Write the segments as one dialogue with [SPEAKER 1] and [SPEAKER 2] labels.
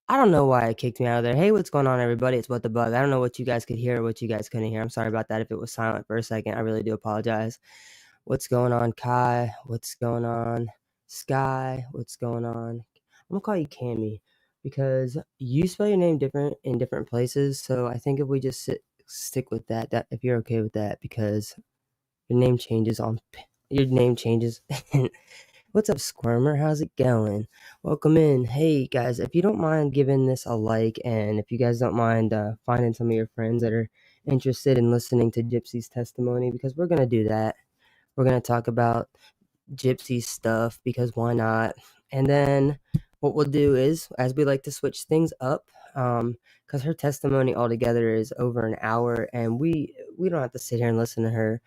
[SPEAKER 1] I don't know why it kicked me out of there. Hey, what's going on, everybody? It's WhatDaBuG. I don't know what you guys could hear or what you guys couldn't hear. I'm sorry about that if it was silent for a second. I really do apologize. What's going on, Kai? What's going on, Sky? What's going on? I'm gonna call you Cammy because you spell your name different in different places. So I think if we just stick with that if you're okay with that, because your name changes on your name changes. What's up, Squirmer? How's it going? Welcome in. Hey, guys, if you don't mind giving this a like, and if you guys don't mind finding some of your friends that are interested in listening to Gypsy's testimony, because we're going to do that. We're going to talk about Gypsy's stuff, because why not? And then what we'll do is, as we like to switch things up, because her testimony altogether is over an hour, and we don't have to sit here and listen to her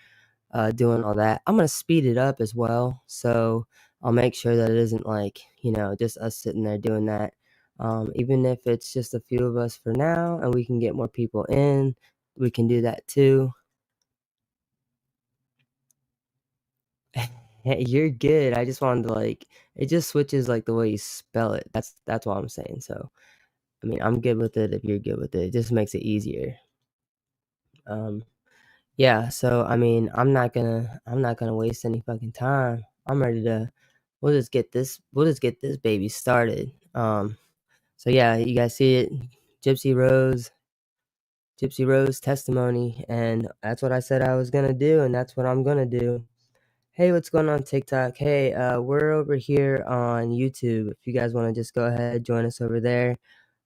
[SPEAKER 1] doing all that. I'm gonna speed it up as well, so I'll make sure that it isn't like, just us sitting there doing that. Even if it's just a few of us for now, and we can get more people in, we can do that too. Hey, you're good. I just wanted to it just switches like the way you spell it. That's what I'm saying. So I mean, I'm good with it if you're good with it. It just makes it easier. Um, Yeah, so I mean, I'm not gonna waste any fucking time. I'm ready to we'll just get this baby started. So yeah, you guys see it, Gypsy Rose, Gypsy Rose testimony, and that's what I said I was gonna do, and that's what I'm gonna do. Hey, what's going on TikTok? Hey, we're over here on YouTube. If you guys want to just go ahead, join us over there.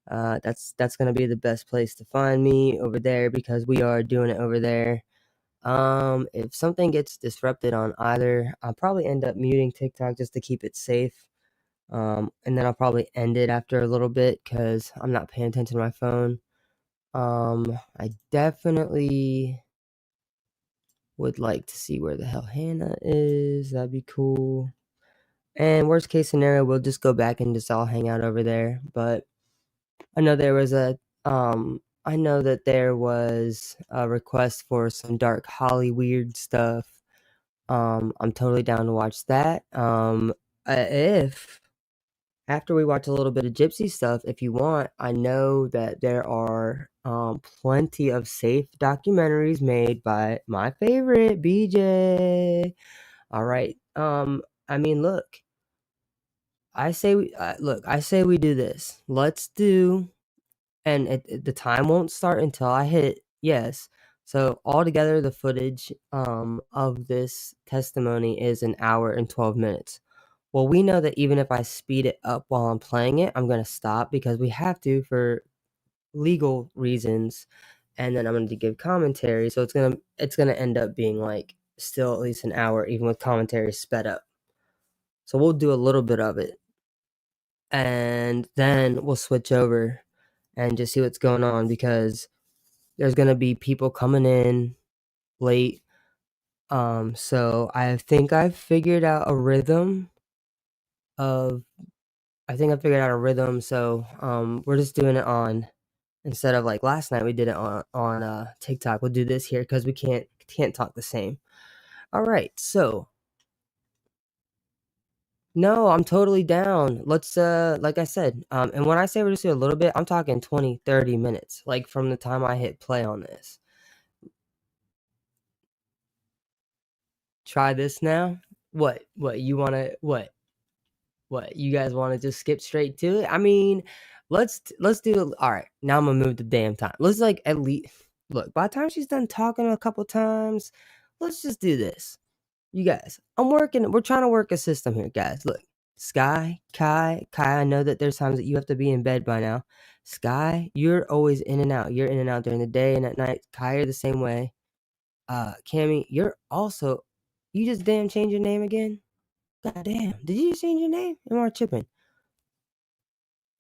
[SPEAKER 1] That's gonna be the best place to find me over there because we are doing it over there. If something gets disrupted on either, I'll probably end up muting TikTok just to keep it safe. And then I'll probably end it after a little bit because I'm not paying attention to my phone. I definitely would like to see where the hell Hannah is. That'd be cool. And worst case scenario, we'll just go back and just all hang out over there. But I know there was I know that there was a request for some dark Holly weird stuff. I'm totally down to watch that. If after we watch a little bit of Gypsy stuff, if you want, I know that there are plenty of safe documentaries made by my favorite BJ. All right. I mean, look, I say we do this. Let's do, and the time won't start until I hit yes. So altogether, the footage of this testimony is an hour and 12 minutes. Well, we know that even if I speed it up while I'm playing it, I'm gonna stop because we have to for legal reasons, and then I'm gonna give commentary, so it's gonna end up being like still at least an hour, even with commentary sped up. So we'll do a little bit of it, and then we'll switch over and just see what's going on because there's gonna be people coming in late. So I think I've figured out a rhythm of I think I figured out a rhythm, so, we're just doing it on instead of, like, last night, we did it on TikTok, we'll do this here because we can't talk the same. Alright, so no, I'm totally down. Let's, like I said, and when I say we're just do a little bit, I'm talking 20, 30 minutes, like, from the time I hit play on this. Try this now? What, you wanna what? What, you guys wanna just skip straight to it? I mean, let's do alright, now I'm gonna move the damn time. Let's, like, at least look, by the time she's done talking a couple times, let's just do this. You guys, we're trying to work a system here, guys. Look, Sky, Kai, I know that there's times that you have to be in bed by now. Sky, you're always in and out. You're in and out during the day and at night. Kai, you're the same way. Cammy, you just damn changed your name again? God damn. Did you just change your name? Am I tripping?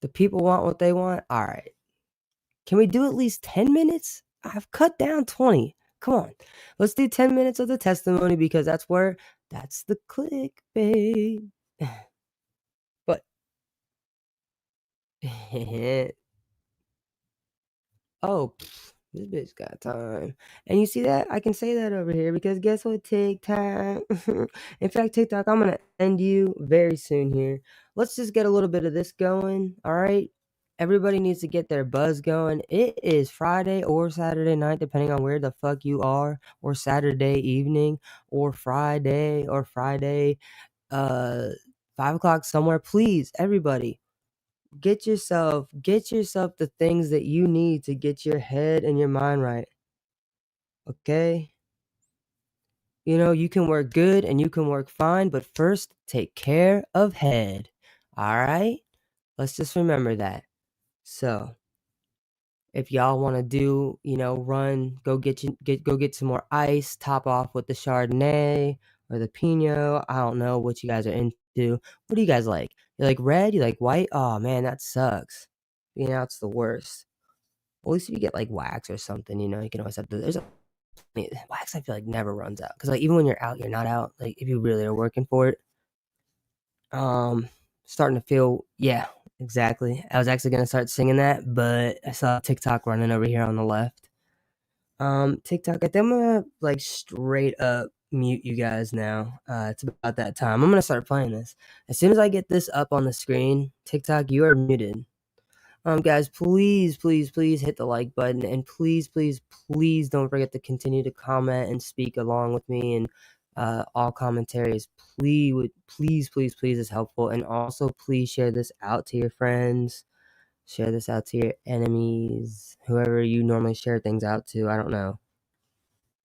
[SPEAKER 1] The people want what they want? Alright. Can we do at least 10 minutes? I've cut down 20. Come on. Let's do 10 minutes of the testimony because that's the clickbait. But oh, this bitch got time. And you see that? I can say that over here because guess what? TikTok. In fact, TikTok, I'm gonna end you very soon here. Let's just get a little bit of this going. All right. Everybody needs to get their buzz going. It is Friday or Saturday night, depending on where the fuck you are, or Saturday evening, or Friday, 5 o'clock somewhere. Please, everybody, get yourself the things that you need to get your head and your mind right. Okay? You know, you can work good and you can work fine, but first take care of head. All right? Let's just remember that. So, if y'all want to do, run, go get some more ice, top off with the Chardonnay or the Pinot. I don't know what you guys are into. What do you guys like? You like red? You like white? Oh man, that sucks. Being out's the worst. At least if you get like wax or something, you can always have to. Wax. I feel like never runs out because like even when you're out, you're not out. Like if you really are working for it. Starting to feel yeah, exactly. I was actually gonna start singing that, but I saw TikTok running over here on the left. TikTok. I think I'm gonna like straight up mute you guys now. It's about that time. I'm gonna start playing this as soon as I get this up on the screen. TikTok, you are muted. Guys, please, please, please hit the like button and please, please, please don't forget to continue to comment and speak along with me and all commentaries. Please, please, please is helpful. And also, please share this out to your friends. Share this out to your enemies, whoever you normally share things out to. I don't know.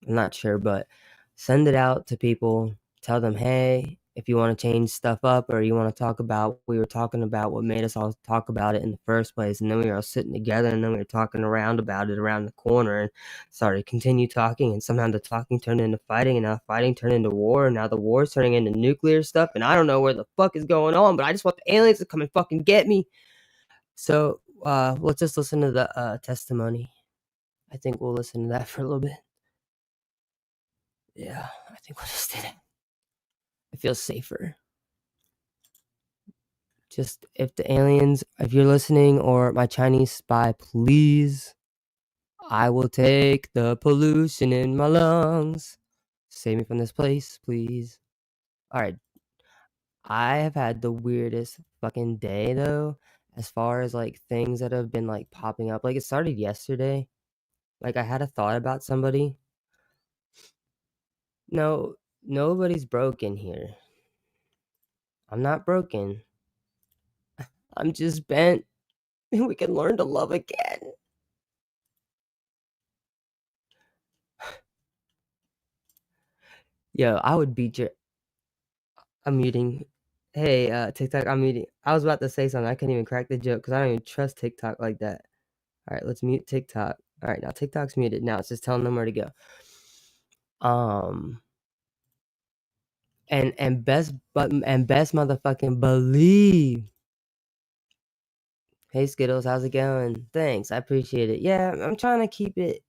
[SPEAKER 1] I'm not sure, but send it out to people. Tell them, hey, if you want to change stuff up or you want to talk about, we were talking about what made us all talk about it in the first place, and then we were all sitting together, and then we were talking around about it around the corner, and started continue talking, and somehow the talking turned into fighting, and now fighting turned into war, and now the war's turning into nuclear stuff, and I don't know where the fuck is going on, but I just want the aliens to come and fucking get me. So let's just listen to the testimony. I think we'll listen to that for a little bit. Yeah, I think we'll just did it. It feels safer. Just if the aliens, if you're listening, or my Chinese spy, please, I will take the pollution in my lungs. Save me from this place, please. All right. I have had the weirdest fucking day, though, as far as like things that have been like popping up. Like it started yesterday. Like I had a thought about somebody. No, nobody's broken here. I'm not broken. I'm just bent. We can learn to love again. Yo, I would beat your. I'm muting. Hey, TikTok, I'm muting. I was about to say something. I couldn't even crack the joke because I don't even trust TikTok like that. All right, let's mute TikTok. All right, now TikTok's muted. Now it's just telling them where to go. And best motherfucking believe. Hey Skittles, how's it going? Thanks, I appreciate it. Yeah, I'm trying to keep it.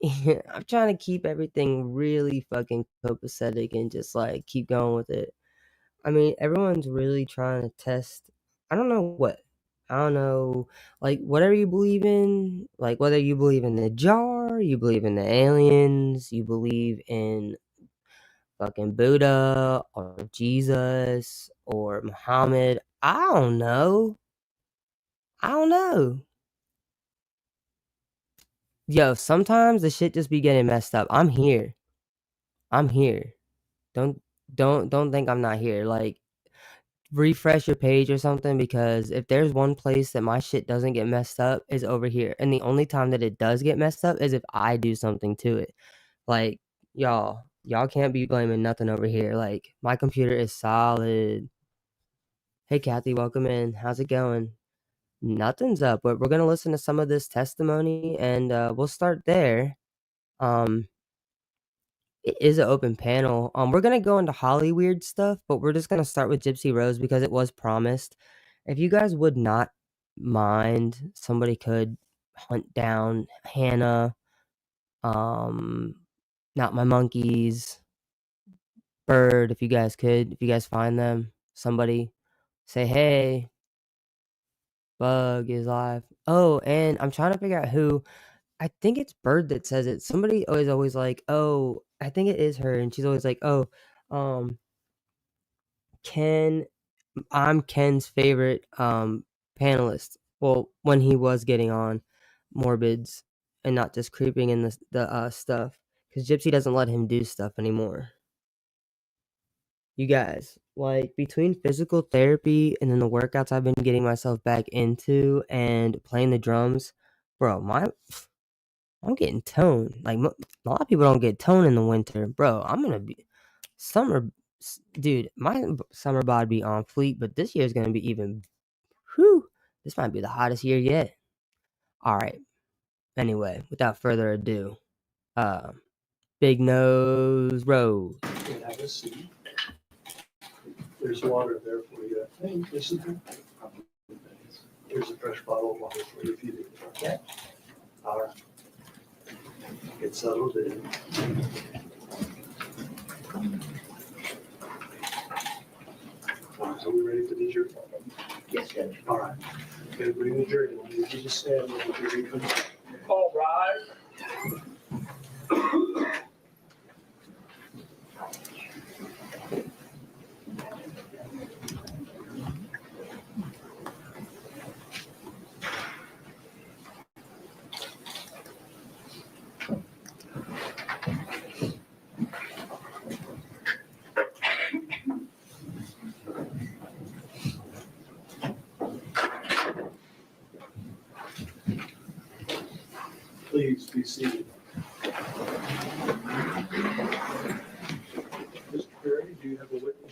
[SPEAKER 1] I'm trying to keep everything really fucking copacetic and just like keep going with it. I mean, everyone's really trying to test. I don't know what. I don't know, like whatever you believe in, like whether you believe in the jar, you believe in the aliens, you believe in fucking Buddha or Jesus or Muhammad. I don't know. I don't know. Yo, sometimes the shit just be getting messed up. I'm here. I'm here. Don't don't think I'm not here. Like refresh your page or something, because if there's one place that my shit doesn't get messed up is over here. And the only time that it does get messed up is if I do something to it. Like y'all can't be blaming nothing over here. Like my computer is solid. Hey Kathy, welcome in. How's it going? Nothing's up, but we're gonna listen to some of this testimony, and we'll start there. It is an open panel. We're gonna go into Holly weird stuff, but we're just gonna start with Gypsy Rose because it was promised. If you guys would not mind, somebody could hunt down Hannah, not my monkeys, Bird. If you guys could, if you guys find them, somebody say hey. Bug is live. Oh, and I'm trying to figure out who. I think it's Bird that says it. Somebody always like, oh, I think it is her, and she's always like, oh, Ken. I'm Ken's favorite panelist. Well, when he was getting on Morbids and not just creeping in the stuff, because Gypsy doesn't let him do stuff anymore. You guys, like between physical therapy and then the workouts I've been getting myself back into and playing the drums, bro, I'm getting toned. Like a lot of people don't get toned in the winter, bro. I'm gonna be summer, dude. My summer bod be on fleek, but this year is gonna be even. Whew, this might be the hottest year yet. All right. Anyway, without further ado, Big Nose Rose.
[SPEAKER 2] Have a seat. There's water there for you, I think, isn't there? Here's a fresh bottle of water for you if you need it. Okay. All right. Get settled in. All right, are we ready for the jury? Yes, Judge. All right. Okay, bring the jury. You just stand when the jury comes. All right.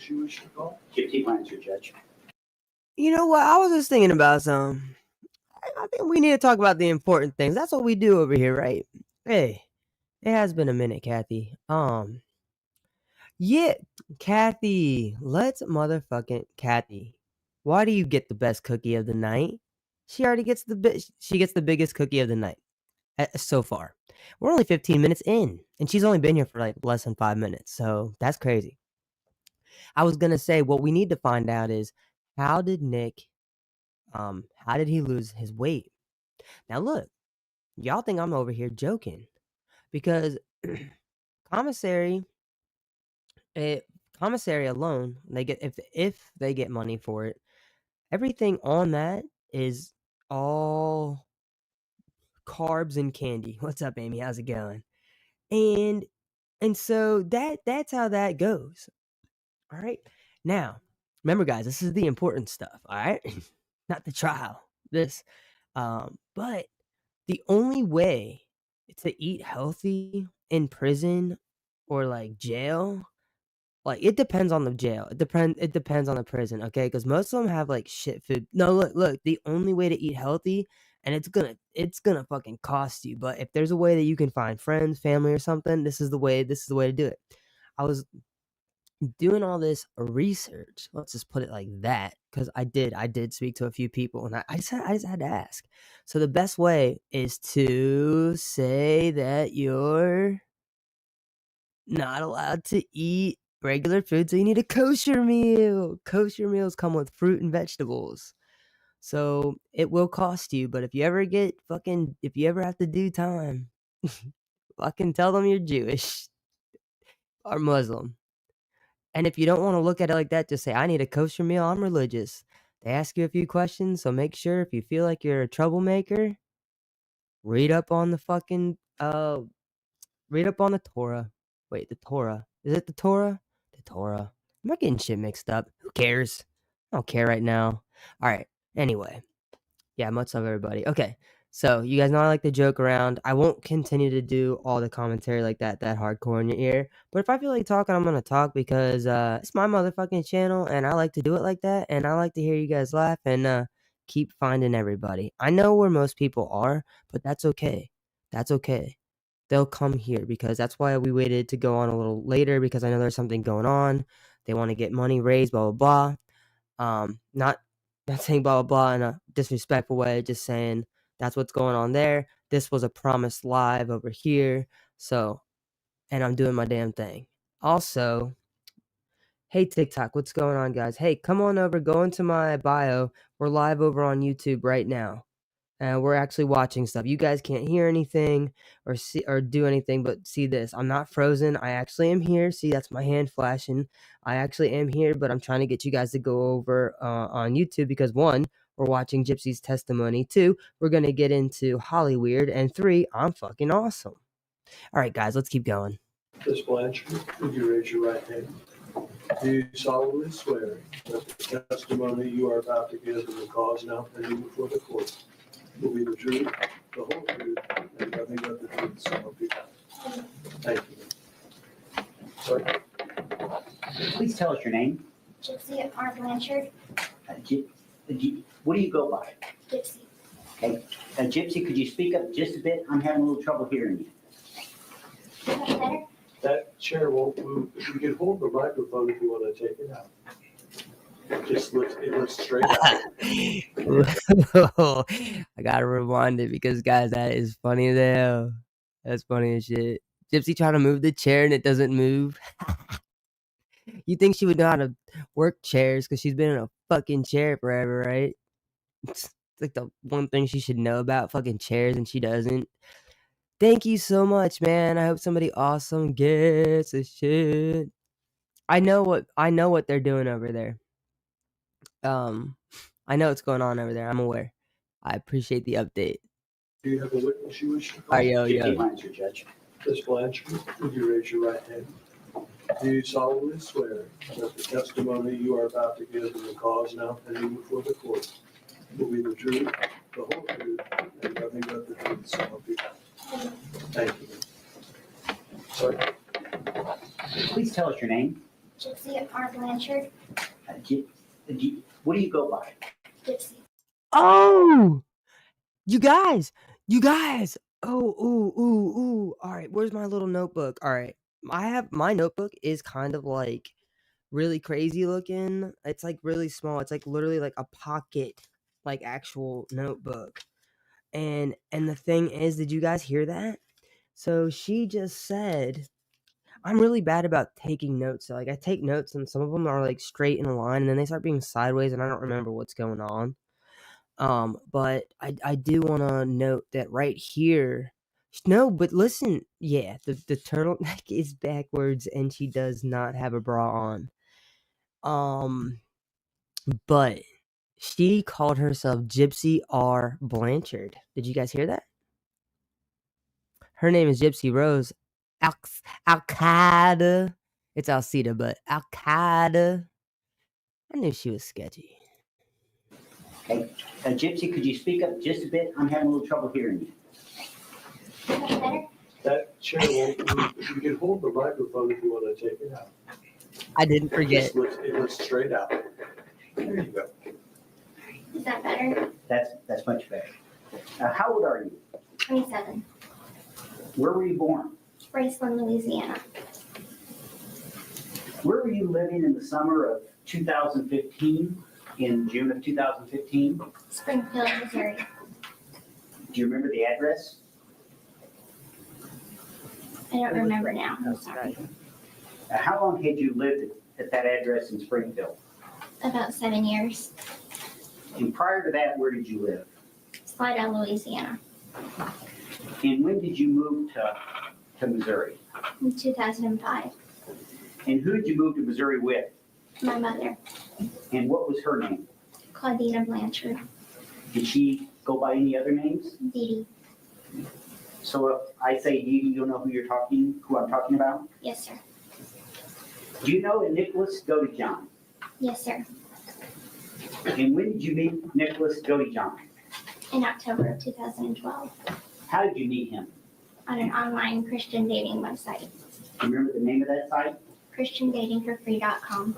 [SPEAKER 2] you wish to call?
[SPEAKER 3] Gypsy plans your judge.
[SPEAKER 1] You know what? I was just thinking about some. I think we need to talk about the important things. That's what we do over here, right? Hey, it has been a minute, Kathy. Yeah, Kathy. Let's motherfucking Kathy. Why do you get the best cookie of the night? She already gets she gets the biggest cookie of the night so far. We're only 15 minutes in, and she's only been here for like less than 5 minutes. So that's crazy. I was gonna say what we need to find out is how did Nick, how did he lose his weight? Now look, y'all think I'm over here joking because commissary, it commissary alone, they get if they get money for it, everything on that is all carbs and candy. What's up, Amy? How's it going? And so that's how that goes. All right. Now, remember, guys, this is the important stuff. All right, not the trial. This, but the only way to eat healthy in prison or like jail, like it depends on the jail. It depends on the prison, okay? Because most of them have like shit food. No, look. The only way to eat healthy, and it's gonna fucking cost you. But if there's a way that you can find friends, family, or something, this is the way. This is the way to do it. I was doing all this research. Let's just put it like that, because I did speak to a few people, and I just had to ask. So the best way is to say that you're not allowed to eat regular food, so you need a kosher meal. Kosher meals come with fruit and vegetables. So it will cost you, but if you ever have to do time, fucking tell them you're Jewish or Muslim. And if you don't want to look at it like that, just say, I need a kosher meal. I'm religious. They ask you a few questions, so make sure if you feel like you're a troublemaker, read up on the fucking read up on the Torah. Wait, the Torah. Is it the Torah? The Torah. Am I getting shit mixed up? Who cares? I don't care right now. All right. Anyway. Yeah, much love, everybody. Okay. So you guys know I like to joke around. I won't continue to do all the commentary like that hardcore in your ear. But if I feel like talking, I'm gonna talk because it's my motherfucking channel and I like to do it like that. And I like to hear you guys laugh and keep finding everybody. I know where most people are, but that's okay. That's okay. They'll come here because that's why we waited to go on a little later, because I know there's something going on. They want to get money raised, blah blah blah. Not saying blah blah blah in a disrespectful way, just saying that's what's going on there. This was a promised live over here. So, and I'm doing my damn thing. Also, hey TikTok, what's going on, guys? Hey, come on over, go into my bio. We're live over on YouTube right now. And we're actually watching stuff. You guys can't hear anything or see or do anything but see this. I'm not frozen. I actually am here. See, that's my hand flashing. I actually am here, but I'm trying to get you guys to go over on YouTube because 1, we're watching Gypsy's testimony. 2, we're going to get into Hollyweird. And 3, I'm fucking awesome. All right, guys, let's keep going.
[SPEAKER 2] Ms. Blanchard, would you raise your right hand? Do you solemnly swear that the testimony you are about to give in the cause now pending before the court will be the truth, the whole truth, and nothing but the truth, so help you God? Thank you. Sorry.
[SPEAKER 3] Please tell us your name.
[SPEAKER 4] Gypsy R. Blanchard.
[SPEAKER 3] What do you go by?
[SPEAKER 4] Gypsy.
[SPEAKER 3] Okay. Gypsy, could you speak up just a bit? I'm having a little trouble hearing you.
[SPEAKER 4] Is that better?
[SPEAKER 2] That chair won't move. If you can hold the microphone if you want to take it out. Just lift it straight out.
[SPEAKER 1] I gotta rewind it because, guys, that is funny as hell. That's funny as shit. Gypsy trying to move the chair and it doesn't move. You think she would know how to work chairs because she's been in a fucking chair forever, right? It's like the one thing she should know about fucking chairs, and she doesn't. Thank you so much, man. I hope somebody awesome gets a shit. I know what they're doing over there. I know what's going on over there. I'm aware. I appreciate the update.
[SPEAKER 2] Do you have a witness you wish to call?
[SPEAKER 1] All right, yo.
[SPEAKER 3] Gypsy plans your judge.
[SPEAKER 2] Ms. Blanchard, would you raise your right hand? Do you solemnly swear that the testimony you are about to give in the cause now pending before the court will be the truth, the whole truth, and nothing but the truth, so help you God? Thank you. Sorry.
[SPEAKER 3] Please tell us your name.
[SPEAKER 4] Gypsy R. Blanchard.
[SPEAKER 3] What do you go by?
[SPEAKER 4] Gypsy.
[SPEAKER 1] Oh, you guys. Oh, ooh. All right, where's my little notebook? All right, my notebook is kind of like really crazy looking. It's like really small. It's like literally like a pocket, like actual notebook. And the thing is, did you guys hear that? So she just said, I'm really bad about taking notes. So like I take notes and some of them are like straight in a line and then they start being sideways and I don't remember what's going on. But I do want to note that right here. No, but listen, yeah, the turtleneck is backwards and she does not have a bra on. But she called herself Gypsy R. Blanchard. Did you guys hear that? Her name is Gypsy Rose Alcada. It's Alcida, but Alcada. I knew she was sketchy.
[SPEAKER 3] Okay. Gypsy, could you speak up just a bit? I'm having a little trouble hearing you.
[SPEAKER 4] Is that better?
[SPEAKER 2] That chair won't move. You can hold the microphone if you want to take it out.
[SPEAKER 1] I didn't forget.
[SPEAKER 2] It looks straight out. There you go.
[SPEAKER 4] Is that better?
[SPEAKER 3] That's much better. How old are you?
[SPEAKER 4] 27.
[SPEAKER 3] Where were you born?
[SPEAKER 4] Raceland, Louisiana.
[SPEAKER 3] Where were you living in the summer of 2015, in June of 2015?
[SPEAKER 4] Springfield, Missouri.
[SPEAKER 3] Do you remember the address?
[SPEAKER 4] I don't remember now. I'm sorry.
[SPEAKER 3] How long had you lived at that address in Springfield?
[SPEAKER 4] About 7 years.
[SPEAKER 3] And prior to that, where did you live?
[SPEAKER 4] Slidell, Louisiana.
[SPEAKER 3] And when did you move to Missouri?
[SPEAKER 4] In 2005.
[SPEAKER 3] And who did you move to Missouri with?
[SPEAKER 4] My mother,
[SPEAKER 3] And what was her name?
[SPEAKER 4] Claudina Blanchard.
[SPEAKER 3] Did she go by any other names?
[SPEAKER 4] Dee Dee.
[SPEAKER 3] So if I say Dee Dee, you'll know who I'm talking about?
[SPEAKER 4] Yes, sir.
[SPEAKER 3] Do you know a Nicholas Godejohn?
[SPEAKER 4] Yes, sir.
[SPEAKER 3] And when did you meet Nicholas Godejohn?
[SPEAKER 4] In October of 2012.
[SPEAKER 3] How did you meet him?
[SPEAKER 4] On an online Christian dating website.
[SPEAKER 3] Do you remember the name of that site?
[SPEAKER 4] ChristianDatingForFree.com.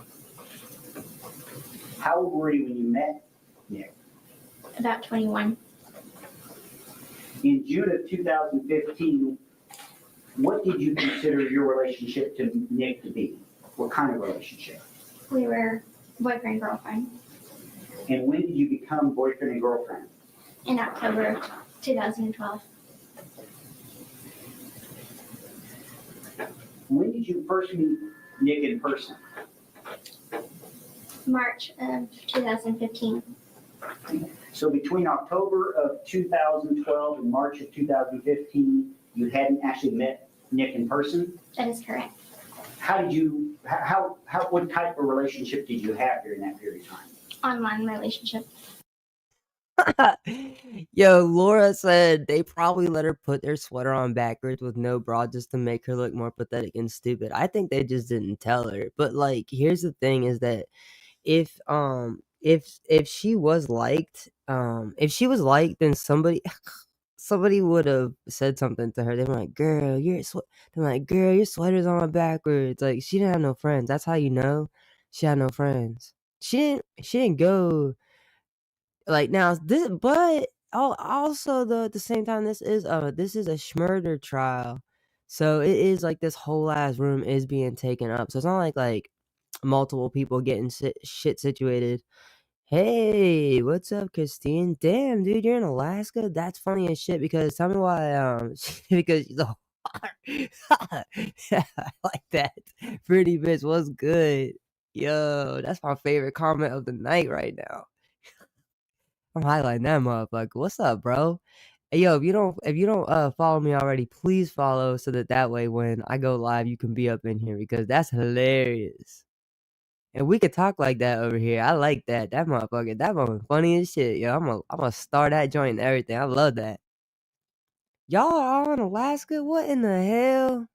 [SPEAKER 3] How old were you when you met Nick?
[SPEAKER 4] About 21.
[SPEAKER 3] In June of 2015, what did you consider your relationship to Nick to be? What kind of relationship?
[SPEAKER 4] We were boyfriend, girlfriend.
[SPEAKER 3] And when did you become boyfriend and girlfriend?
[SPEAKER 4] In October of 2012.
[SPEAKER 3] When did you first meet Nick in person?
[SPEAKER 4] March of 2015.
[SPEAKER 3] So between October of 2012 and March of 2015, you hadn't actually met Nick in person?
[SPEAKER 4] That is correct.
[SPEAKER 3] What type of relationship did you have during that period of time?
[SPEAKER 4] Online relationship.
[SPEAKER 1] Yo, Laura said they probably let her put their sweater on backwards with no bra just to make her look more pathetic and stupid. I think they just didn't tell her. But like, here's the thing: is that if she was liked, then somebody would have said something to her. They were like, "Girl, your sweater's on backwards." Like, she didn't have no friends. That's how you know she had no friends. She didn't go. Like now this, but also at the same time this is a murder trial, so it is like this whole ass room is being taken up. So it's not like multiple people getting shit situated. Hey, what's up, Christine? Damn, dude, you're in Alaska. That's funny as shit. Because tell me why. Because she's a yeah, I like that. Pretty bitch, what's good? Yo, that's my favorite comment of the night right now. I'm highlighting that motherfucker. What's up, bro? Hey, yo, if you don't follow me already, please follow so that way when I go live, you can be up in here because that's hilarious. And we could talk like that over here. I like that. That motherfucker funny as shit. Yo, I'm gonna start that joint and everything. I love that. Y'all are all in Alaska? What in the hell?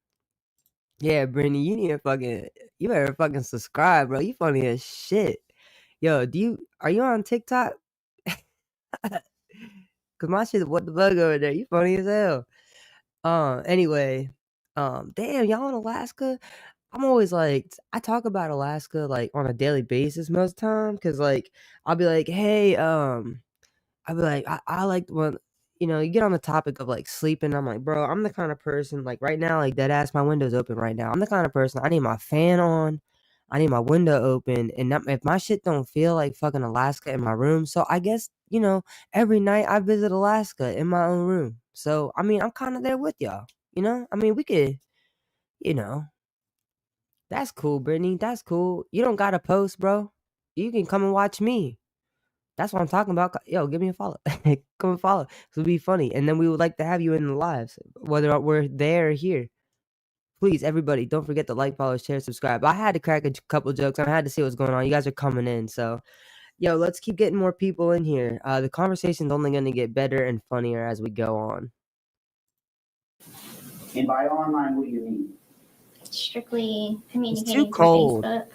[SPEAKER 1] Yeah, Brittany, you better fucking subscribe, bro. You funny as shit. Yo, are you on TikTok? Cause my shit is WhatDaBuG over there. You funny as hell. Anyway, damn, y'all in Alaska? I'm always like, I talk about Alaska like on a daily basis most of the time because like I'll be like, hey, I'll be like, I like when you get on the topic of like sleeping. I'm like, bro, I'm the kind of person like right now, like that ass, my window's open right now. I'm the kind of person I need my fan on, I need my window open, and if my shit don't feel like fucking Alaska in my room, so I guess every night I visit Alaska in my own room. So I mean, I'm kind of there with y'all. I mean, we could, you know. That's cool, Brittany. That's cool. You don't gotta post, bro. You can come and watch me. That's what I'm talking about. Yo, give me a follow. Come and follow. It'll be funny. And then we would like to have you in the lives, whether we're there or here. Please, everybody, don't forget to like, follow, share, subscribe. I had to crack a couple jokes. I had to see what's going on. You guys are coming in. So, yo, let's keep getting more people in here. The conversation's only going to get better and funnier as we go on.
[SPEAKER 3] And by online, what do you mean?
[SPEAKER 4] Strictly
[SPEAKER 1] It's
[SPEAKER 4] communicating
[SPEAKER 1] too
[SPEAKER 4] through
[SPEAKER 1] cold.
[SPEAKER 4] Facebook.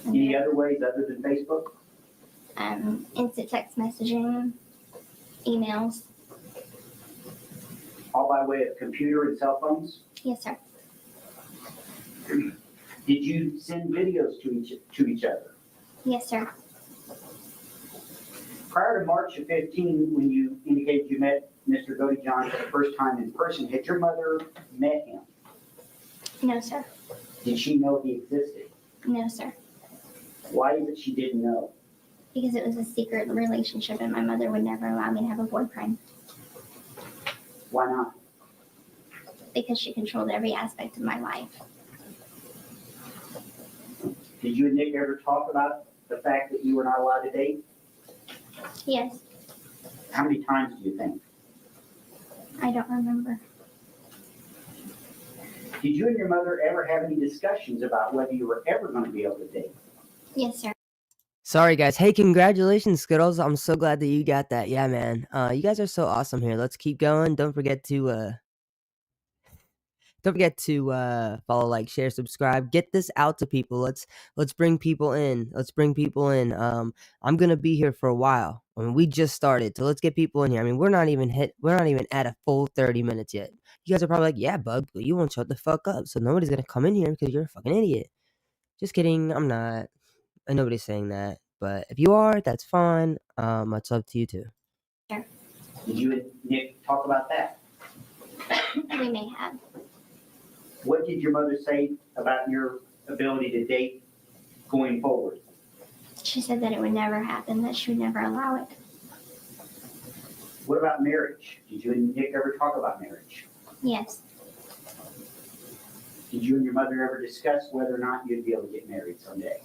[SPEAKER 3] Any other ways other than Facebook?
[SPEAKER 4] Instant text messaging, emails.
[SPEAKER 3] All by way of computer and cell phones?
[SPEAKER 4] Yes, sir.
[SPEAKER 3] Did you send videos to each other?
[SPEAKER 4] Yes, sir.
[SPEAKER 3] Prior to March of 15, when you indicated you met Mr. John for the first time in person, had your mother met him?
[SPEAKER 4] No, sir.
[SPEAKER 3] Did she know he existed?
[SPEAKER 4] No, sir.
[SPEAKER 3] Why is it she didn't know?
[SPEAKER 4] Because it was a secret relationship and my mother would never allow me to have a boyfriend.
[SPEAKER 3] Why not?
[SPEAKER 4] Because she controlled every aspect of my life.
[SPEAKER 3] Did you and Nick ever talk about the fact that you were not allowed to date?
[SPEAKER 4] Yes.
[SPEAKER 3] How many times do you think?
[SPEAKER 4] I don't remember.
[SPEAKER 3] Did you and your mother ever have any discussions about whether you were ever going to be able to date?
[SPEAKER 4] Yes, sir.
[SPEAKER 1] Sorry, guys. Hey, congratulations, Skittles. I'm so glad that you got that. Yeah, man. You guys are so awesome here. Let's keep going. Don't forget to follow, like, share, subscribe. Get this out to people. Let's bring people in. I'm gonna be here for a while. I mean, we just started, so let's get people in here. I mean, we're not even at a full 30 minutes yet. You guys are probably like, yeah, Bug, but you won't shut the fuck up, so nobody's gonna come in here because you're a fucking idiot. Just kidding. I'm not. And nobody's saying that. But if you are, that's fine. Much love to you too.
[SPEAKER 3] Did you and Nick talk about that?
[SPEAKER 4] We may have.
[SPEAKER 3] What did your mother say about your ability to date going forward?
[SPEAKER 4] She said that it would never happen, that she would never allow it.
[SPEAKER 3] What about marriage? Did you and Nick ever talk about marriage?
[SPEAKER 4] Yes.
[SPEAKER 3] Did you and your mother ever discuss whether or not you'd be able to get married someday?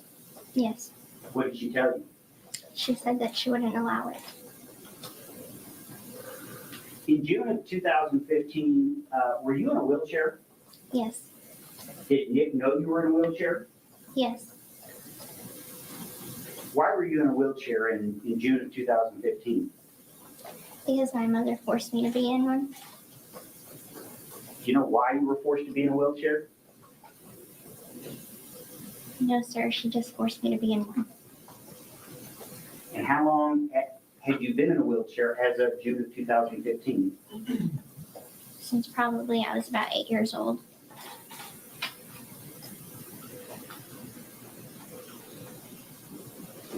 [SPEAKER 4] Yes.
[SPEAKER 3] What did she tell you?
[SPEAKER 4] She said that she wouldn't allow it.
[SPEAKER 3] In June of 2015, were you in a wheelchair?
[SPEAKER 4] Yes.
[SPEAKER 3] Did Nick know you were in a wheelchair?
[SPEAKER 4] Yes.
[SPEAKER 3] Why were you in a wheelchair in June of 2015?
[SPEAKER 4] Because my mother forced me to be in one.
[SPEAKER 3] Do you know why you were forced to be in a wheelchair?
[SPEAKER 4] No, sir. She just forced me to be in one.
[SPEAKER 3] And how long had you been in a wheelchair as of June of 2015?
[SPEAKER 4] Since probably I was about 8 years old.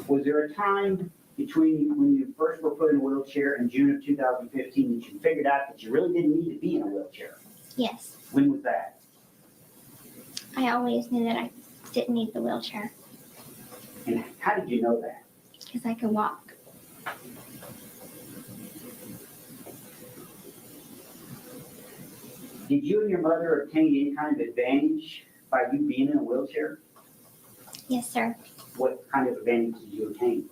[SPEAKER 3] Was there a time between when you first were put in a wheelchair and June of 2015 that you figured out that you really didn't need to be in a wheelchair?
[SPEAKER 4] Yes.
[SPEAKER 3] When was that?
[SPEAKER 4] I always knew that I didn't need the wheelchair.
[SPEAKER 3] And how did you know that?
[SPEAKER 4] Because I could walk.
[SPEAKER 3] Did you and your mother obtain any kind of advantage by you being in a wheelchair?
[SPEAKER 4] Yes, sir.
[SPEAKER 3] What kind of advantage did you obtain?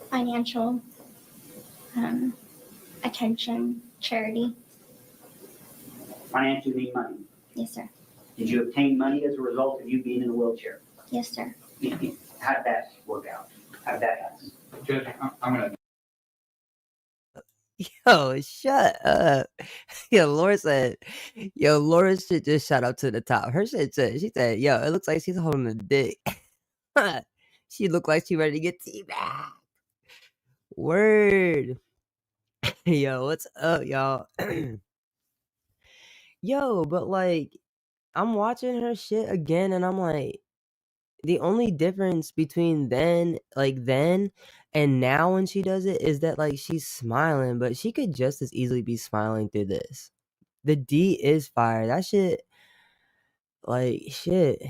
[SPEAKER 4] Financial, attention, charity.
[SPEAKER 3] Financially mean money.
[SPEAKER 4] Yes, sir.
[SPEAKER 3] Did you obtain money as a result of you being in a wheelchair?
[SPEAKER 4] Yes, sir.
[SPEAKER 3] How did that work out? How did that happen?
[SPEAKER 5] Judge, I'm gonna.
[SPEAKER 1] Yo, shut up. Laura should just shout out to the top. Her shit said, she said, yo, it looks like she's holding a dick. She looked like she ready to get teabagged. Word. Yo, what's up, y'all? Yo, but like, I'm watching her shit again, and I'm like, the only difference between then and now when she does it is that, like, she's smiling, but she could just as easily be smiling through this. The D is fire. That shit, like, shit.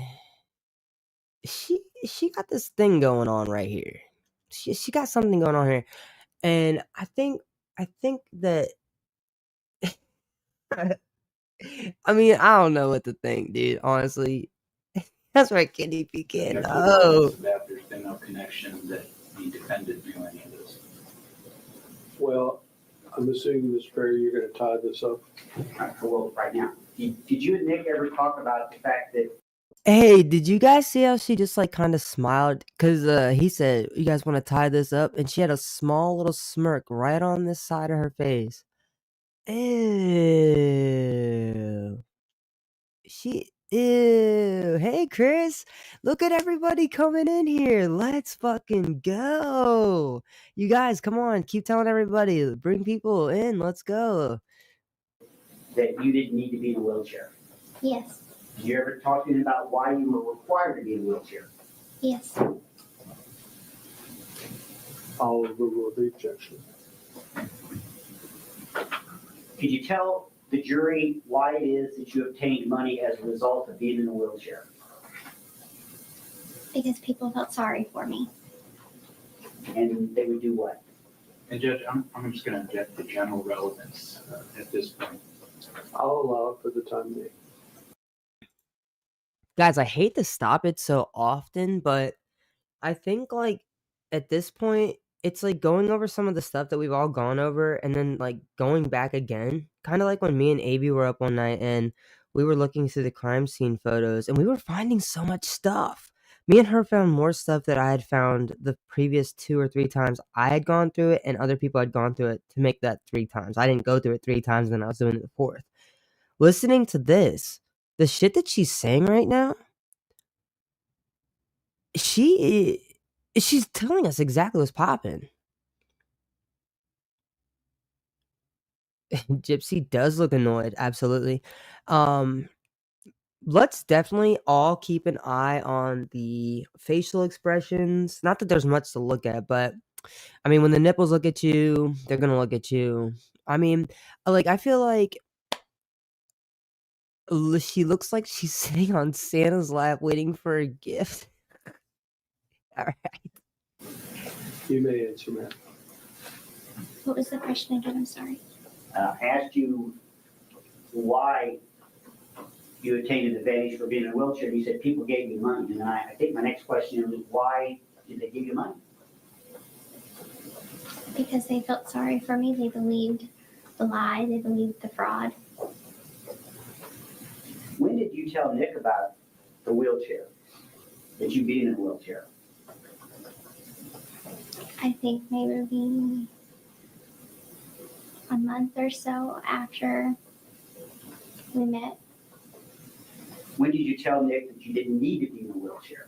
[SPEAKER 1] She got this thing going on right here. She got something going on here, and I think that I mean, I don't know what to think, dude, honestly. That's right, Kenny Pecan.
[SPEAKER 5] There's no
[SPEAKER 1] Oh.
[SPEAKER 5] comments about there's been no connection that the defendant knew any of this.
[SPEAKER 2] Well, I'm assuming, Mr. Perry, you're gonna tie this up.
[SPEAKER 3] Well, right now, did you and Nick ever talk about the fact that
[SPEAKER 1] Hey, did you guys see how she just, like, kinda smiled? 'Cause, he said, "You guys wanna tie this up?" And she had a small little smirk right on this side of her face. Ew. Ew. Hey, Chris. Look at everybody coming in here. Let's fucking go. You guys, come on. Keep telling everybody. Bring people in. Let's go.
[SPEAKER 3] that you didn't need to be in a wheelchair?
[SPEAKER 4] Yes.
[SPEAKER 3] Did you ever talk to him about why you were required to be in a wheelchair?
[SPEAKER 4] Yes.
[SPEAKER 2] I'll overrule the objection.
[SPEAKER 3] Could you tell the jury why it is that you obtained money as a result of being in a wheelchair?
[SPEAKER 4] Because people felt sorry for me.
[SPEAKER 3] And they would do what?
[SPEAKER 5] And Judge, I'm just gonna object to general relevance at this point.
[SPEAKER 2] I'll allow it for the time being.
[SPEAKER 1] Guys, I hate to stop it so often, but I think, like, at this point, it's like going over some of the stuff that we've all gone over and then, like, going back again. Kinda like when me and Abby were up one night and we were looking through the crime scene photos and we were finding so much stuff. Me and her found more stuff that I had found the previous 2 or 3 times I had gone through it and other people had gone through it to make that 3 times. I didn't go through it 3 times, and then I was doing it the 4th. Listening to this, the shit that she's saying right now, she's telling us exactly what's popping. Gypsy does look annoyed, absolutely. Let's definitely all keep an eye on the facial expressions. Not that there's much to look at, but I mean, when the nipples look at you, they're gonna look at you. I mean, like, I feel like she looks like she's sitting on Santa's lap waiting for a gift. All right.
[SPEAKER 2] You may answer, ma'am.
[SPEAKER 4] What was the question again? I'm sorry.
[SPEAKER 3] I asked you why you obtained an advantage for being in a wheelchair. And you said people gave you money. And I think my next question is, why did they give you money?
[SPEAKER 4] Because they felt sorry for me. They believed the lie. They believed the fraud.
[SPEAKER 3] When did you tell Nick about the wheelchair, that you being in a wheelchair?
[SPEAKER 4] I think maybe a month or so after we met.
[SPEAKER 3] When did you tell Nick that you didn't need to be in a wheelchair?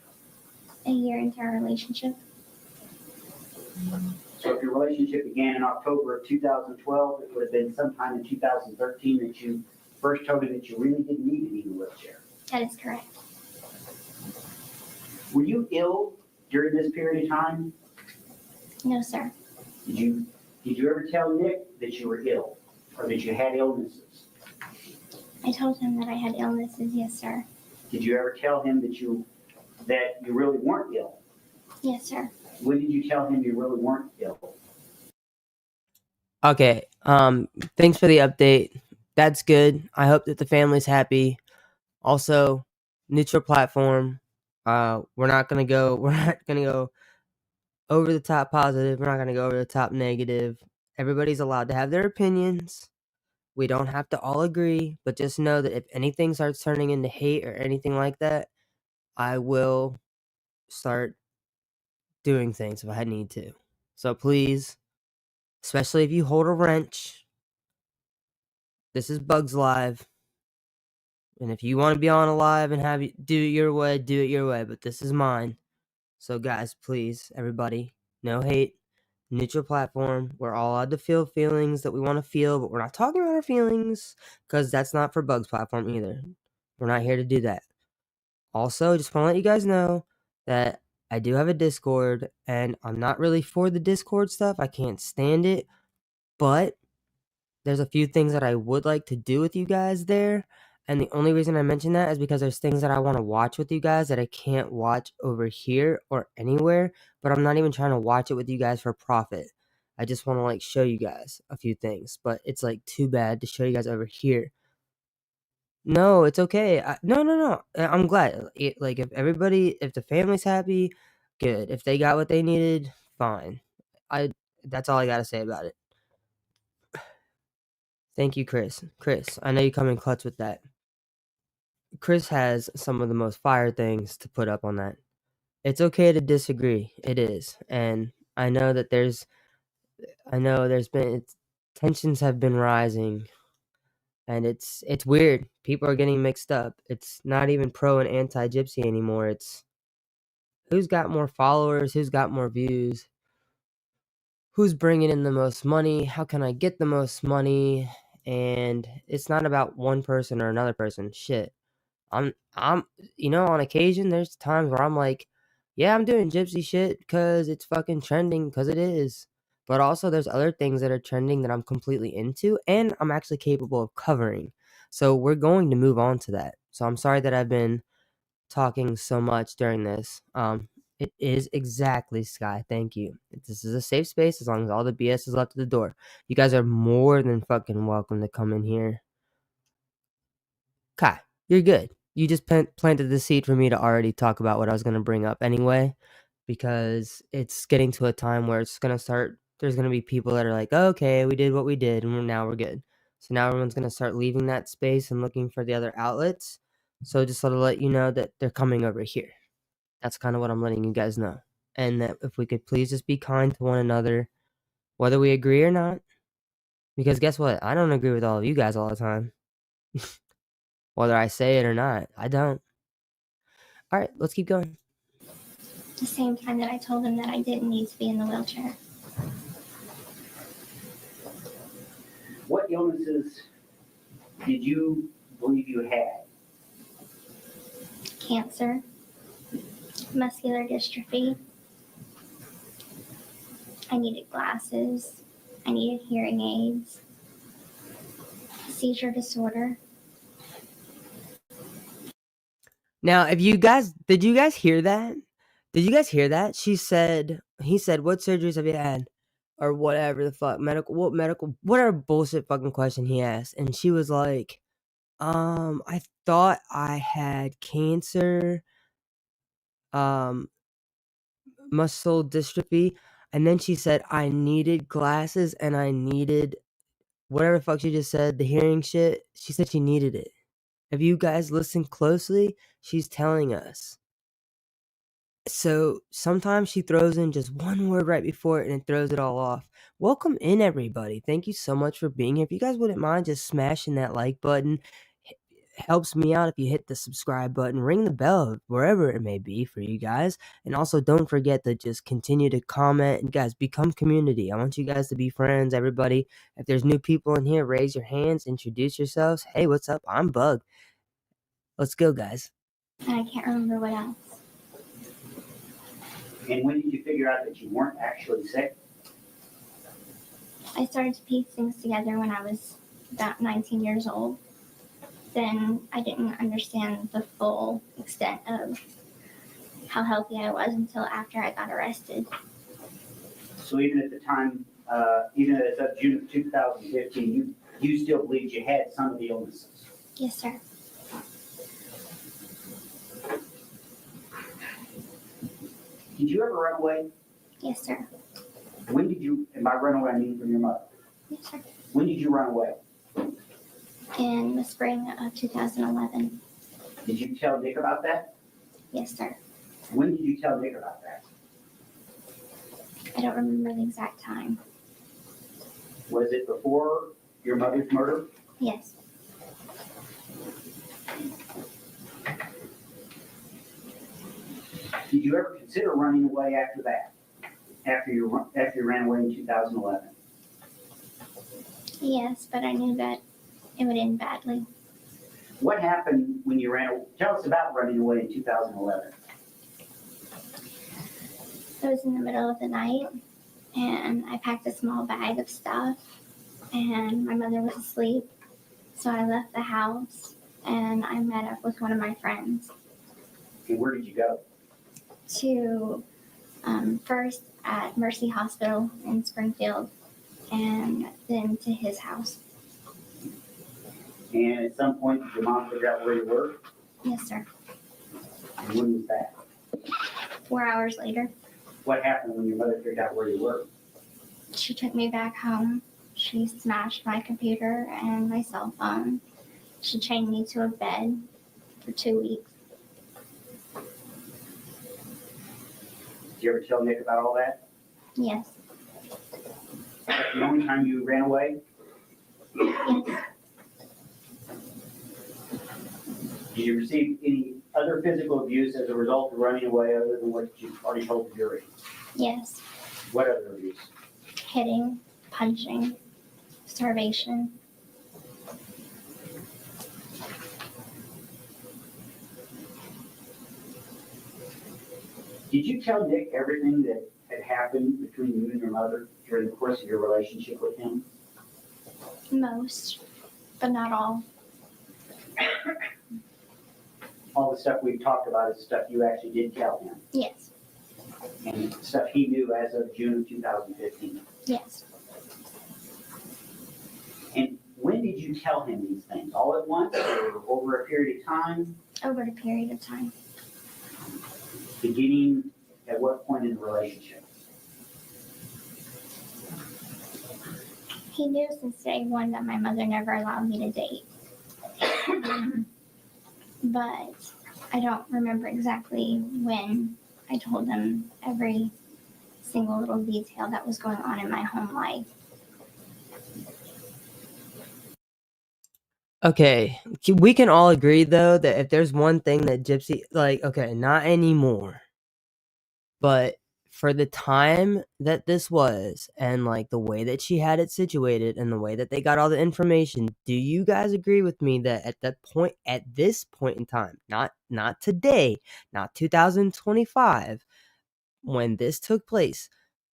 [SPEAKER 4] A year into our relationship.
[SPEAKER 3] So if your relationship began in October of 2012, it would have been sometime in 2013 that you first told him that you really didn't need to be in a wheelchair.
[SPEAKER 4] That is correct.
[SPEAKER 3] Were you ill during this period of time?
[SPEAKER 4] No, sir.
[SPEAKER 3] Did you ever tell Nick that you were ill or that you had illnesses?
[SPEAKER 4] I told him that I had illnesses. Yes, sir.
[SPEAKER 3] Did you ever tell him that you really weren't ill?
[SPEAKER 4] Yes, sir.
[SPEAKER 3] When did you tell him you really weren't ill?
[SPEAKER 1] Okay. Thanks for the update. That's good. I hope that the family's happy. Also, neutral platform. We're not gonna go over the top positive. We're not gonna go over the top negative. Everybody's allowed to have their opinions. We don't have to all agree, but just know that if anything starts turning into hate or anything like that, I will start doing things if I need to. So please, especially if you hold a wrench, this is Bugs Live. And if you want to be on a live and have it do it your way, do it your way. But this is mine. So guys, please, everybody, no hate, neutral platform. We're all allowed to feel feelings that we want to feel, but we're not talking about our feelings because that's not for Bugs platform either. We're not here to do that. Also, just want to let you guys know that I do have a Discord, and I'm not really for the Discord stuff. I can't stand it, but there's a few things that I would like to do with you guys there. And the only reason I mention that is because there's things that I want to watch with you guys that I can't watch over here or anywhere, but I'm not even trying to watch it with you guys for profit. I just want to like show you guys a few things, but it's like too bad to show you guys over here. No, it's okay. No. I'm glad. Like if the family's happy, good. If they got what they needed, fine. I That's all I got to say about it. Thank you, Chris. Chris, I know you come in clutch with that. Chris has some of the most fire things to put up on that. It's okay to disagree. It is. And I know there's been tensions have been rising, and it's weird. People are getting mixed up. It's not even pro and anti Gypsy anymore. It's who's got more followers, who's got more views, who's bringing in the most money, how can I get the most money? And it's not about one person or another person. Shit. I'm on occasion there's times where I'm like, yeah, I'm doing Gypsy shit because it's fucking trending, because it is. But also there's other things that are trending that I'm completely into and I'm actually capable of covering. So we're going to move on to that. So I'm sorry that I've been talking so much during this. It is exactly, Sky. Thank you. This is a safe space as long as all the BS is left at the door. You guys are more than fucking welcome to come in here. Kai, you're good. You just planted the seed for me to already talk about what I was going to bring up anyway, because it's getting to a time where it's going to start. There's going to be people that are like, okay, we did what we did, and now we're good. So now everyone's going to start leaving that space and looking for the other outlets. So just to let you know that they're coming over here. That's kind of what I'm letting you guys know. And that if we could please just be kind to one another, whether we agree or not. Because guess what? I don't agree with all of you guys all the time. Whether I say it or not, I don't. All right, let's keep going.
[SPEAKER 4] The same time that I told him that I didn't need to be in the wheelchair.
[SPEAKER 3] What illnesses did you believe you had?
[SPEAKER 4] Cancer, muscular dystrophy. I needed glasses. I needed hearing aids. Seizure disorder.
[SPEAKER 1] Now, did you guys hear that? Did you guys hear that? He said, what surgeries have you had? Or whatever the fuck, whatever bullshit fucking question he asked. And she was like, I thought I had cancer, muscle dystrophy. And then she said, I needed glasses and I needed whatever the fuck she just said, the hearing shit. She said she needed it. If you guys listen closely, she's telling us. So sometimes she throws in just one word right before it and it throws it all off. Welcome in, everybody. Thank you so much for being here. If you guys wouldn't mind just smashing that like button, it helps me out if you hit the subscribe button, ring the bell, wherever it may be for you guys. And also don't forget to just continue to comment. And guys, become community. I want you guys to be friends, everybody. If there's new people in here, raise your hands, introduce yourselves. Hey, what's up? I'm Bug. Let's go, guys.
[SPEAKER 4] And I can't remember what else.
[SPEAKER 3] And when did you figure out that you weren't actually sick?
[SPEAKER 4] I started to piece things together when I was about 19 years old. Then I didn't understand the full extent of how healthy I was until after I got arrested.
[SPEAKER 3] So even at the time, even as of June of 2015, you still believed you had some of the illnesses?
[SPEAKER 4] Yes, sir.
[SPEAKER 3] Did you ever run away?
[SPEAKER 4] Yes, sir.
[SPEAKER 3] When did you, and by run away I mean from your mother,
[SPEAKER 4] Yes, sir.
[SPEAKER 3] when did you run away?
[SPEAKER 4] In the spring of 2011.
[SPEAKER 3] Did you tell Dick about that?
[SPEAKER 4] Yes, sir.
[SPEAKER 3] When did you tell Dick about that?
[SPEAKER 4] I don't remember the exact time.
[SPEAKER 3] Was it before your mother's murder?
[SPEAKER 4] Yes.
[SPEAKER 3] Did you ever consider running away after that? After you ran away in 2011?
[SPEAKER 4] Yes, but I knew that it would end badly.
[SPEAKER 3] What happened when you tell us about running away in 2011.
[SPEAKER 4] It was in the middle of the night, and I packed a small bag of stuff, and my mother was asleep, so I left the house, and I met up with one of my friends
[SPEAKER 3] And where did you go?
[SPEAKER 4] to first at Mercy Hospital in Springfield, and then to his house.
[SPEAKER 3] And at some point, did your mom figure out where you were?
[SPEAKER 4] Yes, sir.
[SPEAKER 3] And when was that?
[SPEAKER 4] 4 hours later,
[SPEAKER 3] What happened when your mother figured out where you were?
[SPEAKER 4] she took me back home. She smashed my computer and my cell phone. She chained me to a bed for 2 weeks.
[SPEAKER 3] Did you ever tell Nick about all that?
[SPEAKER 4] Yes.
[SPEAKER 3] That's the only time you ran away?
[SPEAKER 4] Yes.
[SPEAKER 3] Did you receive any other physical abuse as a result of running away other than what you already told the jury?
[SPEAKER 4] Yes.
[SPEAKER 3] What other abuse?
[SPEAKER 4] Hitting, punching, starvation.
[SPEAKER 3] Did you tell Nick everything that had happened between you and your mother during the course of your relationship with him?
[SPEAKER 4] Most, but not all.
[SPEAKER 3] All the stuff we've talked about is stuff you actually did tell him,
[SPEAKER 4] Yes.
[SPEAKER 3] and stuff he knew as of June of 2015.
[SPEAKER 4] Yes.
[SPEAKER 3] And when did you tell him these things? All at once or over a period of time?
[SPEAKER 4] Over a period of time.
[SPEAKER 3] Beginning at what point in the relationship?
[SPEAKER 4] He knew since day one that my mother never allowed me to date. But I don't remember exactly when I told him every single little detail that was going on in my home life.
[SPEAKER 1] Okay, we can all agree though that if there's one thing that Gypsy, like, okay, not anymore, but for the time that this was, and like the way that she had it situated and the way that they got all the information, do you guys agree with me that at this point in time, not today, not 2025, when this took place,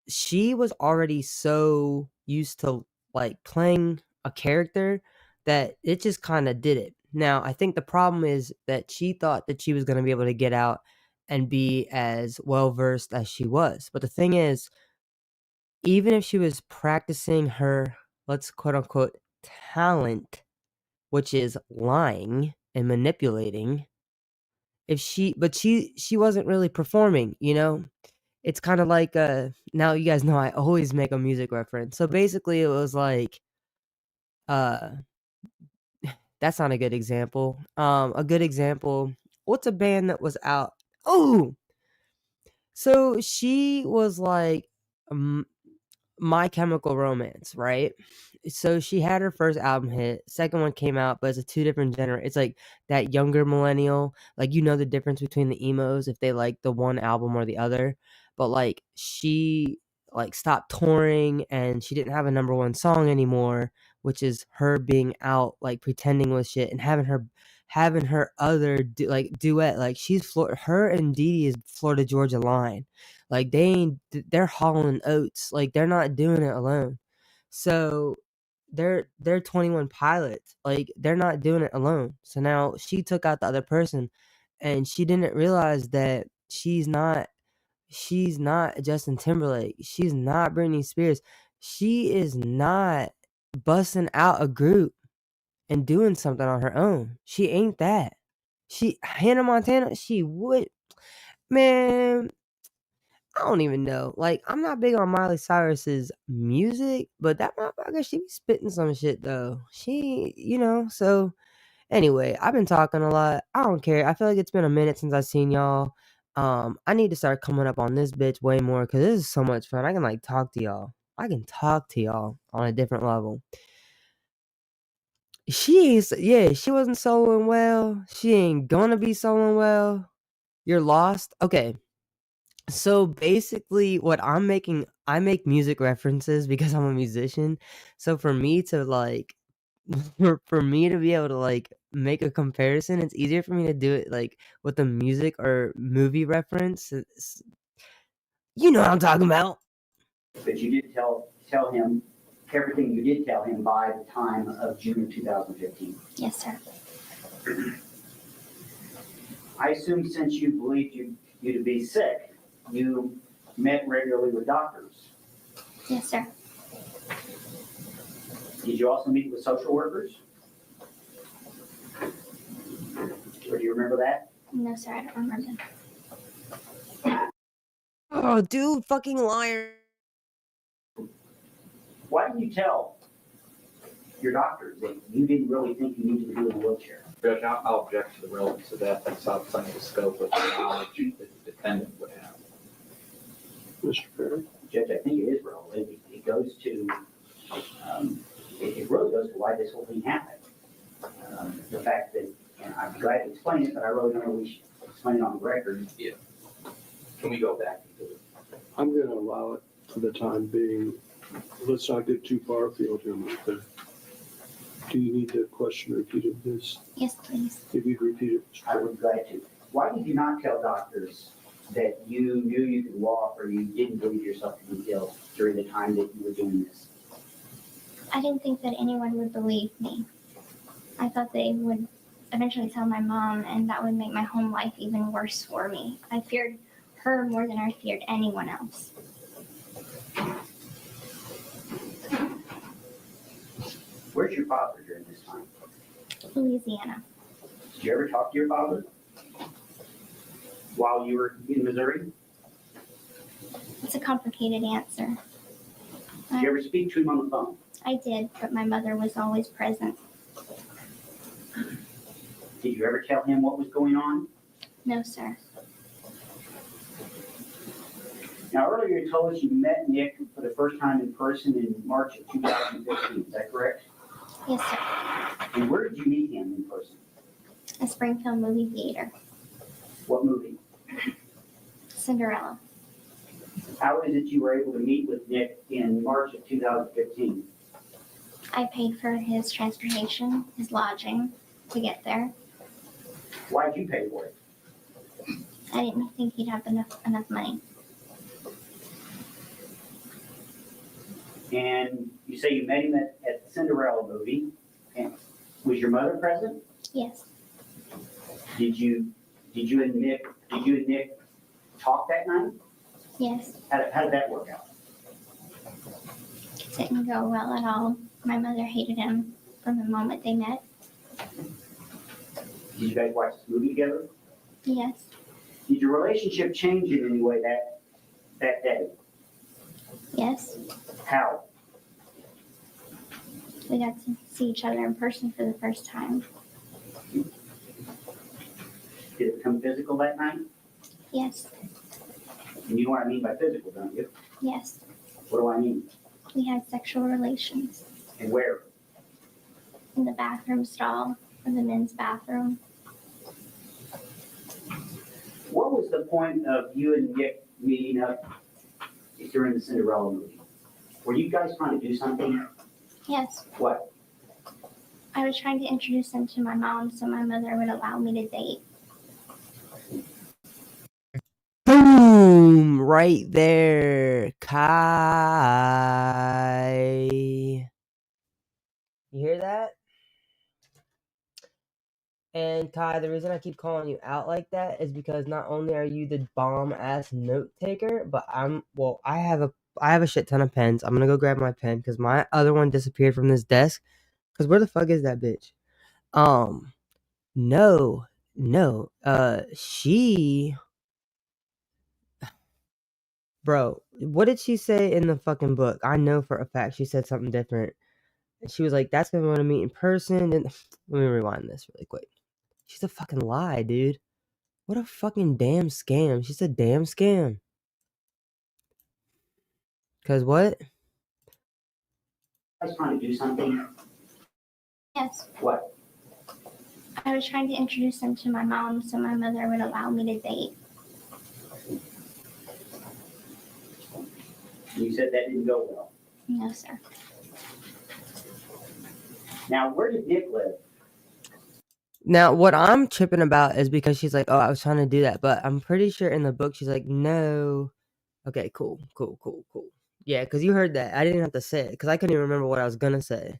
[SPEAKER 1] she was already so used to like playing a character that it just kind of did it. Now, I think the problem is that she thought that she was going to be able to get out and be as well versed as she was. But the thing is, even if she was practicing her, let's quote unquote, talent, which is lying and manipulating, she wasn't really performing, you know? It's kinda like, now you guys know I always make a music reference. So, basically, it was like, uh that's not a good example. A good example, what's a band that was out? Oh! So, she was like, um My Chemical Romance, right? So she had her first album hit, second one came out, but it's a 2 different it's like that younger millennial, like, you know the difference between the emos if they like the one album or the other, but, like, she, like, stopped touring and she didn't have a number 1 song anymore, which is her being out, like, pretending with shit and having her other duet, like, her and Dee Dee is Florida Georgia Line. Like, they're hauling oats, like, they're not doing it alone. So, they're 21 Pilots, like, they're not doing it alone. So now she took out the other person, and she didn't realize that she's not Justin Timberlake, she's not Britney Spears, she is not busting out a group and doing something on her own. She ain't that. Hannah Montana, she would man, I don't even know. Like, I'm not big on Miley Cyrus's music, but that motherfucker, she be spitting some shit though. So anyway, I've been talking a lot. I don't care. I feel like it's been a minute since I've seen y'all. I need to start coming up on this bitch way more because this is so much fun. I can like talk to y'all. I can talk to y'all on a different level. She wasn't soloing well. She ain't gonna be soloing well. You're lost. Okay. So basically what I make music references because I'm a musician. So for me to like for me to be able to like make a comparison. It's easier for me to do it like with a music or movie reference. You know what I'm talking about.
[SPEAKER 3] But you did tell him everything you did tell him by the time of June of 2015.
[SPEAKER 4] Yes, sir.
[SPEAKER 3] I assume since you believed you to be sick, you met regularly with doctors.
[SPEAKER 4] Yes, sir.
[SPEAKER 3] Did you also meet with social workers? Or do you remember that?
[SPEAKER 4] No, sir, I don't remember.
[SPEAKER 1] Oh, dude, fucking liar.
[SPEAKER 3] Why didn't you tell your doctors that you didn't really think you needed to be in a wheelchair?
[SPEAKER 5] Judge, I'll object to the relevance of that. That's outside the scope of the knowledge that the defendant would have.
[SPEAKER 2] Mr. Perry?
[SPEAKER 3] Judge, I think it is relevant. It goes to, it really goes to why this whole thing happened. The fact that, and I'm glad to explain it, but I really don't know we should explain it on the record.
[SPEAKER 5] Yeah. Can we go back to it?
[SPEAKER 2] I'm gonna allow it for the time being. Let's not get too far afield here, Mr. Perry. Do you need the question repeated, this?
[SPEAKER 4] Yes, please.
[SPEAKER 2] If you'd repeat it, Mr.
[SPEAKER 3] I
[SPEAKER 2] Perry.
[SPEAKER 3] would be glad to. Why did you not tell doctors that you knew you could walk or you didn't believe yourself to be ill during the time that you were doing this?
[SPEAKER 4] I didn't think that anyone would believe me. I thought they would eventually tell my mom, and that would make my home life even worse for me. I feared her more than I feared anyone else.
[SPEAKER 3] Where's your father during this time?
[SPEAKER 4] Louisiana.
[SPEAKER 3] Did you ever talk to your father while you were in Missouri?
[SPEAKER 4] It's a complicated answer.
[SPEAKER 3] Did you ever speak to him on the phone?
[SPEAKER 4] I did, but my mother was always present.
[SPEAKER 3] Did you ever tell him what was going on?
[SPEAKER 4] No, sir.
[SPEAKER 3] Now, earlier you told us you met Nick for the first time in person in March of 2015. Is that correct?
[SPEAKER 4] Yes, sir.
[SPEAKER 3] And where did you meet him in person?
[SPEAKER 4] A Springfield movie theater.
[SPEAKER 3] What movie?
[SPEAKER 4] Cinderella.
[SPEAKER 3] How is it you were able to meet with Nick in March of 2015?
[SPEAKER 4] I paid for his transportation, his lodging to get there.
[SPEAKER 3] Why'd you pay for it?
[SPEAKER 4] I didn't think he'd have enough money.
[SPEAKER 3] And you say you met him at the Cinderella movie. And was your mother present?
[SPEAKER 4] Yes.
[SPEAKER 3] Did you and Nick talk that night?
[SPEAKER 4] Yes.
[SPEAKER 3] How did that work out?
[SPEAKER 4] It didn't go well at all. My mother hated him from the moment they met.
[SPEAKER 3] Did you guys watch this movie together?
[SPEAKER 4] Yes.
[SPEAKER 3] Did your relationship change in any way that day?
[SPEAKER 4] Yes.
[SPEAKER 3] How?
[SPEAKER 4] We got to see each other in person for the first time.
[SPEAKER 3] Did it become physical that night?
[SPEAKER 4] Yes.
[SPEAKER 3] And you know what I mean by physical, don't you?
[SPEAKER 4] Yes.
[SPEAKER 3] What do I mean?
[SPEAKER 4] We had sexual relations
[SPEAKER 3] And where?
[SPEAKER 4] in the bathroom stall of the men's bathroom.
[SPEAKER 3] What was the point of you and Nick meeting up during the Cinderella movie? Were you guys trying to do something?
[SPEAKER 4] Yes.
[SPEAKER 3] What?
[SPEAKER 4] I was trying to introduce him to my mom so my mother would allow me to date.
[SPEAKER 1] Boom! Right there, Kai. You hear that? And Kai, the reason I keep calling you out like that is because not only are you the bomb ass note taker, but I have a shit ton of pens. I'm gonna go grab my pen because my other one disappeared from this desk. Cause where the fuck is that bitch? No, she, bro. What did she say in the fucking book? I know for a fact she said something different. And she was like, "That's gonna want to meet in person." And let me rewind this really quick. She's a fucking lie, dude. What a fucking damn scam. She's a damn scam. Cause what?
[SPEAKER 3] I was trying to do something.
[SPEAKER 4] Yes.
[SPEAKER 3] What?
[SPEAKER 4] I was trying to introduce him to my mom so my mother would allow me to date.
[SPEAKER 3] You said that didn't go well.
[SPEAKER 4] No, sir.
[SPEAKER 3] Now, where did Nick live?
[SPEAKER 1] Now, what I'm tripping about is because she's like, "Oh, I was trying to do that," but I'm pretty sure in the book she's like, "No." Okay, cool. Yeah, because you heard that. I didn't have to say it because I couldn't even remember what I was gonna say.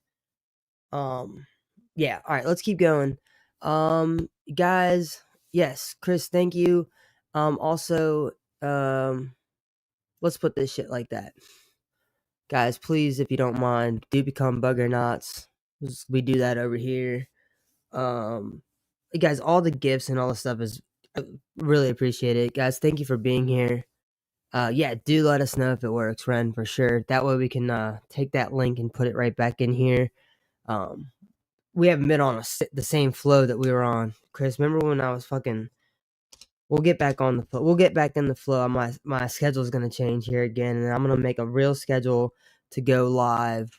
[SPEAKER 1] Um, yeah. All right, let's keep going. Guys, yes, Chris, thank you. Also, let's put this shit like that. Guys, please, if you don't mind, do become bugger knots. We do that over here. Guys, all the gifts and all the stuff is really appreciate it. Guys, thank you for being here. Yeah, do let us know if it works, Ren, for sure. That way we can take that link and put it right back in here. We haven't been on the same flow that we were on. Chris, remember when I was fucking... We'll get back on the flow. We'll get back in the flow. My schedule's going to change here again, and I'm going to make a real schedule to go live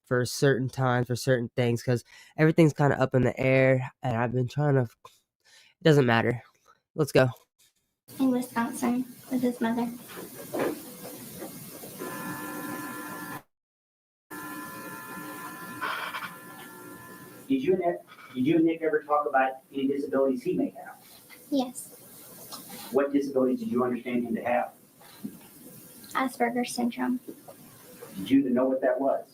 [SPEAKER 1] for certain times, for certain things, because everything's kind of up in the air, and I've been trying to... It doesn't matter. Let's go.
[SPEAKER 4] In Wisconsin with his mother.
[SPEAKER 3] Did you and Nick ever talk about any disabilities he may have?
[SPEAKER 4] Yes.
[SPEAKER 3] What disabilities did you understand him to have?
[SPEAKER 4] Asperger's syndrome.
[SPEAKER 3] Did you know what that was?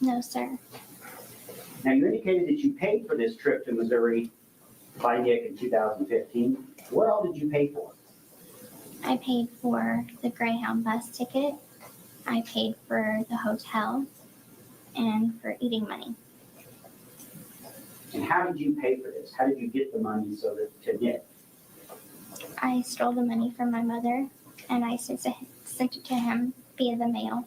[SPEAKER 4] No, sir.
[SPEAKER 3] Now, you indicated that you paid for this trip to Missouri by Nick in 2015. What all did you pay for?
[SPEAKER 4] I paid for the Greyhound bus ticket. I paid for the hotel and for eating money.
[SPEAKER 3] And how did you pay for this? How did you get the money to Nick?
[SPEAKER 4] I stole the money from my mother and I sent it to him via the mail.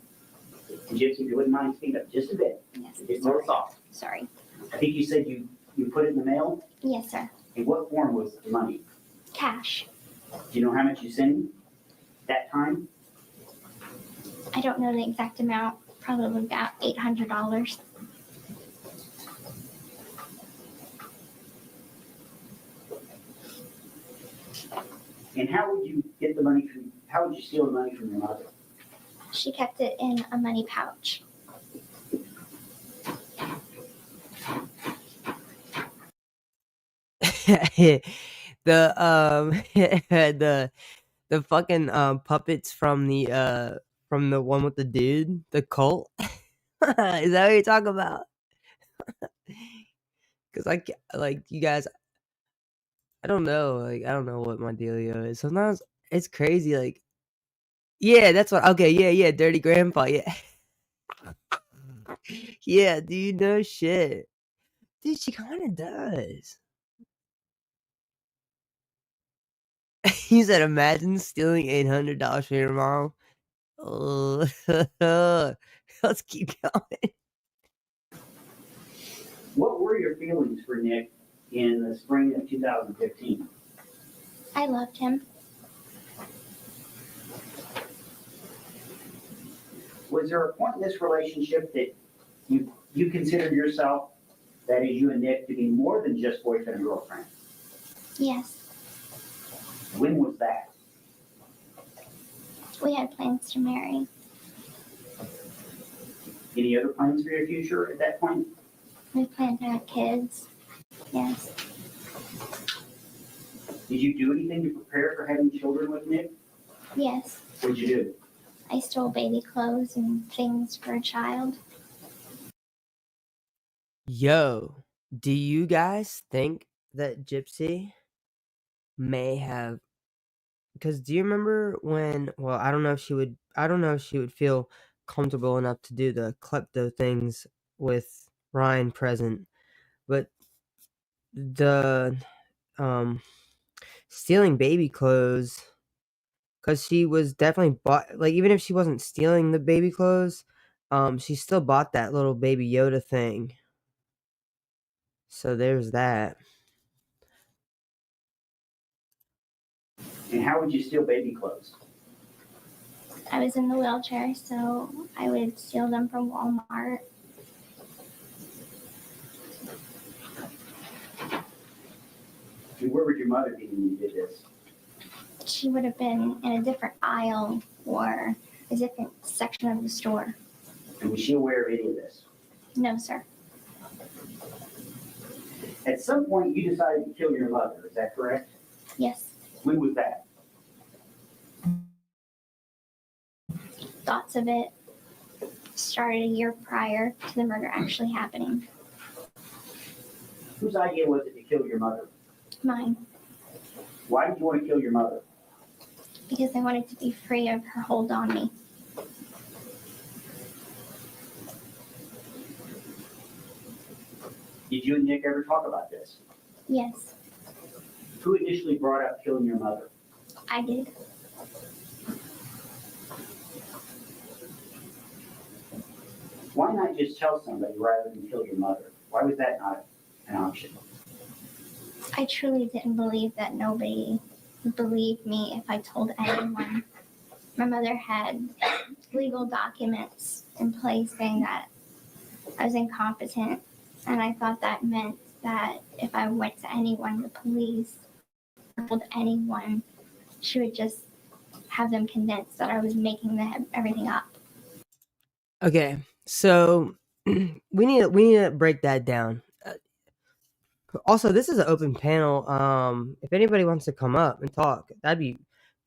[SPEAKER 3] And Gypsy, if you wouldn't mind speaking up just a bit.
[SPEAKER 4] Yes.
[SPEAKER 3] It's a little soft.
[SPEAKER 4] Sorry.
[SPEAKER 3] I think you said you put it in the mail?
[SPEAKER 4] Yes, sir.
[SPEAKER 3] In what form was the money?
[SPEAKER 4] Cash.
[SPEAKER 3] Do you know how much you sent him that time?
[SPEAKER 4] I don't know the exact amount. Probably about $800.
[SPEAKER 3] And how would you steal the money from your mother?
[SPEAKER 4] She kept it in a money pouch.
[SPEAKER 1] the the fucking puppets from the one with the dude, the cult. Is that what you're talking about? Because like you guys, I don't know. Like, I don't know what my dealio is. Sometimes it's crazy. Like, yeah, that's what. Okay, yeah, dirty grandpa. Yeah, yeah, dude, no shit, dude. She kind of does. You said, imagine stealing $800 from your mom. Oh, let's keep going.
[SPEAKER 3] What were your feelings for Nick in the spring of 2015?
[SPEAKER 4] I loved him.
[SPEAKER 3] Was there a point in this relationship that you considered yourself, that is you and Nick, to be more than just boyfriend and girlfriend?
[SPEAKER 4] Yes.
[SPEAKER 3] When was that?
[SPEAKER 4] We had plans to marry.
[SPEAKER 3] Any other plans for your future at that point?
[SPEAKER 4] We planned to have kids. Yes.
[SPEAKER 3] Did you do anything to prepare for having children with Nick?
[SPEAKER 4] Yes.
[SPEAKER 3] What did you do?
[SPEAKER 4] I stole baby clothes and things for a child.
[SPEAKER 1] Yo, do you guys think that Gypsy may have... Because do you remember when... Well, I don't know if she would feel comfortable enough to do the klepto things with Ryan present, but the stealing baby clothes, because she was definitely bought... Like, even if she wasn't stealing the baby clothes, she still bought that little baby Yoda thing. So there's that.
[SPEAKER 3] And how would you steal baby clothes?
[SPEAKER 4] I was in the wheelchair, so I would steal them from Walmart.
[SPEAKER 3] And where would your mother be when you did this?
[SPEAKER 4] She would have been in a different aisle or a different section of the store.
[SPEAKER 3] And was she aware of any of this?
[SPEAKER 4] No, sir.
[SPEAKER 3] At some point, you decided to kill your mother, is that correct?
[SPEAKER 4] Yes.
[SPEAKER 3] When was that?
[SPEAKER 4] Thoughts of it started a year prior to the murder actually happening.
[SPEAKER 3] Whose idea was it to kill your mother?
[SPEAKER 4] Mine.
[SPEAKER 3] Why did you want to kill your mother?
[SPEAKER 4] Because I wanted to be free of her hold on me.
[SPEAKER 3] Did you and Nick ever talk about this?
[SPEAKER 4] Yes,
[SPEAKER 3] Who initially brought up killing your mother?
[SPEAKER 4] I did.
[SPEAKER 3] Why not just tell somebody rather than kill your mother? Why was that not an option?
[SPEAKER 4] I truly didn't believe that nobody would believe me if I told anyone. My mother had legal documents in place saying that I was incompetent, and I thought that meant that if I went to anyone, the police, or told anyone, she would just have them convinced that I was making everything up.
[SPEAKER 1] Okay, so we need to break that down. Also, this is an open panel. If anybody wants to come up and talk, that'd be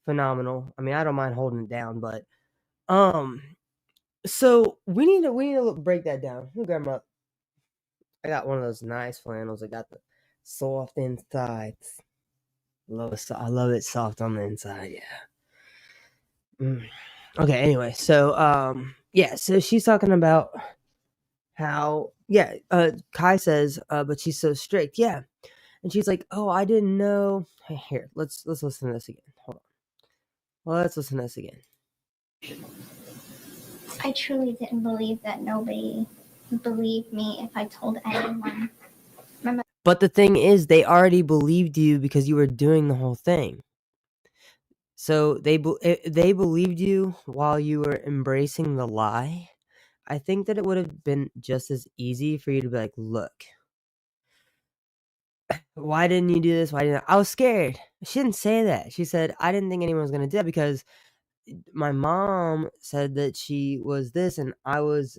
[SPEAKER 1] phenomenal. I mean, I don't mind holding it down, but so we need to break that down. Let me grab my. I got one of those nice flannels. I got the soft insides. I love it soft on the inside. Yeah. Okay. Anyway, so yeah. So she's talking about how Kai says, but she's so strict. Yeah. And she's like, "Oh, I didn't know." Hey, here, let's listen to this again. Hold on. Let's listen to this again.
[SPEAKER 4] I truly didn't believe that nobody would believe me if I told anyone.
[SPEAKER 1] But the thing is, they already believed you because you were doing the whole thing. So they believed you while you were embracing the lie. I think that it would have been just as easy for you to be like, "Look, why didn't you do this? Why didn't I was scared." She didn't say that. She said, "I didn't think anyone was going to do that because my mom said that she was this and I was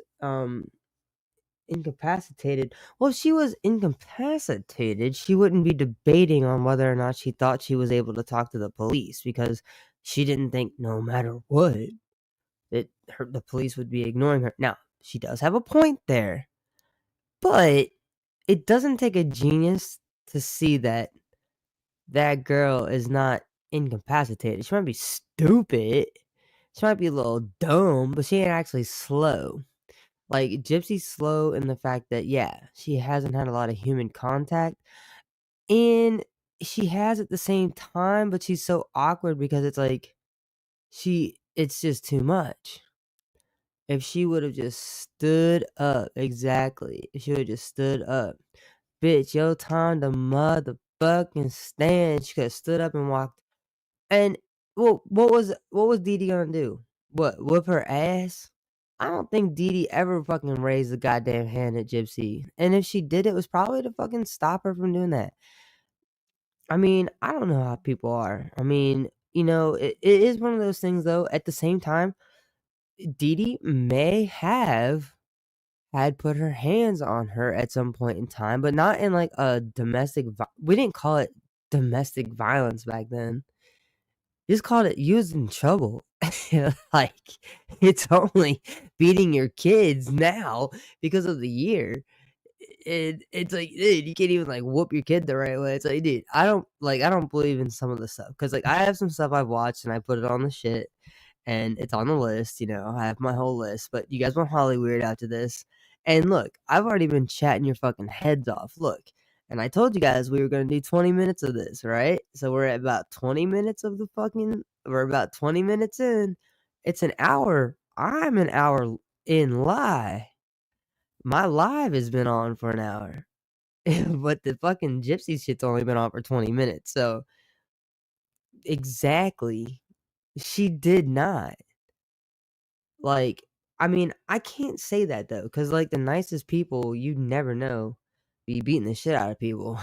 [SPEAKER 1] incapacitated." Well, if she was incapacitated, she wouldn't be debating on whether or not she thought she was able to talk to the police because she didn't think no matter what that the police would be ignoring her. Now, she does have a point there, but it doesn't take a genius to see that that girl is not incapacitated. She might be stupid. She might be a little dumb, but she ain't actually slow. Like, Gypsy's slow in the fact that, yeah, she hasn't had a lot of human contact, and she has at the same time, but she's so awkward because it's like, it's just too much. If she would have just stood up, exactly, if she would have just stood up, "Bitch, your time to motherfucking stand." She could have stood up and walked. And well, what was Dee Dee gonna do? What, whip her ass? I don't think Dee Dee ever fucking raised a goddamn hand at Gypsy. And if she did, it was probably to fucking stop her from doing that. I mean, I don't know how people are. I mean, it is one of those things though. At the same time, Dee Dee may have had put her hands on her at some point in time, but not in like a we didn't call it domestic violence back then. Just called it you was in trouble. Like, it's only beating your kids now because of the year. It's like, dude, you can't even like whoop your kid the right way. It's like, dude, I don't believe in some of the stuff because like I have some stuff I've watched and I put it on the shit and it's on the list. I have my whole list. But you guys want Hollyweird after this? And look, I've already been chatting your fucking heads off. Look, and I told you guys we were gonna do 20 minutes of this, right? So we're at about 20 minutes of we're about 20 minutes in. It's an hour. I'm an hour in live. My live has been on for an hour. But the fucking Gypsy shit's only been on for 20 minutes. So exactly. She did not. Like, I mean, I can't say that though, because like the nicest people you never know be beating the shit out of people.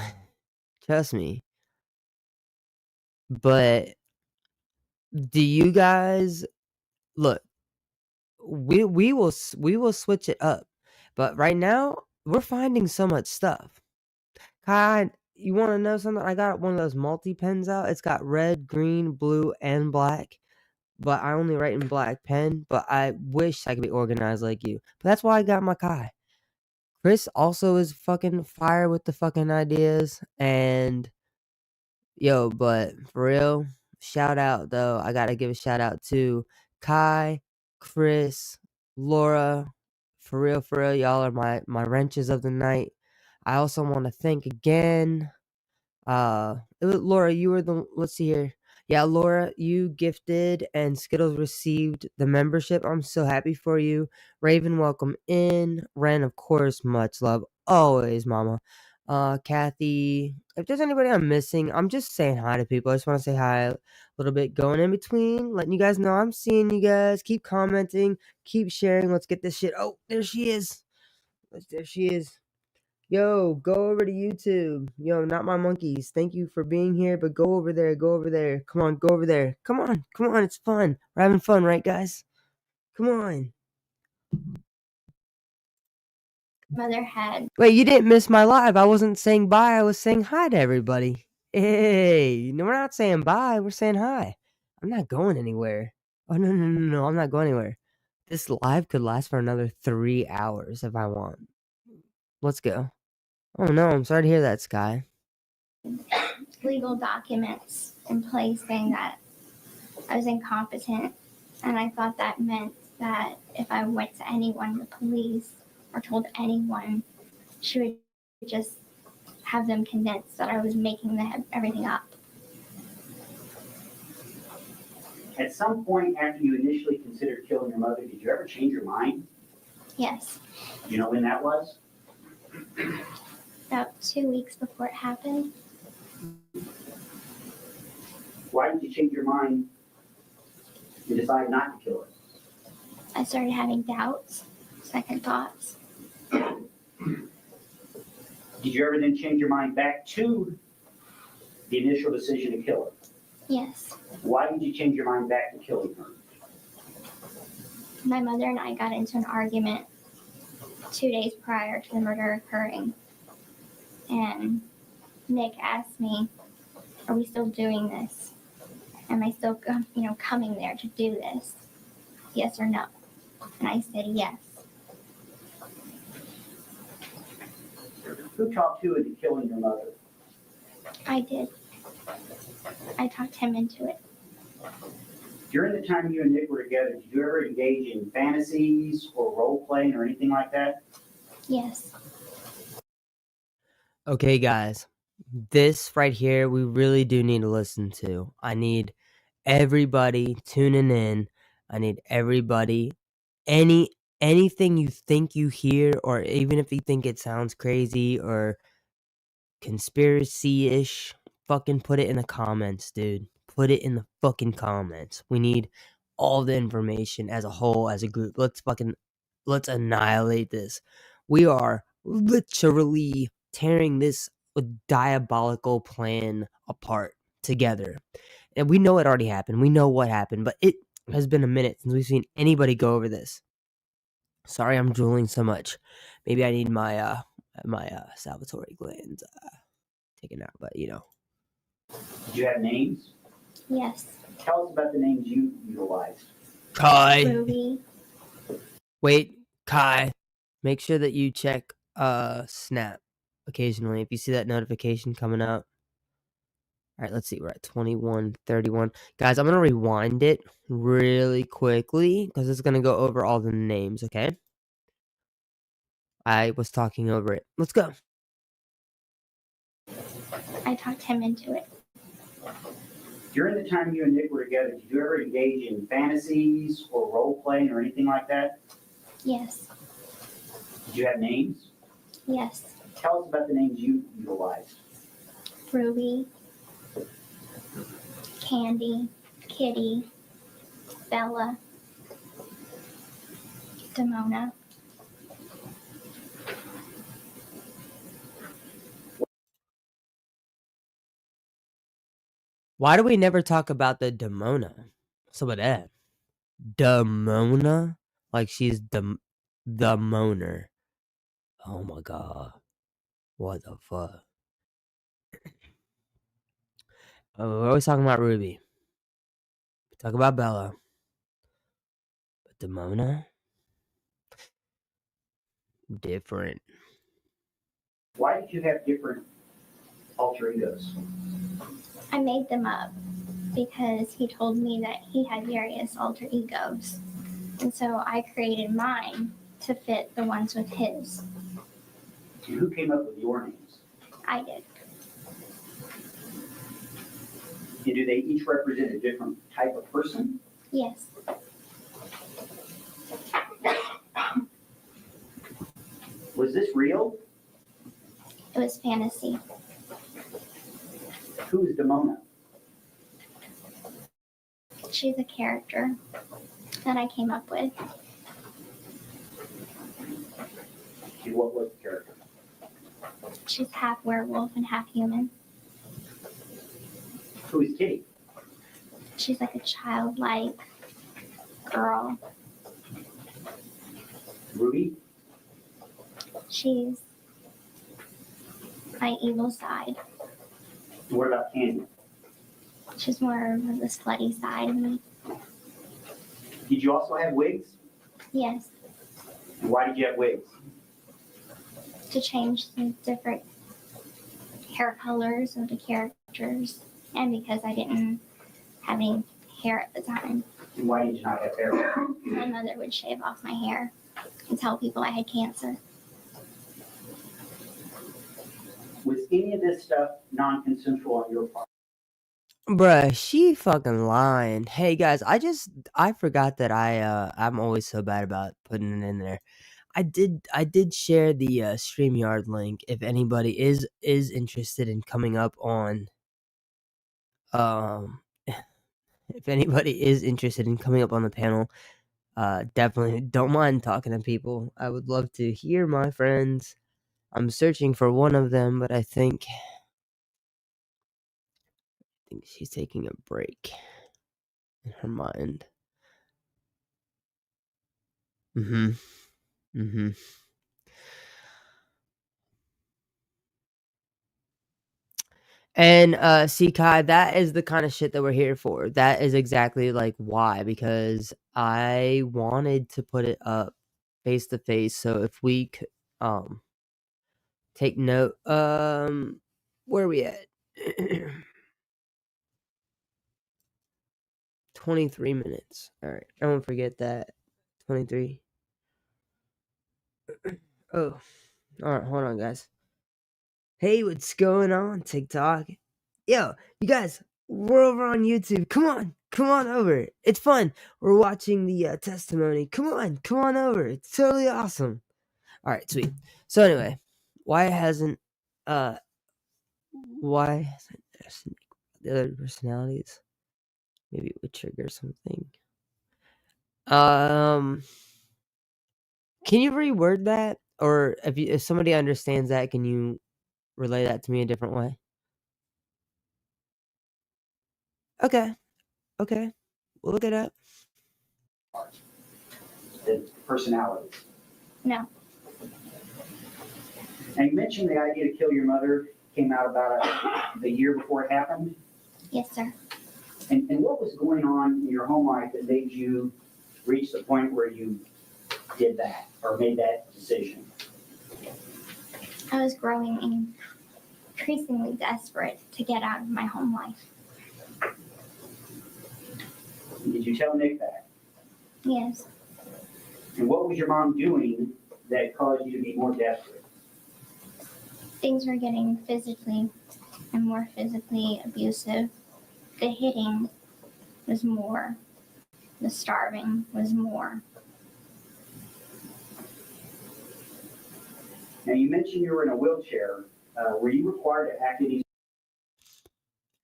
[SPEAKER 1] Trust me. But do you guys look? We will switch it up, but right now we're finding so much stuff. Kai, you wanna know something? I got one of those multi-pens out. It's got red, green, blue, and black, but I only write in black pen, but I wish I could be organized like you. But that's why I got my Kai. Chris also is fucking fire with the fucking ideas, and yo, but for real, shout out though. I gotta give a shout out to Kai, Chris, Laura. For real, y'all are my wrenches of the night. I also want to thank again. It was Laura. You were the. Let's see here. Yeah, Laura, you gifted and Skittles received the membership. I'm so happy for you. Raven, welcome in. Ren, of course, much love. Always, mama. Kathy, if there's anybody I'm missing, I'm just saying hi to people. I just want to say hi a little bit going in between, letting you guys know I'm seeing you guys. Keep commenting, keep sharing. Let's get this shit. Oh, there she is. There she is. Yo, go over to YouTube. Yo, not my monkeys. Thank you for being here, but go over there. Go over there. Come on, go over there. Come on. It's fun. We're having fun, right, guys? Come on.
[SPEAKER 4] Mother had
[SPEAKER 1] Wait, you didn't miss my live. I wasn't saying bye. I was saying hi to everybody. Hey, no, we're not saying bye. We're saying hi. I'm not going anywhere. Oh, no. I'm not going anywhere. This live could last for another 3 hours if I want. Let's go. Oh, no. I'm sorry to hear that, Sky.
[SPEAKER 4] legal documents in place saying that I was incompetent, and I thought that meant that if I went to anyone, the police, or told anyone, she would just have them convinced that I was making everything up.
[SPEAKER 3] At some point after you initially considered killing your mother, did you ever change your mind?
[SPEAKER 4] Yes,
[SPEAKER 3] Do you know when that was?
[SPEAKER 4] about 2 weeks before it happened.
[SPEAKER 3] Why did you change your mind and decide not to kill her?
[SPEAKER 4] I started having doubts, second thoughts.
[SPEAKER 3] Did you ever then change your mind back to the initial decision to kill her?
[SPEAKER 4] Yes,
[SPEAKER 3] Why did you change your mind back to killing her?
[SPEAKER 4] my mother and I got into an argument 2 days prior to the murder occurring. And Nick asked me, are we still doing this? Am I still, coming there to do this? Yes or no? And I said yes.
[SPEAKER 3] Who talked you into killing your mother?
[SPEAKER 4] I did. I talked him into it.
[SPEAKER 3] During the time you and Nick were together, did you ever engage in fantasies or role playing or anything like that?
[SPEAKER 4] Yes.
[SPEAKER 1] Okay, guys, this right here, we really do need to listen to. I need everybody tuning in. I need everybody, anything you think you hear, or even if you think it sounds crazy or conspiracy-ish, fucking put it in the comments, dude. Put it in the fucking comments. We need all the information as a whole, as a group. Let's annihilate this. We are literally tearing this diabolical plan apart together. And we know it already happened. We know what happened, but it has been a minute since we've seen anybody go over this. Sorry I'm drooling so much. Maybe I need my salivatory glands taken out, but
[SPEAKER 3] Did you have names?
[SPEAKER 4] Yes.
[SPEAKER 3] Tell us about the names you utilized.
[SPEAKER 1] Kai.
[SPEAKER 4] Ruby.
[SPEAKER 1] Wait, Kai. Make sure that you check Snap occasionally if you see that notification coming up. All right, let's see. We're at 21:31. Guys, I'm going to rewind it really quickly because it's going to go over all the names, okay? I was talking over it. Let's go.
[SPEAKER 4] I talked him into it.
[SPEAKER 3] During the time you and Nick were together, did you ever engage in fantasies or role playing or anything like that?
[SPEAKER 4] Yes.
[SPEAKER 3] Did you have names?
[SPEAKER 4] Yes.
[SPEAKER 3] Tell us about the names you utilized.
[SPEAKER 4] Ruby. Candy. Kitty. Bella. Demona.
[SPEAKER 1] Why do we never talk about the Demona? What's up with that? Demona? Like she's the moaner. Oh my god. What the fuck? we're always talking about Ruby. We talk about Bella. But Demona? Different.
[SPEAKER 3] Why did you have different alter egos?
[SPEAKER 4] I made them up because he told me that he had various alter egos. And so I created mine to fit the ones with his.
[SPEAKER 3] And who came up with your names?
[SPEAKER 4] I did.
[SPEAKER 3] And do they each represent a different type of person?
[SPEAKER 4] Yes.
[SPEAKER 3] Was this real?
[SPEAKER 4] It was fantasy.
[SPEAKER 3] Who is Demona?
[SPEAKER 4] She's a character that I came up with.
[SPEAKER 3] And what was the character?
[SPEAKER 4] She's half werewolf and half human.
[SPEAKER 3] Who is Kitty?
[SPEAKER 4] She's like a childlike girl.
[SPEAKER 3] Ruby?
[SPEAKER 4] She's my evil side.
[SPEAKER 3] And what about Candy?
[SPEAKER 4] She's more of the slutty side of me.
[SPEAKER 3] Did you also have wigs?
[SPEAKER 4] Yes,
[SPEAKER 3] And why did you have wigs?
[SPEAKER 4] to change the different hair colors of the characters, and because I didn't have any hair at the time.
[SPEAKER 3] And why did you not have hair?
[SPEAKER 4] My mother would shave off my hair and tell people I had cancer.
[SPEAKER 3] Was any of this stuff non-consensual on your part?
[SPEAKER 1] Bruh, she fucking lying. Hey guys, I forgot that I'm always so bad about putting it in there. I did share the StreamYard link if anybody is interested in coming up on if anybody is interested in coming up on the panel, definitely don't mind talking to people. I would love to hear my friends. I'm searching for one of them, but I think she's taking a break in her mind. And see, Kai, that is the kind of shit that we're here for. That is exactly like why, because I wanted to put it up face to face. So if we could take note, where are we at? 23 minutes. All right, I won't forget that. 23. Oh, all right, hold on, guys. Hey, what's going on, TikTok? Yo, you guys, we're over on YouTube. Come on over. It's fun. We're watching the testimony. Come on over. It's totally awesome. All right, sweet. So anyway, why hasn't the other personalities? Maybe it would trigger something. Can you reword that, or if somebody understands that, can you relay that to me a different way? Okay, we'll look it up.
[SPEAKER 3] The personalities.
[SPEAKER 4] No.
[SPEAKER 3] Now you mentioned the idea to kill your mother came out about a year before it happened.
[SPEAKER 4] Yes, sir.
[SPEAKER 3] And what was going on in your home life that made you reach the point where you did that or made that decision?
[SPEAKER 4] I was growing increasingly desperate to get out of my home life.
[SPEAKER 3] Did you tell Nick that?
[SPEAKER 4] Yes.
[SPEAKER 3] And what was your mom doing that caused you to be more desperate?
[SPEAKER 4] Things were getting physically and more physically abusive. The hitting was more. The starving was more.
[SPEAKER 3] Now you mentioned you were in a wheelchair. Were you required to act any?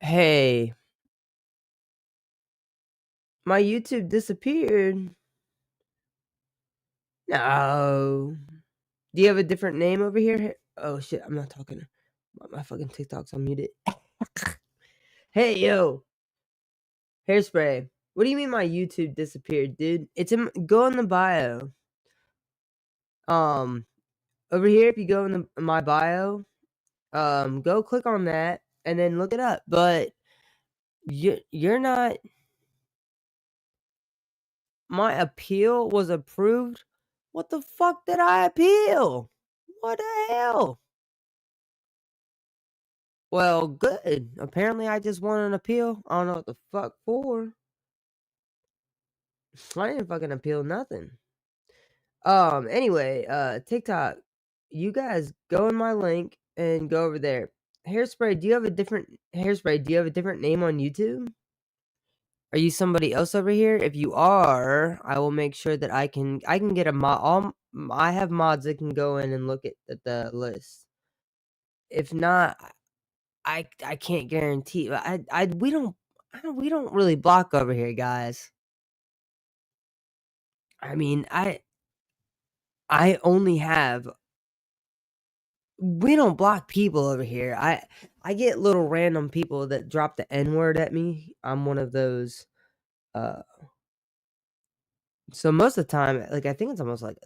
[SPEAKER 1] Hey, my YouTube disappeared. No. Do you have a different name over here? Oh shit, I'm not talking. My fucking TikTok's unmuted. Hey yo, Hairspray. What do you mean my YouTube disappeared, dude? Go in the bio. Over here, if you go in my bio, go click on that and then look it up. But You're not. My appeal was approved. What the fuck did I appeal? What the hell? Well, good. Apparently, I just won an appeal. I don't know what the fuck for. I didn't fucking appeal nothing. Anyway, TikTok. You guys go in my link and go over there. Hairspray, do you have a different name on YouTube? Are you somebody else over here? If you are, I will make sure that I can get a mod. I have mods that can go in and look at the list. If not, I can't guarantee. We don't really block over here, guys. I mean, I only have. We don't block people over here. I get little random people that drop the N-word at me. I'm one of those. So most of the time, like, I think it's almost like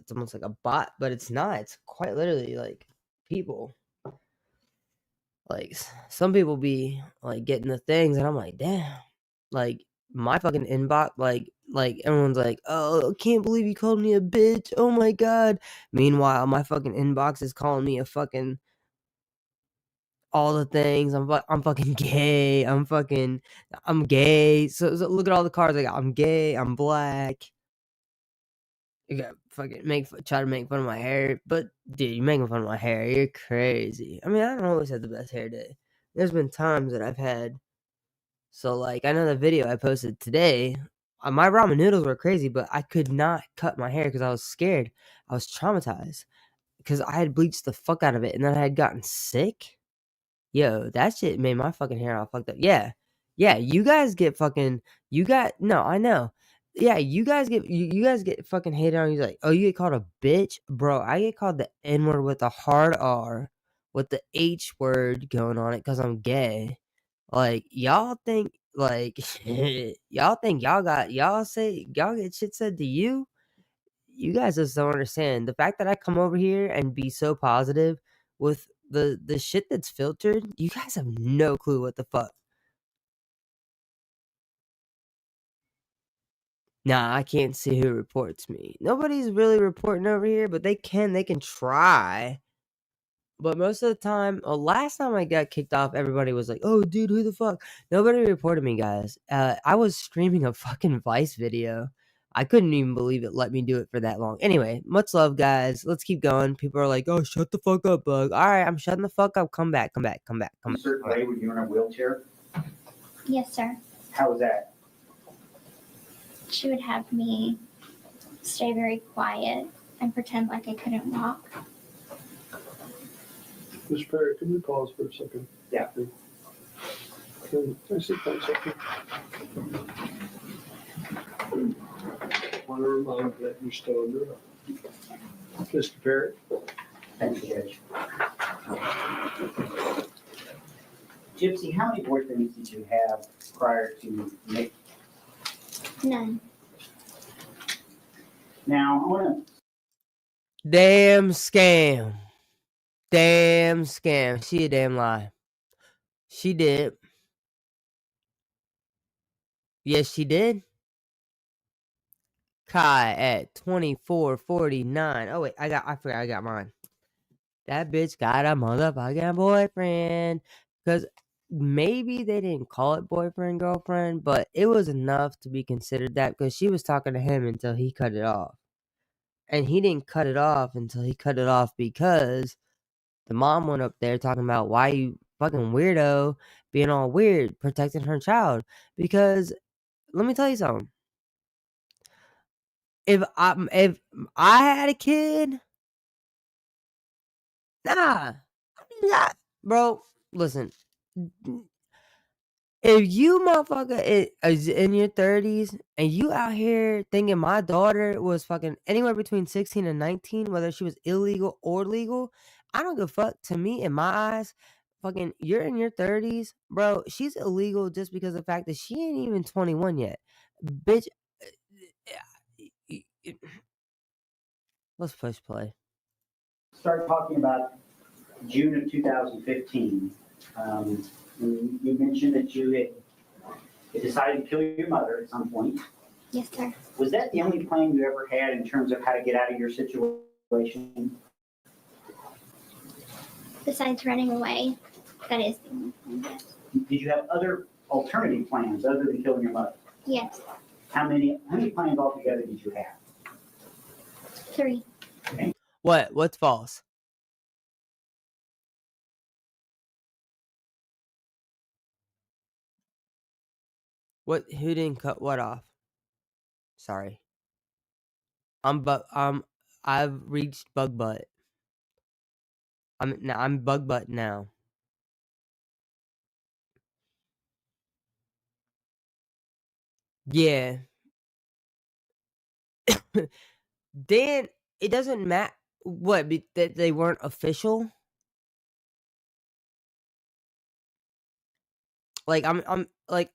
[SPEAKER 1] a bot, but it's not. It's quite literally like people. Like some people be like getting the things, and I'm like, damn. Like my fucking inbox, like everyone's like, oh, I can't believe you called me a bitch. Oh my god. Meanwhile, my fucking inbox is calling me a fucking all the things. I'm fucking gay. I'm gay. So look at all the cards I got. I'm gay. I'm black. You got fucking try to make fun of my hair, but dude, you making fun of my hair. You're crazy. I mean, I don't always have the best hair day. There's been times that I've had. So like, I know the video I posted today. My ramen noodles were crazy, but I could not cut my hair because I was scared. I was traumatized because I had bleached the fuck out of it, and then I had gotten sick. Yo, that shit made my fucking hair all fucked up. Yeah. Yeah, you guys get fucking no, I know. Yeah, you guys get fucking hated on. You're like, oh, you get called a bitch? Bro, I get called the N-word with a hard R with the H word going on it because I'm gay. Like, y'all think like y'all think y'all get shit said to you? You guys just don't understand. The fact that I come over here and be so positive with the shit that's filtered, you guys have no clue what the fuck. Nah, I can't see who reports me. Nobody's really reporting over here, but they can try. But most of the time, last time I got kicked off, everybody was like, "Oh, dude, who the fuck?" Nobody reported me, guys. I was streaming a fucking Vice video. I couldn't even believe it let me do it for that long. Anyway, much love, guys. Let's keep going. People are like, "Oh, shut the fuck up, Bug." All right, I'm shutting the fuck up. Come back.
[SPEAKER 3] A certain way when you're in a wheelchair?
[SPEAKER 4] Yes, sir.
[SPEAKER 3] How was that?
[SPEAKER 4] She would have me stay very quiet and pretend like I couldn't walk.
[SPEAKER 2] Mr. Perry, can we pause for a second?
[SPEAKER 3] Yeah.
[SPEAKER 2] Can I sit down a second? I want to remind that you're still under oath. Mr. Perry?
[SPEAKER 3] Thank you, Judge. Gypsy, how many boyfriends did you have prior to Nick?
[SPEAKER 4] None.
[SPEAKER 3] Now, I want to.
[SPEAKER 1] Damn scam. Damn scam. She a damn lie. She did. Yes, she did. Kai at 24:49. Oh wait, I forgot I got mine. That bitch got a motherfucking boyfriend. Because maybe they didn't call it boyfriend, girlfriend, but it was enough to be considered that because she was talking to him until he cut it off. And he didn't cut it off until he cut it off because the mom went up there talking about why you fucking weirdo being all weird, protecting her child. Because let me tell you something. If I had a kid, nah, bro. Listen, if you motherfucker is in your 30s and you out here thinking my daughter was fucking anywhere between 16 and 19, whether she was illegal or legal, I don't give a fuck. To me, in my eyes, fucking, you're in your 30s, bro. She's illegal just because of the fact that she ain't even 21 yet, bitch. Let's push play.
[SPEAKER 3] Start talking about June of 2015. You mentioned that you had decided to kill your mother at some point.
[SPEAKER 4] Yes, sir.
[SPEAKER 3] Was that the only plan you ever had in terms of how to get out of your situation?
[SPEAKER 4] Besides running away, that is the only thing. Yes.
[SPEAKER 3] Did you have other alternative plans other than killing your mother?
[SPEAKER 4] Yes.
[SPEAKER 3] How many plans altogether did you have?
[SPEAKER 4] 3.
[SPEAKER 1] What's false? Who didn't cut what off? Sorry. I've reached bug butt. I'm bug butt now. Yeah. Dan, it doesn't matter that they weren't official. Like I'm like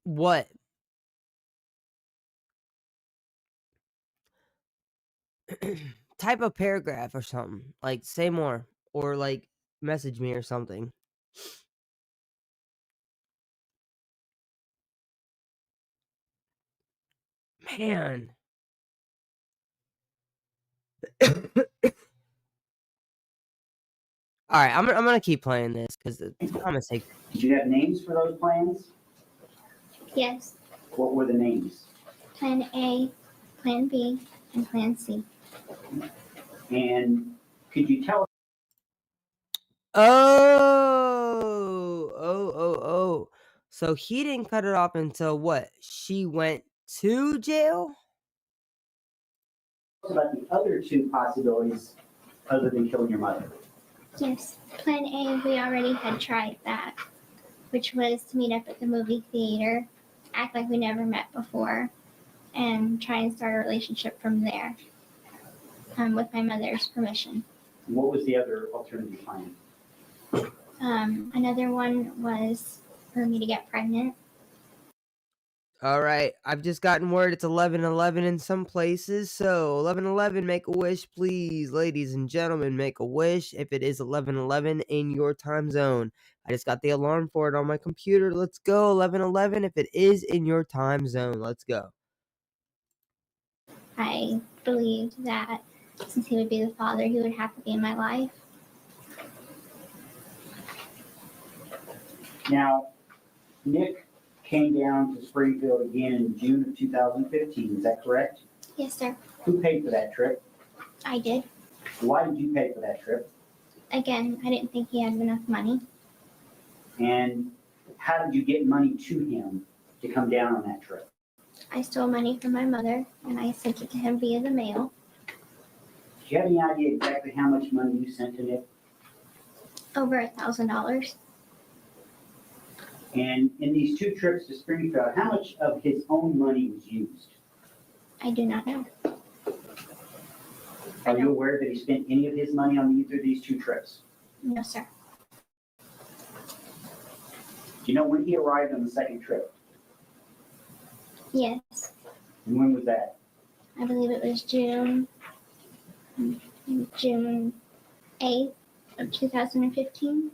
[SPEAKER 1] what? Type a paragraph or something. Like say more or like message me or something. Man. All right, I'm gonna keep playing this because it's gonna take.
[SPEAKER 3] Did you have names for those plans?
[SPEAKER 4] Yes.
[SPEAKER 3] What were the names?
[SPEAKER 4] Plan A, Plan B, and Plan C.
[SPEAKER 3] And could you tell us?
[SPEAKER 1] Oh. So he didn't cut it off until what? She went to jail?
[SPEAKER 3] About the other 2 possibilities other than killing your mother?
[SPEAKER 4] Yes. Plan A, we already had tried that, which was to meet up at the movie theater, act like we never met before, and try and start a relationship from there, with my mother's permission.
[SPEAKER 3] What was the other alternative plan?
[SPEAKER 4] Another one was for me to get pregnant.
[SPEAKER 1] All right, I've just gotten word it's 11:11 in some places. So 11:11, make a wish, please, ladies and gentlemen. Make a wish if it is 11:11 in your time zone. I just got the alarm for it on my computer. Let's go 11:11 if it is in your time zone. Let's go.
[SPEAKER 4] I believed that since he would be the father, he would have to be in my life.
[SPEAKER 3] Now, Nick came down to Springfield again in June of 2015, is that correct?
[SPEAKER 4] Yes, sir.
[SPEAKER 3] Who paid for that trip?
[SPEAKER 4] I did.
[SPEAKER 3] Why did you pay for that trip?
[SPEAKER 4] Again, I didn't think he had enough money.
[SPEAKER 3] And how did you get money to him to come down on that trip?
[SPEAKER 4] I stole money from my mother and I sent it to him via the mail.
[SPEAKER 3] Do you have any idea exactly how much money you sent to Nick?
[SPEAKER 4] Over $1,000.
[SPEAKER 3] And in these 2 trips to Springfield, how much of his own money was used?
[SPEAKER 4] I do not know.
[SPEAKER 3] Are you aware that he spent any of his money on either of these 2 trips?
[SPEAKER 4] No, sir.
[SPEAKER 3] Do you know when he arrived on the second trip?
[SPEAKER 4] Yes.
[SPEAKER 3] And when was that?
[SPEAKER 4] I believe it was June 8th of 2015.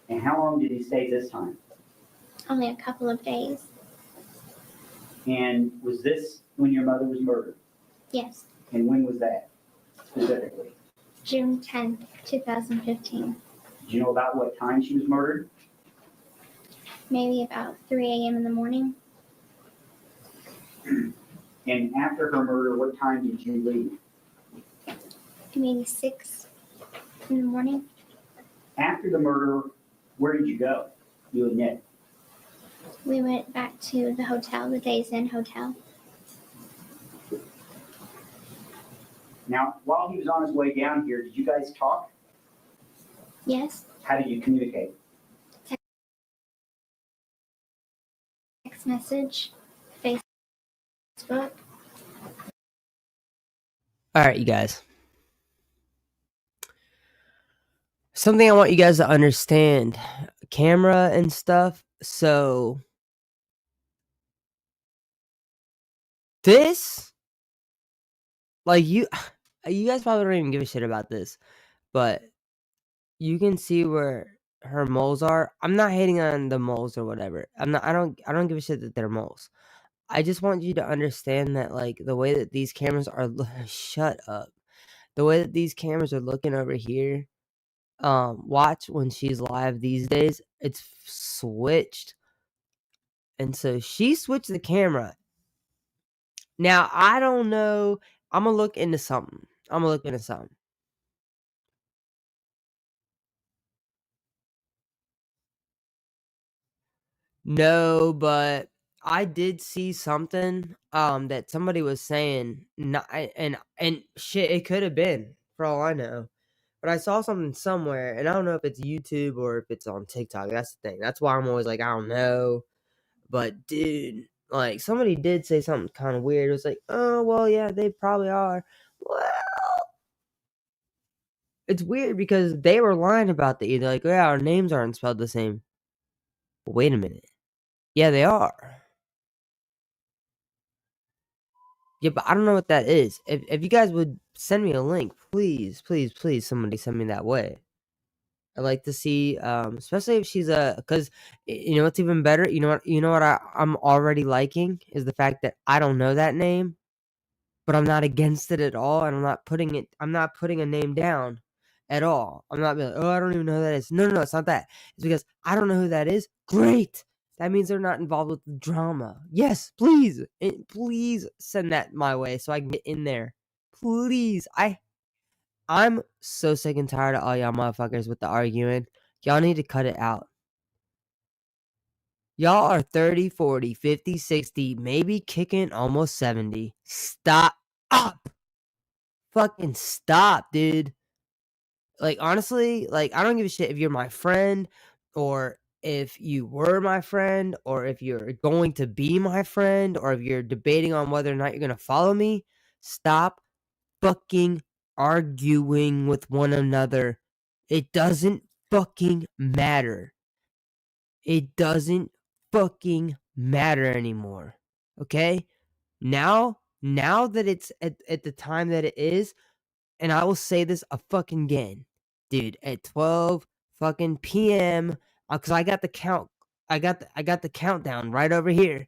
[SPEAKER 3] And how long did he stay this time?
[SPEAKER 4] Only a couple of days.
[SPEAKER 3] And was this when your mother was murdered?
[SPEAKER 4] Yes.
[SPEAKER 3] And when was that specifically?
[SPEAKER 4] June 10th, 2015.
[SPEAKER 3] Do you know about what time she was murdered?
[SPEAKER 4] Maybe about 3 a.m. in the morning.
[SPEAKER 3] And after her murder, what time did you leave?
[SPEAKER 4] Maybe 6 in the morning.
[SPEAKER 3] After the murder, where did you go, you and Nick?
[SPEAKER 4] We went back to the hotel, the Days Inn Hotel.
[SPEAKER 3] Now, while he was on his way down here, did you guys talk?
[SPEAKER 4] Yes.
[SPEAKER 3] How did you communicate?
[SPEAKER 4] Text message, Facebook.
[SPEAKER 1] All right, you guys. Something I want you guys to understand, camera and stuff. So this, like you guys probably don't even give a shit about this, but you can see where her moles are. I'm not hating on the moles or whatever. I don't give a shit that they're moles. I just want you to understand that, like, the way that these cameras are shut up. The way that these cameras are looking over here, watch when she's live these days, it's switched. And so she switched the camera. Now, I don't know. I'm gonna look into something. No, but I did see something that somebody was saying, not, and shit, it could have been for all I know. But I saw something somewhere, and I don't know if it's YouTube or if it's on TikTok. That's the thing. That's why I'm always like, I don't know. But dude, like, somebody did say something kind of weird. It was like, oh well, yeah, they probably are. Well, it's weird because they were lying about the either like, yeah, our names aren't spelled the same. But wait a minute. Yeah, they are. Yeah, but I don't know what that is. If you guys would send me a link, please, please, please, somebody send me that way. I'd like to see, especially if she's because you know what's even better. You know what I'm already liking is the fact that I don't know that name, but I'm not against it at all, and I'm not putting a name down at all. I'm not being like, oh, I don't even know who that is. No, no, no, it's not that. It's because I don't know who that is. Great. That means they're not involved with the drama. Yes, please. Please send that my way so I can get in there. Please. I'm so sick and tired of all y'all motherfuckers with the arguing. Y'all need to cut it out. Y'all are 30, 40, 50, 60, maybe kicking almost 70. Stop up. Fucking stop, dude. Like, honestly, like, I don't give a shit if you're my friend or if you were my friend or if you're going to be my friend or if you're debating on whether or not you're going to follow me. Stop fucking arguing with one another. It doesn't fucking matter. It doesn't fucking matter anymore. Okay? Now that it's at the time that it is, and I will say this a fucking again, dude, at 12 fucking PM, cause I got the count. I got the countdown right over here.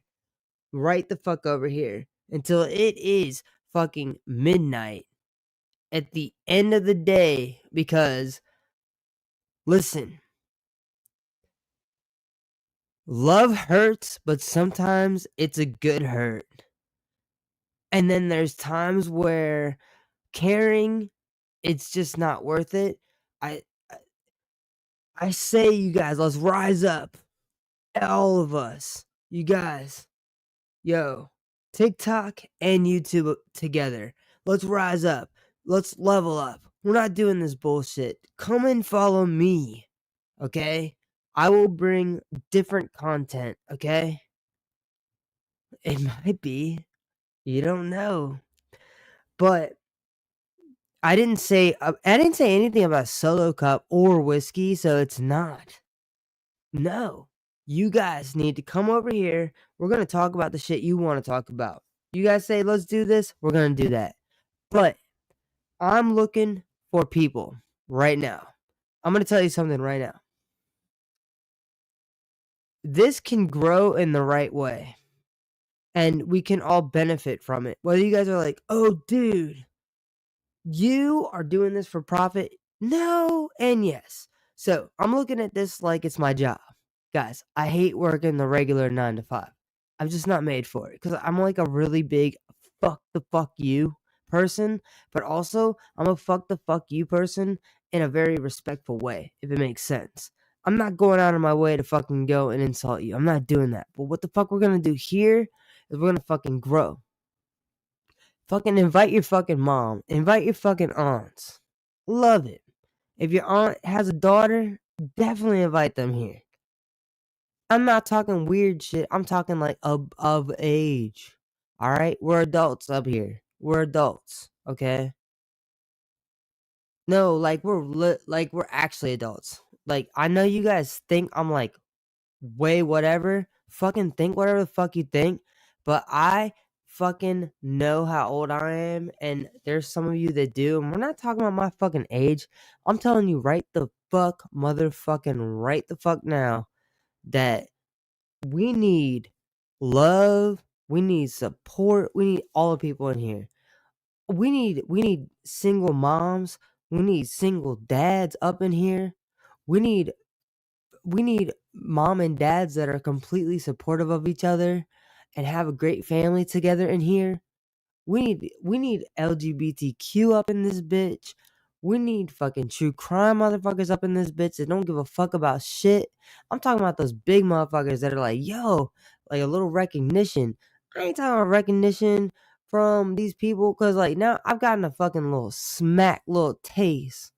[SPEAKER 1] Right the fuck over here. Until it is fucking midnight at the end of the day, because listen, love hurts, but sometimes it's a good hurt. And then there's times where caring, it's just not worth it. I I say, you guys, let's rise up. All of us. You guys. Yo. TikTok and YouTube together. Let's rise up. Let's level up. We're not doing this bullshit. Come and follow me. Okay? I will bring different content. Okay? It might be. You don't know. But I didn't say anything about solo cup or whiskey, so it's not. No. You guys need to come over here. We're going to talk about the shit you want to talk about. You guys say, let's do this. We're going to do that. But I'm looking for people right now. I'm going to tell you something right now. This can grow in the right way. And we can all benefit from it. Whether you guys are like, oh, dude, you are doing this for profit. No and yes. So I'm looking at this like it's my job. Guys, I hate working the regular 9 to 5. I'm just not made for it because I'm like a really big fuck the fuck you person, but also I'm a fuck the fuck you person in a very respectful way, if it makes sense. I'm not going out of my way to fucking go and insult you. I'm not doing that. But what the fuck we're gonna do here is we're gonna fucking grow. Fucking invite your fucking mom. Invite your fucking aunts. Love it. If your aunt has a daughter, definitely invite them here. I'm not talking weird shit. I'm talking like of age. All right? We're adults up here. We're adults, okay? No, like we're actually adults. Like I know you guys think I'm like way whatever. Fucking think whatever the fuck you think, but I fucking know how old I am, and there's some of you that do, and we're not talking about my fucking age. I'm telling you right the fuck motherfucking right the fuck now that we need love, we need support, we need all the people in here. We need single moms, we need single dads up in here. We need mom and dads that are completely supportive of each other and have a great family together in here. We need LGBTQ up in this bitch. We need fucking true crime motherfuckers up in this bitch that don't give a fuck about shit. I'm talking about those big motherfuckers that are like, yo, like a little recognition. I ain't talking about recognition from these people because, like, now I've gotten a fucking little taste.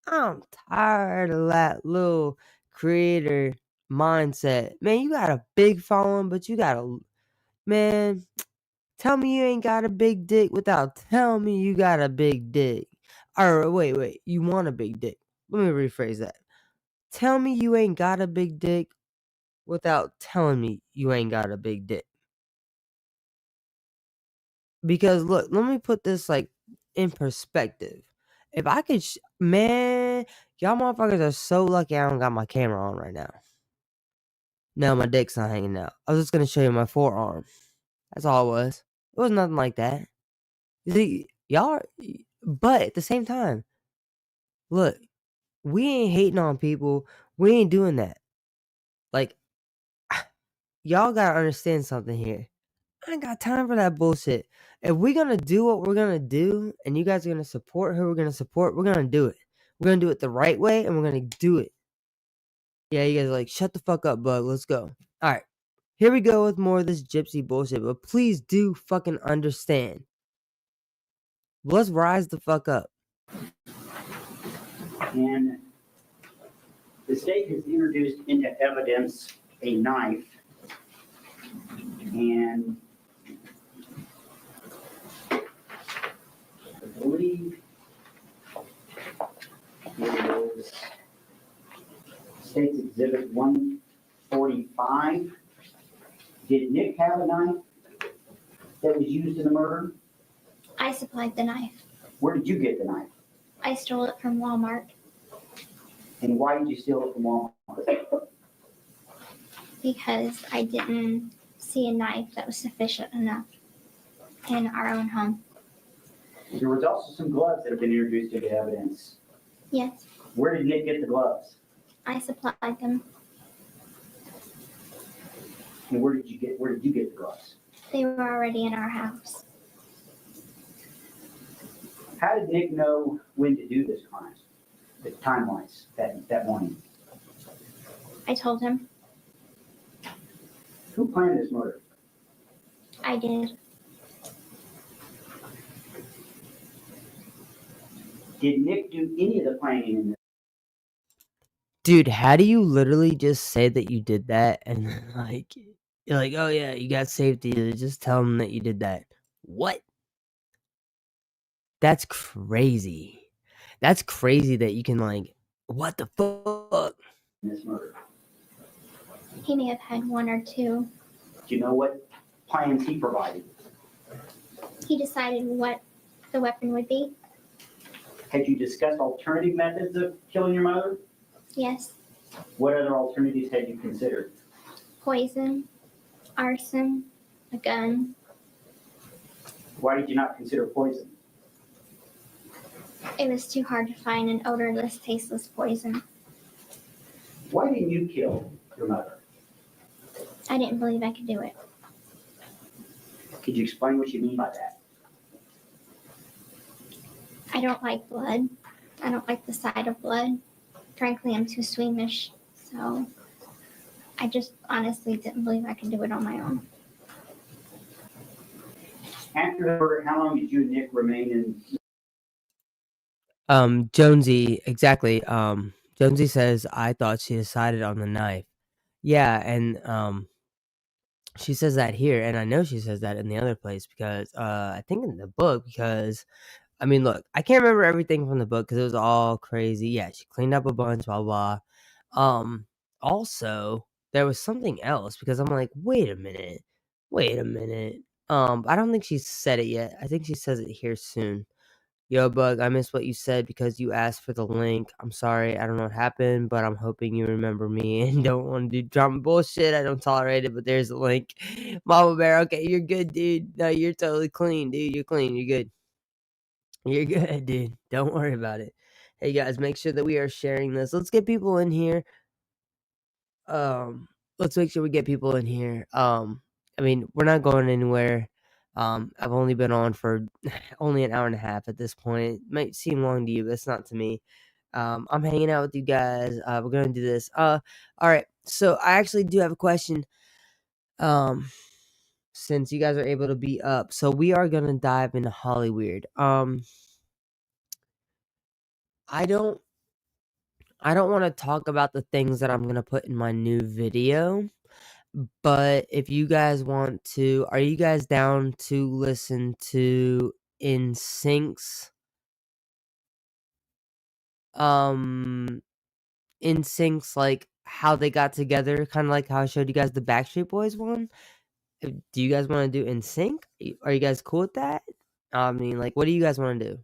[SPEAKER 1] I'm tired of that little creator mindset. Man, you got a big following, but you got a. Man, tell me you ain't got a big dick without telling me you got a big dick. Or wait, you want a big dick. Let me rephrase that. Tell me you ain't got a big dick without telling me you ain't got a big dick. Because look, let me put this like in perspective. If I could, man, y'all motherfuckers are so lucky I don't got my camera on right now. No, my dick's not hanging out. I was just gonna show you my forearm. That's all it was. It was nothing like that. You see, y'all are, but at the same time, look, we ain't hating on people. We ain't doing that. Like, y'all gotta understand something here. I ain't got time for that bullshit. If we're gonna do what we're gonna do, and you guys are gonna support who we're gonna support, we're gonna do it. We're gonna do it the right way, and we're gonna do it. Yeah, you guys are like, shut the fuck up, bug. Let's go. All right, here we go with more of this gypsy bullshit. But please do fucking understand. Let's rise the fuck up.
[SPEAKER 3] And the state has introduced into evidence a knife, and I believe it is State's Exhibit 145. Did Nick have a knife that was used in the murder?
[SPEAKER 4] I supplied the knife.
[SPEAKER 3] Where did you get the knife?
[SPEAKER 4] I stole it from Walmart
[SPEAKER 3] And why did you steal it from Walmart?
[SPEAKER 4] because I didn't see a knife that was sufficient enough in our own home.
[SPEAKER 3] There was also some gloves that have been introduced into evidence.
[SPEAKER 4] Yes,
[SPEAKER 3] Where did Nick get the gloves?
[SPEAKER 4] I supplied them.
[SPEAKER 3] And where did you get the gloves?
[SPEAKER 4] They were already in our house.
[SPEAKER 3] How did Nick know when to do this crime? The time-wise, that morning.
[SPEAKER 4] I told him.
[SPEAKER 3] Who planned this murder?
[SPEAKER 4] I did.
[SPEAKER 3] Did Nick do any of the planning in this?
[SPEAKER 1] Dude, how do you literally just say that you did that and then like you're like, oh yeah, you got safety. Just tell them that you did that. What? That's crazy. That's crazy that you can like, what the fuck?
[SPEAKER 3] This murder?
[SPEAKER 4] He may have had one or two.
[SPEAKER 3] Do you know what plans he provided?
[SPEAKER 4] He decided what the weapon would be.
[SPEAKER 3] Had you discussed alternative methods of killing your mother?
[SPEAKER 4] Yes,
[SPEAKER 3] What other alternatives had you considered?
[SPEAKER 4] poison, arson, a gun.
[SPEAKER 3] Why did you not consider poison?
[SPEAKER 4] It was too hard to find an odorless, tasteless poison.
[SPEAKER 3] Why didn't you kill your mother?
[SPEAKER 4] I didn't believe I could do it.
[SPEAKER 3] Could you explain what you mean by that?
[SPEAKER 4] I don't like blood. I don't like the sight of blood. Frankly, I'm too squeamish, so I just honestly didn't believe I could do it on my own.
[SPEAKER 3] After the murder, how long did you and Nick remain in?
[SPEAKER 1] Jonesy, exactly. Jonesy says I thought she decided on the knife. Yeah, and she says that here, and I know she says that in the other place because I think in the book because I mean, look, I can't remember everything from the book because it was all crazy. Yeah, she cleaned up a bunch, blah blah. Also, there was something else because I'm like, wait a minute. I don't think she said it yet. I think she says it here soon. Yo, Bug, I missed what you said because you asked for the link. I'm sorry. I don't know what happened, but I'm hoping you remember me and don't want to do drama bullshit. I don't tolerate it, but there's a link. Mama Bear, okay, you're good, dude. No, you're totally clean, dude. You're clean. You're good. You're good, dude. Don't worry about it. Hey, guys, make sure that we are sharing this. Let's get people in here. Let's make sure we get people in here. I mean, we're not going anywhere. I've only been on for only an hour and a half at this point. It might seem long to you, but it's not to me. I'm hanging out with you guys. We're gonna do this. All right. So I actually do have a question. Since you guys are able to be up, so we are gonna dive into Hollyweird. I don't want to talk about the things that I'm gonna put in my new video. But if you guys want to, are you guys down to listen to InSync's like how they got together, kind of like how I showed you guys the Backstreet Boys one? Do you guys want to do InSync? Are you guys cool with that? I mean, like, what do you guys want to do?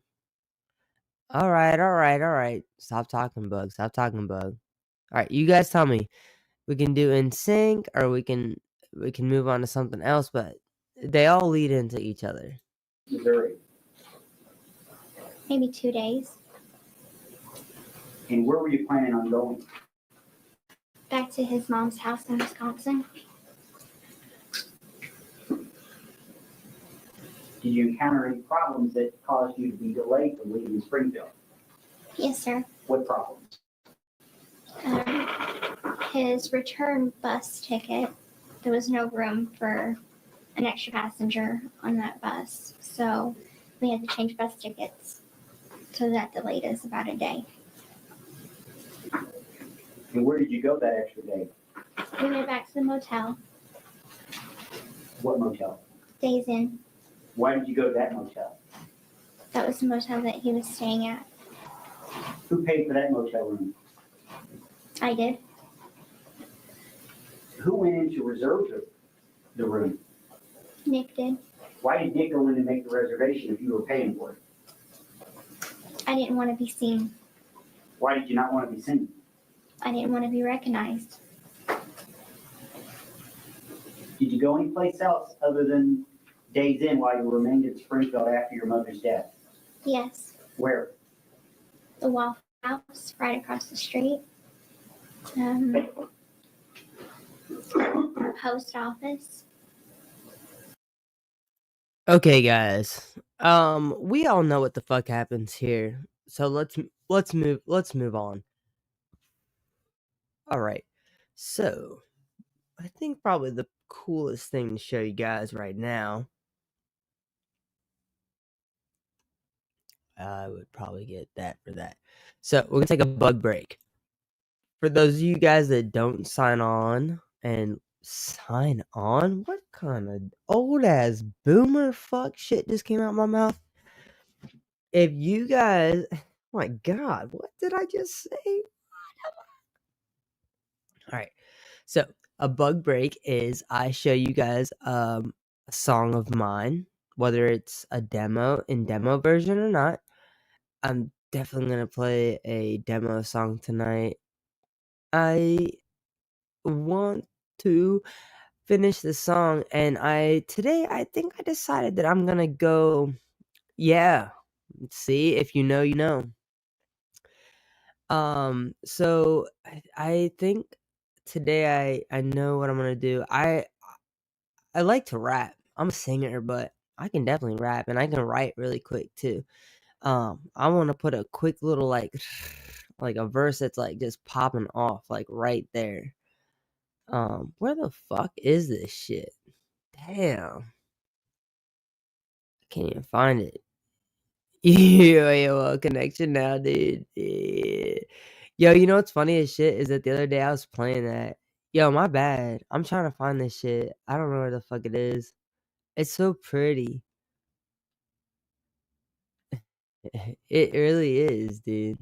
[SPEAKER 1] All right. Stop talking, Bug. Stop talking, Bug. All right, you guys tell me. We can do InSync, or we can move on to something else, but they all lead into each other.
[SPEAKER 3] Missouri.
[SPEAKER 4] Maybe 2 days.
[SPEAKER 3] And where were you planning on going?
[SPEAKER 4] Back to his mom's house in Wisconsin.
[SPEAKER 3] Did you encounter any problems that caused you to be delayed from leaving Springfield?
[SPEAKER 4] Yes, sir.
[SPEAKER 3] What problems?
[SPEAKER 4] His return bus ticket, there was no room for an extra passenger on that bus. So we had to change bus tickets. So that delayed us about a day.
[SPEAKER 3] And where did you go that extra day?
[SPEAKER 4] We went back to the motel,
[SPEAKER 3] What motel?
[SPEAKER 4] Days Inn.
[SPEAKER 3] Why did you go to that motel?
[SPEAKER 4] That was the motel that he was staying at.
[SPEAKER 3] Who paid for that motel room?
[SPEAKER 4] I did.
[SPEAKER 3] Who went in to reserve the room?
[SPEAKER 4] Nick did.
[SPEAKER 3] Why did Nick go in and make the reservation if you were paying for it?
[SPEAKER 4] I didn't want to be seen.
[SPEAKER 3] Why did you not want to be seen?
[SPEAKER 4] I didn't want to be recognized.
[SPEAKER 3] Did you go anyplace else other than Days Inn while you remained in Springfield after your mother's death?
[SPEAKER 4] Yes.
[SPEAKER 3] Where?
[SPEAKER 4] The Waffle House right across the street. Post office.
[SPEAKER 1] Okay, guys. We all know what the fuck happens here. So let's move on. All right. So, I think probably the coolest thing to show you guys right now, I would probably get that for that. So, we're going to take a bug break. For those of you guys that don't sign on, what kind of old ass boomer fuck shit just came out my mouth? If you guys, oh my God, what did I just say? All right. So, a bug break is I show you guys a song of mine, whether it's a demo version or not. I'm definitely going to play a demo song tonight. I want to finish the song, and today I think I decided that I'm going to go, yeah. See, if you know, you know. So I think today I know what I'm gonna do. I like to rap. I'm a singer, but I can definitely rap, and I can write really quick too. I want to put a quick little like like a verse that's like just popping off like right there. Where the fuck is this shit? Damn, I can't even find it. Yo, connection now, dude. Yeah. Yo, you know what's funny as shit is that the other day I was playing that. Yo, my bad. I'm trying to find this shit. I don't know where the fuck it is. It's so pretty. It really is, dude.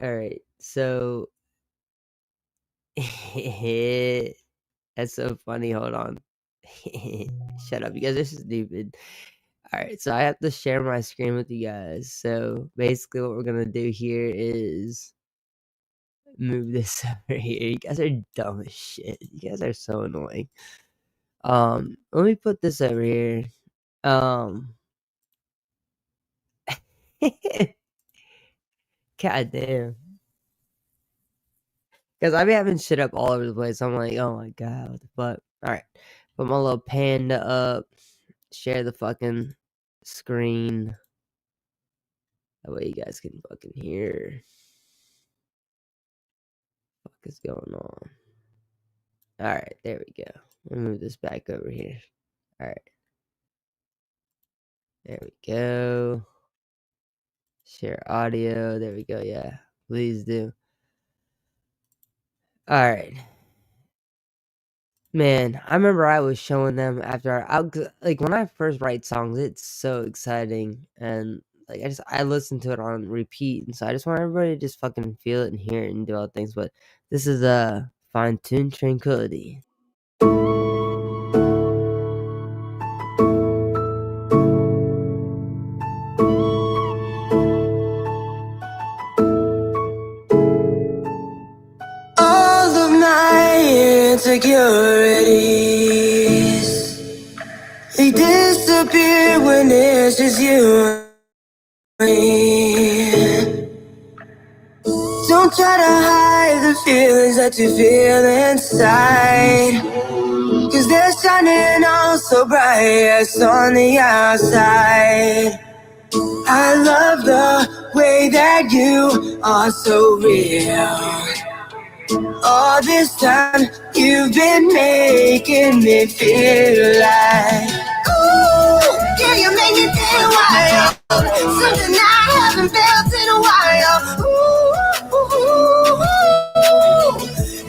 [SPEAKER 1] All right, so that's so funny. Hold on. Shut up, you guys are stupid. Alright, so I have to share my screen with you guys. So basically what we're gonna do here is move this over here. You guys are dumb as shit. You guys are so annoying. Let me put this over here. God damn. Because I be having shit up all over the place. I'm like, oh my god, what the fuck? Alright. Put my little panda up. Share the fucking screen. That way you guys can fucking hear. What the fuck is going on? Alright, there we go. Let me move this back over here. Alright. There we go. Share audio. There we go. Yeah. Please do. Alright. Man, I remember I was showing them after like when I first write songs, it's so exciting and like I listen to it on repeat, and so I just want everybody to just fucking feel it and hear it and do all things. But this is a fine tuned tranquility. All of my insecurities, they disappear when it's just you and me. Don't try to hide the feelings that you feel inside, 'cause they're shining all so bright on the outside. I love the way that you are so real. All this time you've been making me feel like, ooh, yeah, you make me feel wild. Something I haven't felt in a while. Ooh,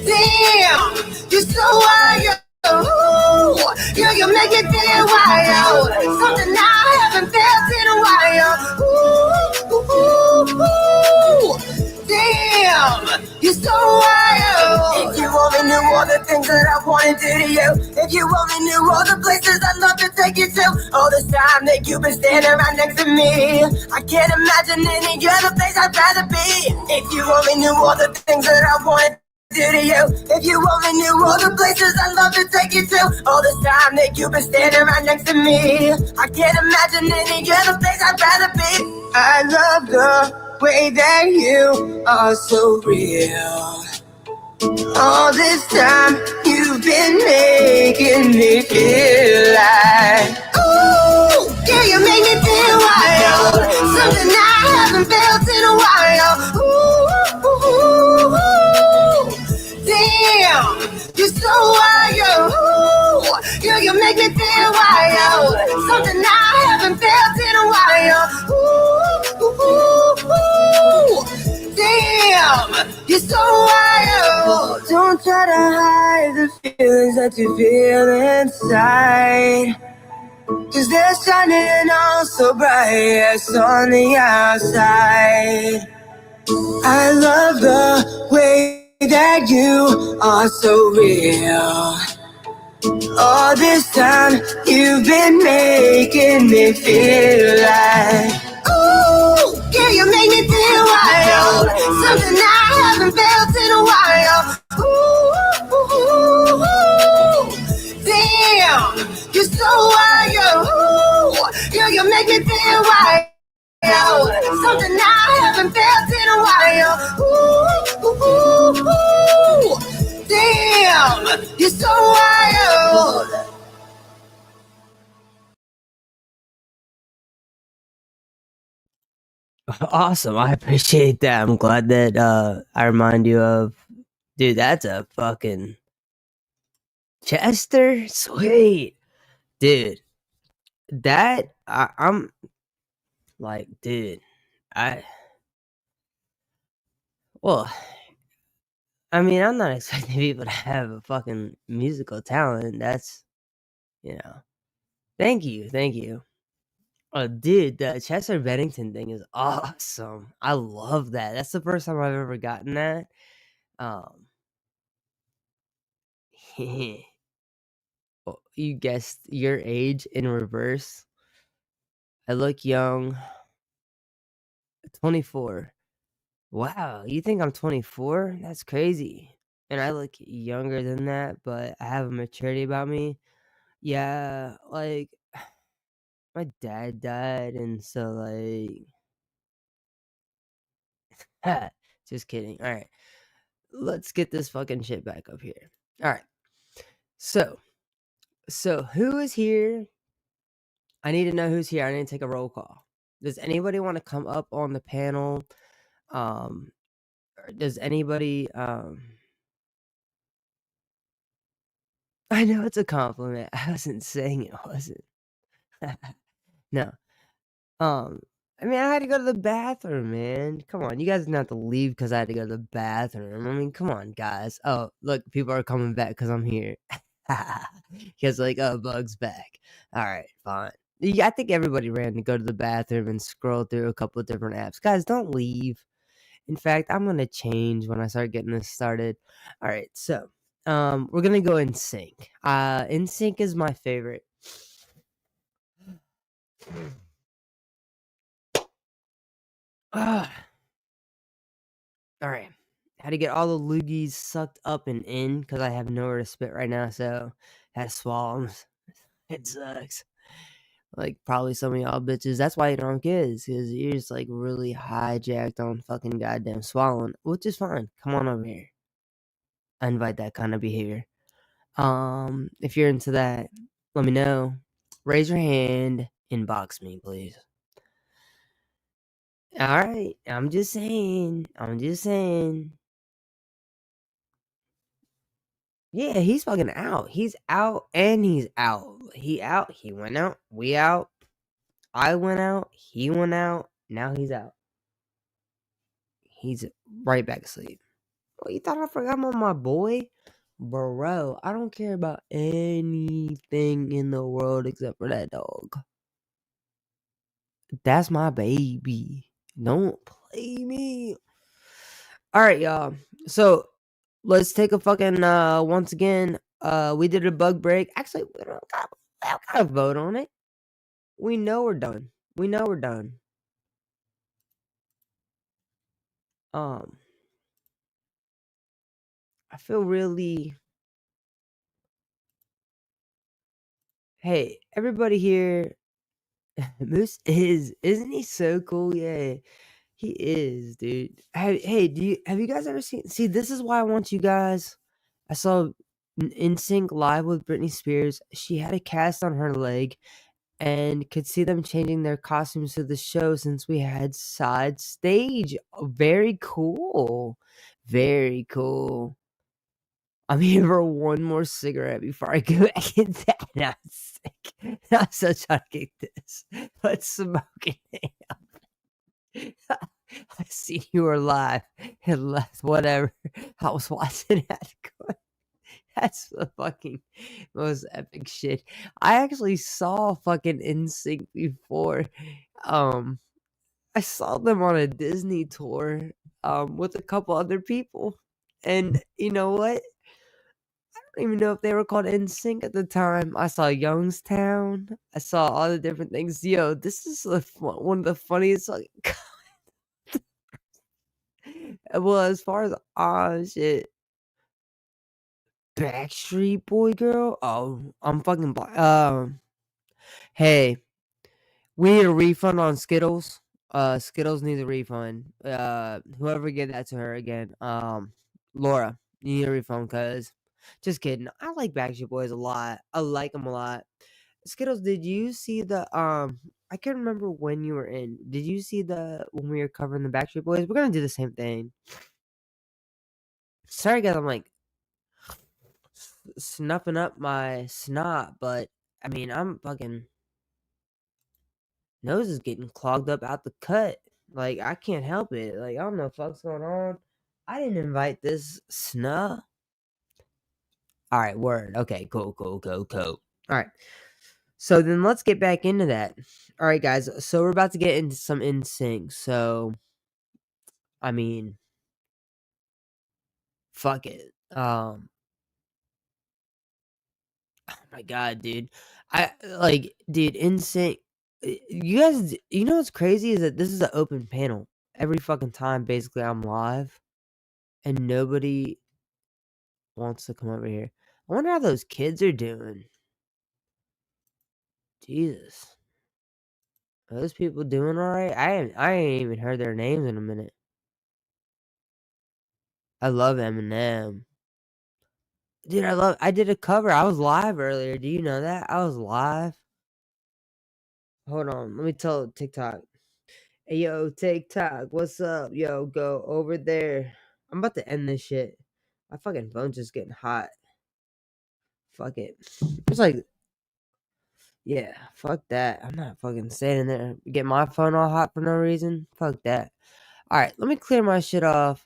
[SPEAKER 1] damn, you're so wild. Ooh, yeah, you make me feel wild. Something I haven't felt in a while. Ooh, damn, you're so wild. If you only knew all the things that I wanted to do to you. If you only knew all the places I'd love to take you to. All this time that you've been standing right next to me, I can't imagine any other place I'd rather be. If you only knew all the things that I wanted to do to you. If you only knew all the places I'd love to take you to. All this time that you've been standing right next to me, I can't imagine any other place I'd rather be. I love the way that you are so real. All this time you've been making me feel like, ooh, yeah, you make me feel wild. Something I haven't felt in a while. Ooh, damn, you're so wild. Ooh, yeah, you make me feel wild. Something I haven't felt in a while. Ooh, damn, you're so wild. Don't try to hide the feelings that you feel inside, 'cause they're shining all so bright on the outside. I love the way that you are so real. All this time you've been making me feel like, ooh, yeah, you make me feel wild. Something I haven't felt in a while. Ooh, damn, you're so wild. Ooh, yeah, you make me feel wild. Something I haven't felt in a while. Ooh, damn, you're so wild. Awesome. I appreciate that. I'm glad that I remind you of, dude, that's a fucking Chester. Sweet. Dude. That I'm like, dude, I well, I mean, I'm not expecting people to have a fucking musical talent. That's, you know. Thank you. Thank you. Oh, dude, the Chester Bennington thing is awesome. I love that. That's the first time I've ever gotten that. Um, well, you guessed your age in reverse. I look young. 24. Wow, you think I'm 24? That's crazy. And I look younger than that, but I have a maturity about me. Yeah, like my dad died, and so like, just kidding. All right, let's get this fucking shit back up here. All right, so who is here? I need to know who's here. I need to take a roll call. Does anybody want to come up on the panel? Or does anybody? I know it's a compliment. I wasn't saying it wasn't. No. Um, I mean, I had to go to the bathroom, man. Come on, you guys didn't have to leave because I had to go to the bathroom. I mean, come on, guys. Oh, look, people are coming back because I'm here. Because like, oh, Bug's back. All right, fine. Yeah, I think everybody ran to go to the bathroom and scroll through a couple of different apps. Guys, don't leave. In fact, I'm gonna change when I start getting this started. All right, so we're gonna go in sync. In sync is my favorite. Ah. All right. Had to get all the loogies sucked up and in because I have nowhere to spit right now, so had to swallow 'em. It sucks. Like probably some of y'all bitches. That's why you don't kids, because you're just like really hijacked on fucking goddamn swallowing, which is fine. Come on over here. I invite that kind of behavior. If you're into that, let me know. Raise your hand. Inbox me, please. All right. I'm just saying. I'm just saying. Yeah, he's fucking out. He's out and he's out. He out. He went out. We out. I went out. He went out. Now he's out. He's right back asleep. Oh, you thought I forgot about my boy? Bro, I don't care about anything in the world except for that dog. That's my baby. Don't play me. All right, y'all. So let's take a fucking once again. We did a bug break. Actually, we don't got a vote on it. We know we're done. We know we're done. Um, I feel really. Hey, everybody here. Moose isn't he so cool? Yeah, he is, dude. Hey, have you guys ever seen? See, this is why I want you guys. I saw NSYNC live with Britney Spears. She had a cast on her leg, and could see them changing their costumes to the show since we had side stage. Very cool. Very cool. I'm here for one more cigarette before I go back in that. I'm sick. I'm so trying to get this. Let's smoke it. I see you were live and left. Whatever. I was watching that. That's the fucking most epic shit. I actually saw fucking NSYNC before. Um, I saw them on a Disney tour with a couple other people. And you know what? I don't even know if they were called NSYNC at the time. I saw Youngstown. I saw all the different things. Yo, this is one of the funniest. Well, as far as shit, Backstreet Boy girl. Oh, I'm fucking hey, we need a refund on Skittles. Skittles needs a refund. Whoever gave that to her again. Laura, you need a refund, cause just kidding. I like Backstreet Boys a lot. I like them a lot. Skittles, did you see the I can't remember when you were in. Did you see when we were covering the Backstreet Boys? We're gonna do the same thing. Sorry, guys. I'm like snuffing up my snot, but I mean, I'm fucking nose is getting clogged up out the cut. Like, I can't help it. Like, I don't know what the fuck's going on. I didn't invite this snub. All right, word. Okay, cool. All right. So then let's get back into that. All right, guys. So we're about to get into some NSYNC. So, I mean, fuck it. Oh my god, dude. Dude, NSYNC. You guys, you know what's crazy is that this is an open panel. Every fucking time, basically, I'm live, and nobody wants to come over here. I wonder how those kids are doing. Jesus. Are those people doing alright? I ain't even heard their names in a minute. I love Eminem. Dude, I did a cover. I was live earlier. Do you know that? I was live. Hold on. Let me tell TikTok. Hey, yo, TikTok. What's up? Yo, go over there. I'm about to end this shit. My fucking phone's just getting hot. Fuck it. It's like, yeah, fuck that. I'm not fucking standing there. Get my phone all hot for no reason. Fuck that. Alright, let me clear my shit off.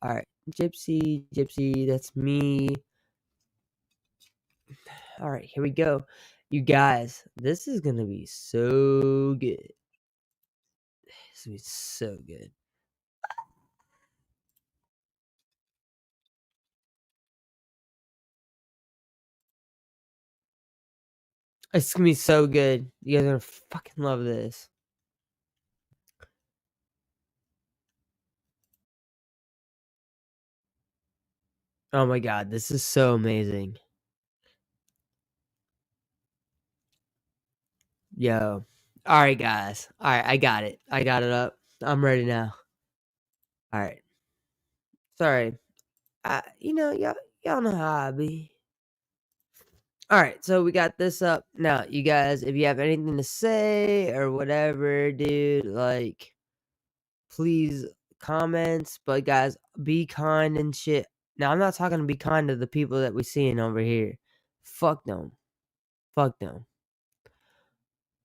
[SPEAKER 1] Alright. Gypsy, that's me. Alright, here we go. You guys, this is gonna be so good. This is gonna be so good. It's gonna be so good. You guys are gonna fucking love this. Oh my god, this is so amazing. Yo. Alright, guys. Alright, I got it. I got it up. I'm ready now. Alright. Sorry. You know, y'all know how I be. Alright, so we got this up. Now, you guys, if you have anything to say or whatever, dude, like, please comments. But guys, be kind and shit. Now, I'm not talking to be kind to the people that we seeing over here. Fuck them. Fuck them.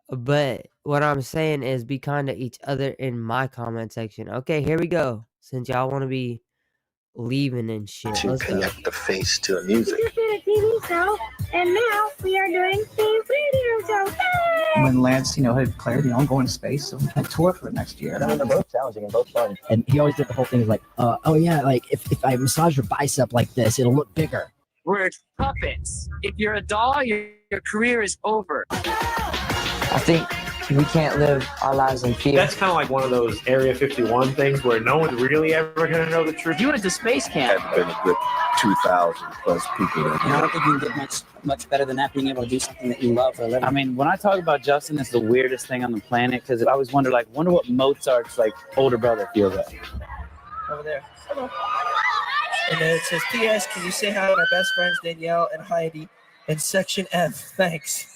[SPEAKER 1] But what I'm saying is be kind to each other in my comment section. Okay, here we go. Since y'all want to be leaving and shit.
[SPEAKER 6] To
[SPEAKER 1] Let's go.
[SPEAKER 6] connect the face to the music.
[SPEAKER 7] We just did a TV show, and now we are doing a radio show. Yay!
[SPEAKER 8] When Lance, had declared, I'm going to space, so we can tour for the next year.
[SPEAKER 9] I mean, they're both challenging and both fun. And he always did the whole thing like, oh yeah, like if I massage your bicep like this, it'll look bigger.
[SPEAKER 10] We're puppets. If you're a doll, your career is over.
[SPEAKER 11] I think we can't live our lives in fear.
[SPEAKER 12] That's kind of like one of those Area 51 things where no one's really ever going to know the truth.
[SPEAKER 10] You went to space camp.
[SPEAKER 6] Had been a good 2,000 plus people there.
[SPEAKER 9] And I don't think you can get much better than that, being able to do something that you love for a living.
[SPEAKER 13] I mean, when I talk about Justin, it's the weirdest thing on the planet because I always wonder what Mozart's older brother feels like.
[SPEAKER 14] Over there. Hello. And then it says, P.S. Can you say hi to my best friends Danielle and Heidi in Section F? Thanks.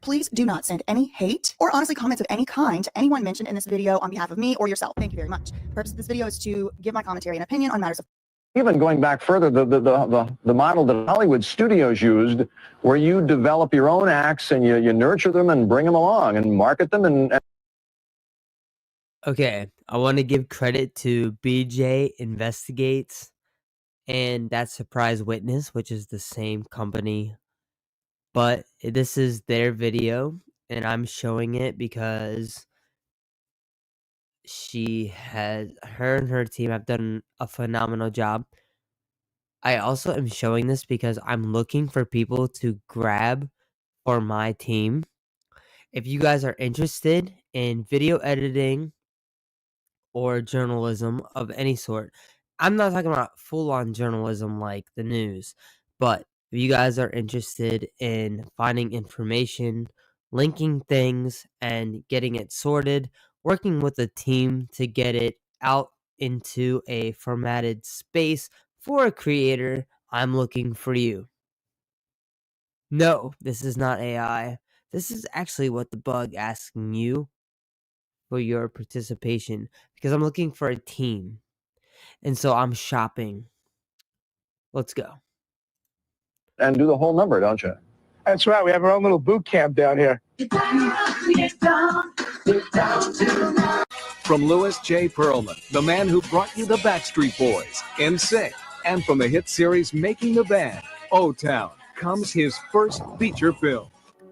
[SPEAKER 15] Please do not send any hate or honestly comments of any kind to anyone mentioned in this video on behalf of me or yourself. Thank you very much. The purpose of this video is to give my commentary and opinion on matters of
[SPEAKER 16] even going back further, the model that Hollywood studios used, where you develop your own acts and you nurture them and bring them along and market them and
[SPEAKER 1] Okay, I want to give credit to BJ Investigates and That Surprise Witness, which is the same company. But this is their video, and I'm showing it because her and her team have done a phenomenal job. I also am showing this because I'm looking for people to grab for my team. If you guys are interested in video editing or journalism of any sort, I'm not talking about full-on journalism like the news, but if you guys are interested in finding information, linking things, and getting it sorted, working with a team to get it out into a formatted space for a creator, I'm looking for you. No, this is not AI. This is actually WhatDaBuG asking you for your participation because I'm looking for a team. And so I'm shopping. Let's go.
[SPEAKER 16] And do the whole number, don't you?
[SPEAKER 2] That's right. We have our own little boot camp down here.
[SPEAKER 17] From Louis J. Perlman, the man who brought you the Backstreet Boys, NSYNC, and from the hit series Making the Band, O-Town, comes his first feature film.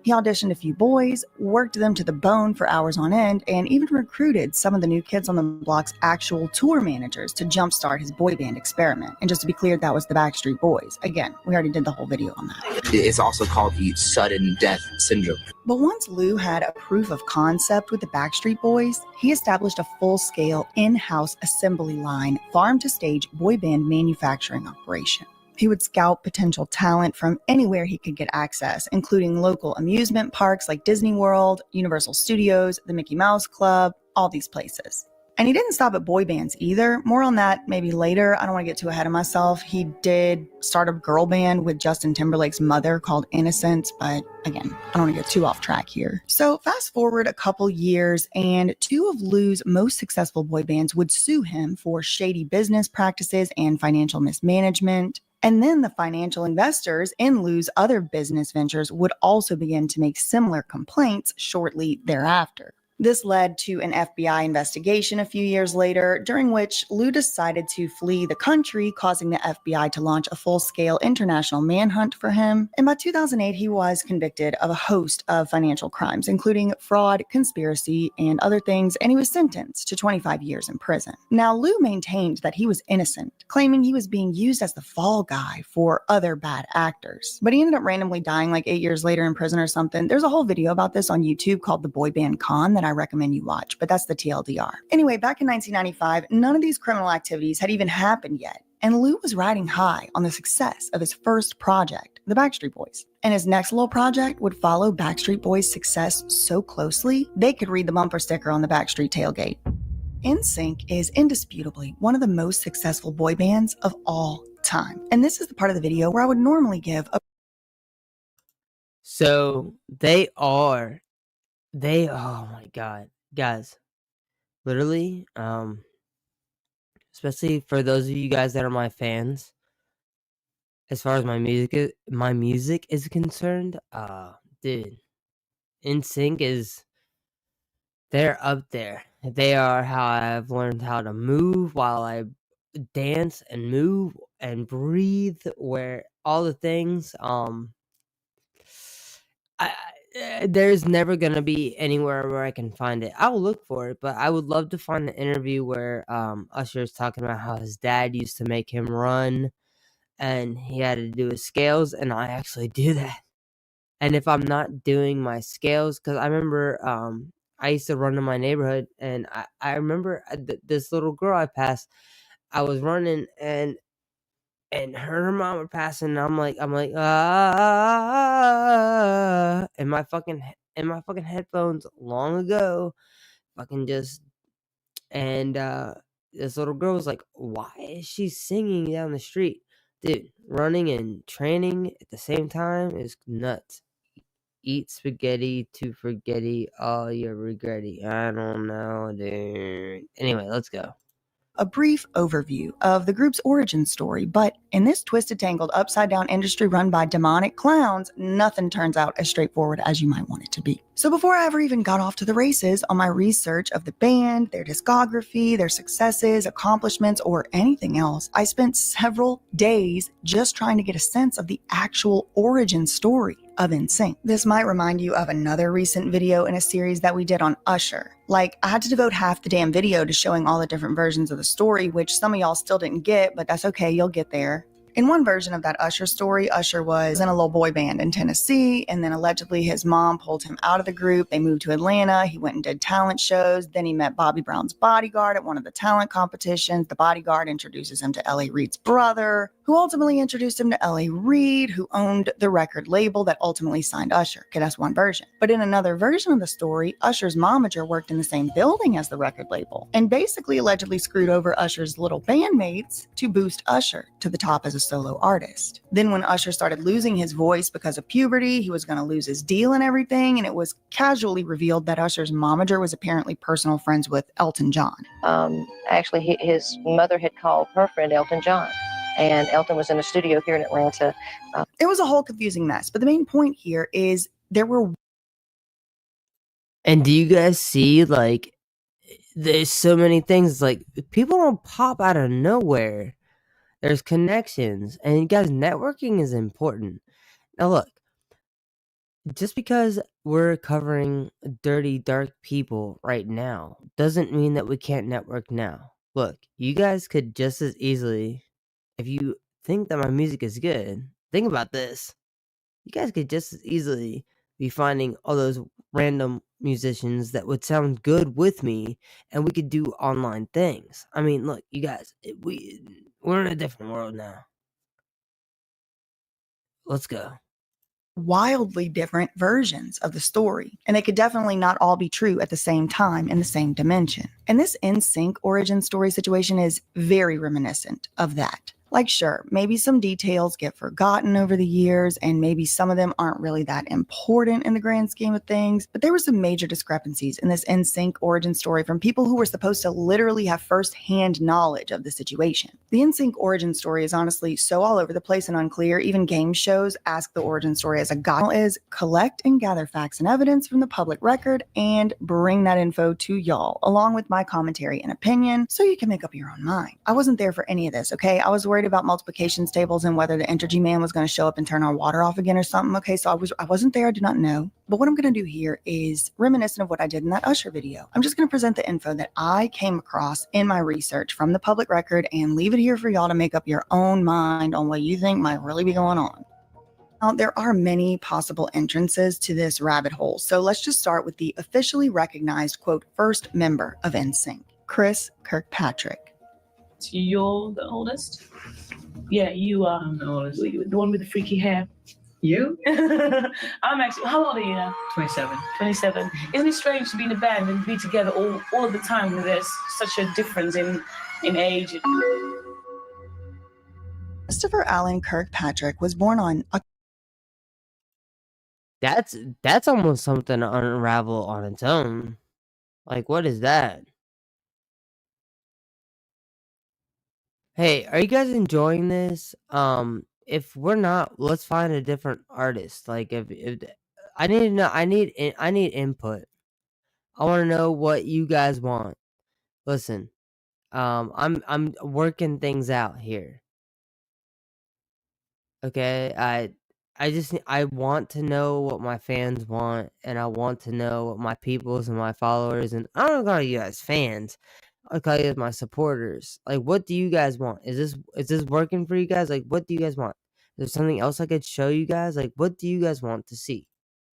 [SPEAKER 15] He auditioned a few boys, worked them to the bone for hours on end, and even recruited some of the new kids on the block's actual tour managers to jumpstart his boy band experiment. And just to be clear, that was the Backstreet Boys. Again, we already did the whole video on that.
[SPEAKER 11] It's also called the sudden death syndrome.
[SPEAKER 15] But once Lou had a proof of concept with the Backstreet Boys, he established a full-scale in-house assembly line, farm-to-stage boy band manufacturing operation. He would scout potential talent from anywhere he could get access, including local amusement parks like Disney World, Universal Studios, the Mickey Mouse Club, all these places. And he didn't stop at boy bands either. More on that maybe later. I don't want to get too ahead of myself. He did start a girl band with Justin Timberlake's mother called Innocence, but again, I don't want to get too off track here. So fast forward a couple years, and two of Lou's most successful boy bands would sue him for shady business practices and financial mismanagement. And then the financial investors in Lou's other business ventures would also begin to make similar complaints shortly thereafter. This led to an FBI investigation a few years later, during which Lou decided to flee the country, causing the FBI to launch a full-scale international manhunt for him. And by 2008, he was convicted of a host of financial crimes, including fraud, conspiracy, and other things, and he was sentenced to 25 years in prison. Now, Lou maintained that he was innocent, claiming he was being used as the fall guy for other bad actors. But he ended up randomly dying like 8 years later in prison or something. There's a whole video about this on YouTube called The Boy Band Con that I recommend you watch, but that's the TLDR. Anyway, back in 1995, none of these criminal activities had even happened yet, and Lou was riding high on the success of his first project, the Backstreet Boys. And his next little project would follow Backstreet Boys' success so closely, they could read the bumper sticker on the Backstreet tailgate. NSYNC is indisputably one of the most successful boy bands of all time. And this is the part of the video where I would normally give a...
[SPEAKER 1] So oh my god, guys, literally, especially for those of you guys that are my fans, as far as my music is concerned, dude, NSYNC they're up there. They are how I've learned how to move while I dance and move and breathe, where all the things, there's never gonna be anywhere where I can find it. I will look for it, but I would love to find the interview where Usher is talking about how his dad used to make him run and he had to do his scales, and I actually do that. And if I'm not doing my scales, because I remember I used to run in my neighborhood, and I remember this little girl I passed, I was running and her and her mom were passing, and I'm like, ah, and my fucking headphones long ago, fucking just, and this little girl was like, why is she singing down the street? Dude, running and training at the same time is nuts. Eat spaghetti to forgetty all your regretty. I don't know, dude. Anyway, let's go.
[SPEAKER 15] A brief overview of the group's origin story, but in this twisted, tangled, upside-down industry run by demonic clowns, nothing turns out as straightforward as you might want it to be. So before I ever even got off to the races on my research of the band, their discography, their successes, accomplishments, or anything else, I spent several days just trying to get a sense of the actual origin story of NSYNC. This might remind you of another recent video in a series that we did on Usher. Like, I had to devote half the damn video to showing all the different versions of the story, which some of y'all still didn't get, but that's okay, you'll get there. In one version of that Usher story, Usher was in a little boy band in Tennessee, and then allegedly his mom pulled him out of the group. They moved to Atlanta. He went and did talent shows. Then he met Bobby Brown's bodyguard at one of the talent competitions. The bodyguard introduces him to L.A. Reid's brother, who ultimately introduced him to L.A. Reid, who owned the record label that ultimately signed Usher. Okay, that's one version. But in another version of the story, Usher's momager worked in the same building as the record label, and basically allegedly screwed over Usher's little bandmates to boost Usher to the top as a solo artist. Then when Usher started losing his voice because of puberty, he was going to lose his deal and everything, and it was casually revealed that Usher's momager was apparently personal friends with Elton John.
[SPEAKER 18] Actually, his mother had called her friend Elton John, and Elton was in a studio here in Atlanta.
[SPEAKER 15] It was a whole confusing mess, but the main point here is there were...
[SPEAKER 1] And do you guys see, like, there's so many things, like, people don't pop out of nowhere. There's connections, and guys, networking is important. Now look, just because we're covering dirty, dark people right now doesn't mean that we can't network now. Look, you guys could just as easily, if you think that my music is good, think about this. You guys could just as easily be finding all those random musicians that would sound good with me, and we could do online things. I mean, look, you guys, we're in a different world now. Let's go.
[SPEAKER 15] Wildly different versions of the story, and they could definitely not all be true at the same time in the same dimension. And this NSYNC origin story situation is very reminiscent of that. Like, sure, maybe some details get forgotten over the years, and maybe some of them aren't really that important in the grand scheme of things, but there were some major discrepancies in this NSYNC origin story from people who were supposed to literally have first-hand knowledge of the situation. The NSYNC origin story is honestly so all over the place and unclear, even game shows ask the origin story as a guide is collect and gather facts and evidence from the public record and bring that info to y'all, along with my commentary and opinion, so you can make up your own mind. I wasn't there for any of this, okay? I was worried about multiplications tables and whether the energy man was going to show up and turn our water off again or something, okay? So I wasn't there, I do not know. But what I'm going to do here is reminiscent of what I did in that Usher video. I'm just going to present the info that I came across in my research from the public record and leave it here for y'all to make up your own mind on what you think might really be going on. Now, there are many possible entrances to this rabbit hole, so let's just start with the officially recognized, quote, first member of NSYNC, Chris Kirkpatrick.
[SPEAKER 19] You're the oldest? Yeah, you are. I'm the oldest. The one with the freaky hair. You? I'm actually, how old are you now?
[SPEAKER 14] 27.
[SPEAKER 19] 27. Isn't it strange to be in a band and be together all of the time when there's such a difference in age?
[SPEAKER 15] Christopher Allen Kirkpatrick was born on
[SPEAKER 1] That's almost something to unravel on its own. Like, what is that? Hey, are you guys enjoying this? If we're not, let's find a different artist. Like, if I need to know, I need input. I want to know what you guys want. Listen, I'm working things out here. Okay, I want to know what my fans want, and I want to know what my peoples and my followers, and I don't call you guys fans. I'll call you guys my supporters. Like, what do you guys want? Is this working for you guys? Like, what do you guys want? Is there something else I could show you guys? Like, what do you guys want to see?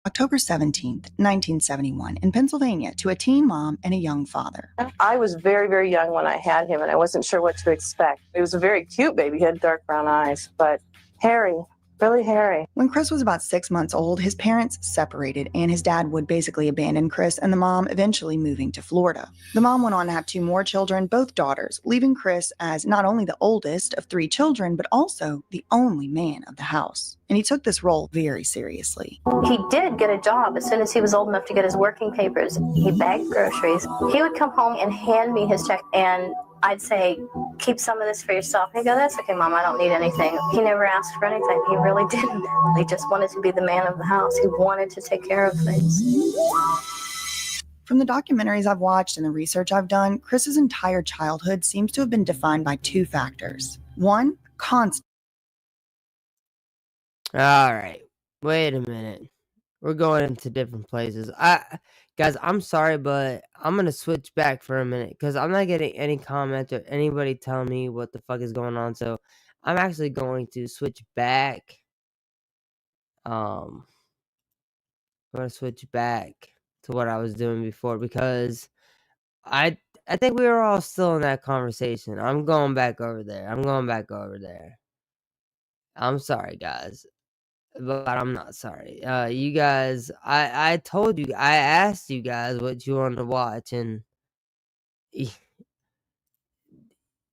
[SPEAKER 15] October 17th, 1971, in Pennsylvania, to a teen mom and a young father.
[SPEAKER 18] I was very, very young when I had him, and I wasn't sure what to expect. He was a very cute baby. He had dark brown eyes, but hairy, really hairy.
[SPEAKER 15] When Chris was about 6 months old, his parents separated, and his dad would basically abandon Chris and the mom eventually moving to Florida. The mom went on to have 2 more children, both daughters, leaving Chris as not only the oldest of 3 children, but also the only man of the house. And he took this role very seriously.
[SPEAKER 18] He did get a job as soon as he was old enough to get his working papers. He bagged groceries. He would come home and hand me his check, and I'd say, keep some of this for yourself. He'd go, that's okay, Mom, I don't need anything. He never asked for anything. He really didn't. He just wanted to be the man of the house. He wanted to take care of things.
[SPEAKER 15] From the documentaries I've watched and the research I've done, Chris's entire childhood seems to have been defined by 2 factors. 1, constant.
[SPEAKER 1] All right, wait a minute. We're going into different places. Guys, I'm sorry, but I'm gonna switch back for a minute because I'm not getting any comments or anybody telling me what the fuck is going on. So I'm actually going to switch back. I'm gonna switch back to what I was doing before because I think we were all still in that conversation. I'm going back over there. I'm sorry, guys. But I'm not sorry. You guys, I told you, I asked you guys what you wanted to watch, and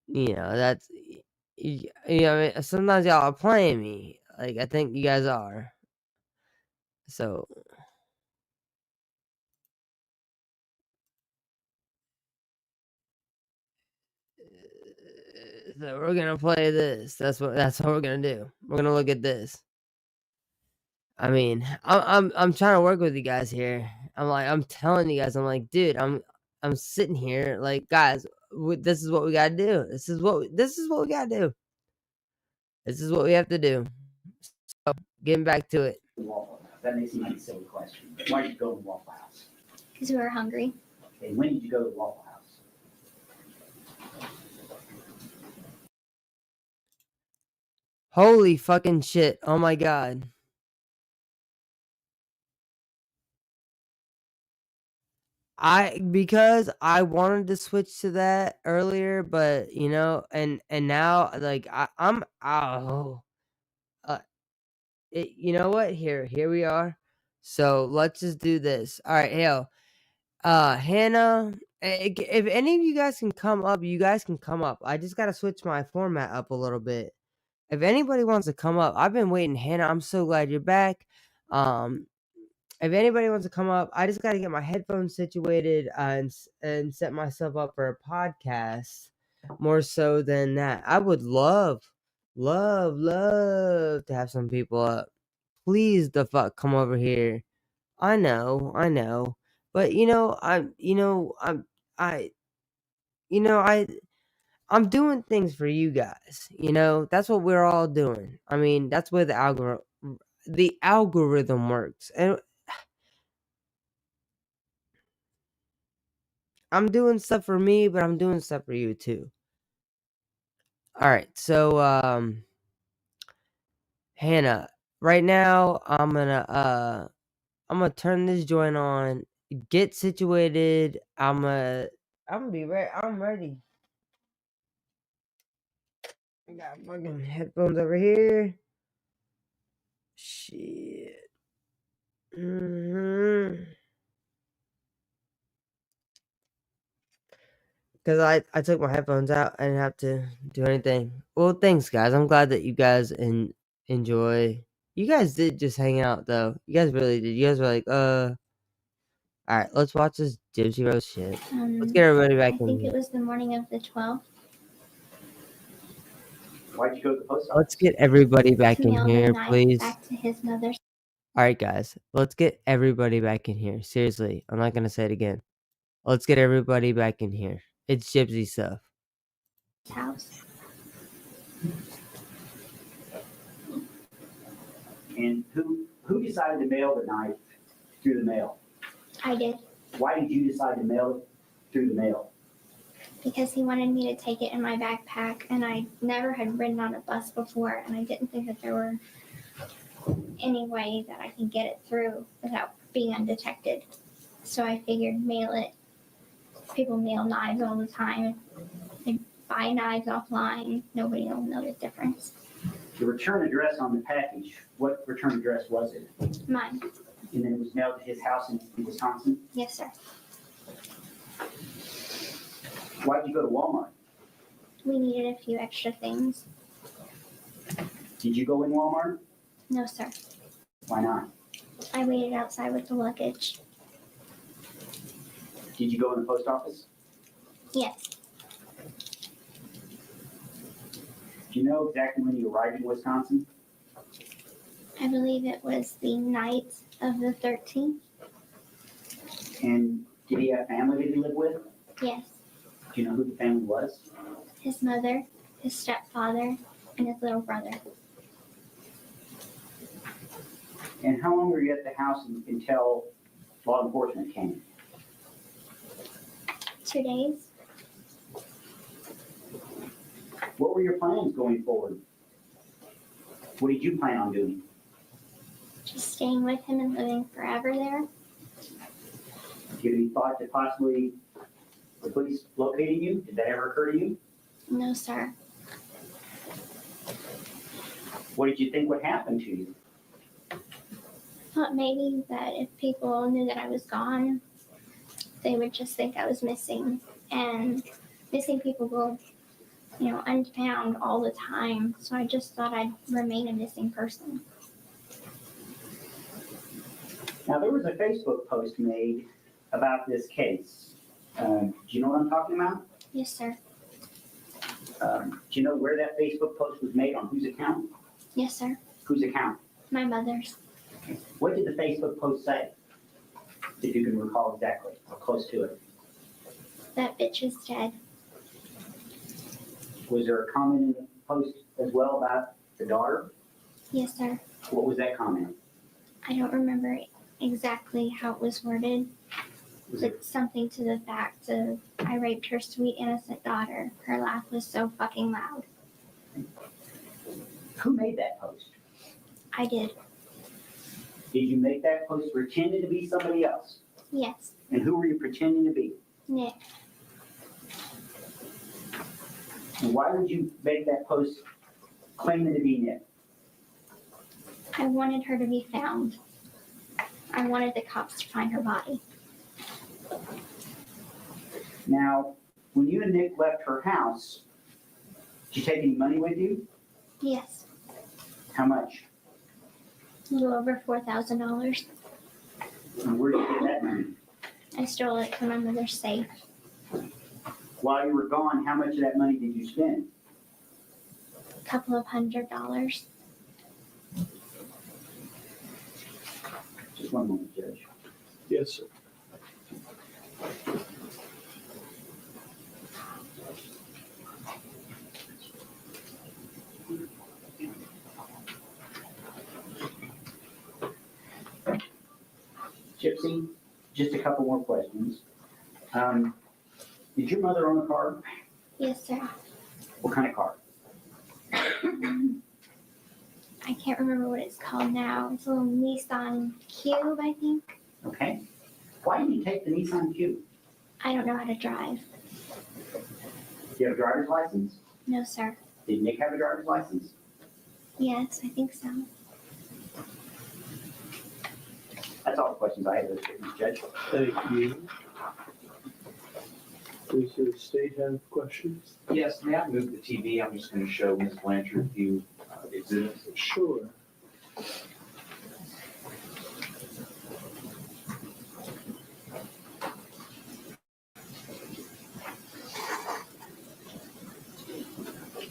[SPEAKER 1] that's sometimes y'all are playing me. Like, I think you guys are. So we're gonna play this. That's what we're gonna do. We're gonna look at this. I mean, I'm trying to work with you guys here. I'm telling you guys, I'm like, dude, I'm sitting here like, guys, this is what we gotta do. This is what we gotta do. This is what we have to do. So, getting back to it.
[SPEAKER 3] That may seem like a silly question. Why did you go to Waffle House?
[SPEAKER 4] Because we were hungry.
[SPEAKER 3] Okay, when did you go to Waffle House?
[SPEAKER 1] Holy fucking shit. Oh my god. Because I wanted to switch to that earlier, but you know, and now like I'm oh you know what? Here we are. So let's just do this. All right, hell. Hannah, if any of you guys can come up, you guys can come up. I just gotta switch my format up a little bit. If anybody wants to come up, I've been waiting. Hannah, I'm so glad you're back. Um, if anybody wants to come up, I just gotta get my headphones situated and set myself up for a podcast. More so than that, I would love to have some people up. Please, the fuck, come over here. I know, but I, I'm doing things for you guys. You know, that's what we're all doing. I mean, that's where the algorithm works, and I'm doing stuff for me, but I'm doing stuff for you too. All right, so Hannah, right now I'm gonna turn this joint on, get situated. I'm gonna be ready. I'm ready. I got fucking headphones over here. Shit. Because I took my headphones out. I didn't have to do anything. Well, thanks, guys. I'm glad that you guys enjoy. You guys did just hang out, though. You guys really did. You guys were like, all right, let's watch this Gypsy Rose shit. Let's get everybody back
[SPEAKER 4] I
[SPEAKER 1] in
[SPEAKER 4] think
[SPEAKER 1] here.
[SPEAKER 4] it was the morning of the 12th.
[SPEAKER 3] Why'd you go to the post office?
[SPEAKER 1] Let's get everybody back
[SPEAKER 4] To
[SPEAKER 1] in
[SPEAKER 4] mail the
[SPEAKER 1] here,
[SPEAKER 4] knife
[SPEAKER 1] please.
[SPEAKER 4] back to his mother's
[SPEAKER 1] All right, guys. Let's get everybody back in here. Seriously, I'm not going to say it again. Let's get everybody back in here. It's Gypsy stuff.
[SPEAKER 4] house.
[SPEAKER 3] And who decided to mail the knife through the mail?
[SPEAKER 4] I did.
[SPEAKER 3] Why did you decide to mail it through the mail?
[SPEAKER 4] Because he wanted me to take it in my backpack, and I never had ridden on a bus before, and I didn't think that there were any way that I could get it through without being undetected. So I figured mail it. People mail knives all the time. They buy knives offline. Nobody will know the difference.
[SPEAKER 3] The return address on the package, what return address was it?
[SPEAKER 4] Mine.
[SPEAKER 3] And then it was mailed to his house in Wisconsin?
[SPEAKER 4] Yes, sir.
[SPEAKER 3] Why'd you go to Walmart?
[SPEAKER 4] We needed a few extra things.
[SPEAKER 3] Did you go in Walmart?
[SPEAKER 4] No, sir.
[SPEAKER 3] Why not?
[SPEAKER 4] I waited outside with the luggage.
[SPEAKER 3] Did you go in the post office?
[SPEAKER 4] Yes.
[SPEAKER 3] Do you know exactly when you arrived in Wisconsin?
[SPEAKER 4] I believe it was the night of the 13th.
[SPEAKER 3] And did he have family that he lived with?
[SPEAKER 4] Yes.
[SPEAKER 3] Do you know who the family was?
[SPEAKER 4] His mother, his stepfather, and his little brother.
[SPEAKER 3] And how long were you at the house until law enforcement came?
[SPEAKER 4] 2 days.
[SPEAKER 3] What were your plans going forward? What did you plan on doing?
[SPEAKER 4] Just staying with him and living forever there.
[SPEAKER 3] Give any thought to possibly the police locating you? Did that ever occur to you?
[SPEAKER 4] No, sir.
[SPEAKER 3] What did you think would happen to you?
[SPEAKER 4] Thought maybe that if people knew that I was gone, they would just think I was missing. And missing people go, unfound all the time. So I just thought I'd remain a missing person.
[SPEAKER 3] Now, there was a Facebook post made about this case. Do you know what I'm talking about?
[SPEAKER 4] Yes, sir.
[SPEAKER 3] Do you know where that Facebook post was made, on whose account?
[SPEAKER 4] Yes, sir.
[SPEAKER 3] Whose account?
[SPEAKER 4] My mother's.
[SPEAKER 3] What did the Facebook post say? If you can recall exactly, or close to it.
[SPEAKER 4] That bitch is dead.
[SPEAKER 3] Was there a comment in the post as well about the daughter?
[SPEAKER 4] Yes, sir.
[SPEAKER 3] What was that comment?
[SPEAKER 4] I don't remember exactly how it was worded. But something to the fact of, I raped her sweet innocent daughter. Her laugh was so fucking loud.
[SPEAKER 3] Who made that post?
[SPEAKER 4] I did.
[SPEAKER 3] Did you make that post pretending to be somebody else?
[SPEAKER 4] Yes.
[SPEAKER 3] And who were you pretending to be?
[SPEAKER 4] Nick.
[SPEAKER 3] And why would you make that post claiming to be Nick?
[SPEAKER 4] I wanted her to be found. I wanted the cops to find her body.
[SPEAKER 3] Now, when you and Nick left her house, did you take any money with you?
[SPEAKER 4] Yes.
[SPEAKER 3] How much?
[SPEAKER 4] A little over $4,000.
[SPEAKER 3] And where did you get that money?
[SPEAKER 4] I stole it from my mother's safe.
[SPEAKER 3] While you were gone, how much of that money did you spend?
[SPEAKER 4] A couple of $100.
[SPEAKER 3] Just one moment, Judge.
[SPEAKER 2] Yes, sir.
[SPEAKER 3] Gypsy, just a couple more questions. Did your mother own a car?
[SPEAKER 4] Yes, sir.
[SPEAKER 3] What kind of car?
[SPEAKER 4] I can't remember what it's called now. It's a little Nissan Cube, I think.
[SPEAKER 3] Okay. Why did you take the Nissan Cube?
[SPEAKER 4] I don't know how to drive.
[SPEAKER 3] Do you have a driver's license?
[SPEAKER 4] No, sir.
[SPEAKER 3] Did Nick have a driver's license?
[SPEAKER 4] Yes, I think so.
[SPEAKER 3] That's all the questions I have, Mr. Judge.
[SPEAKER 2] Thank you. Does the state have questions?
[SPEAKER 5] Yes, may I move the TV? I'm just going to show Ms. Blanchard a few exhibits.
[SPEAKER 2] Sure.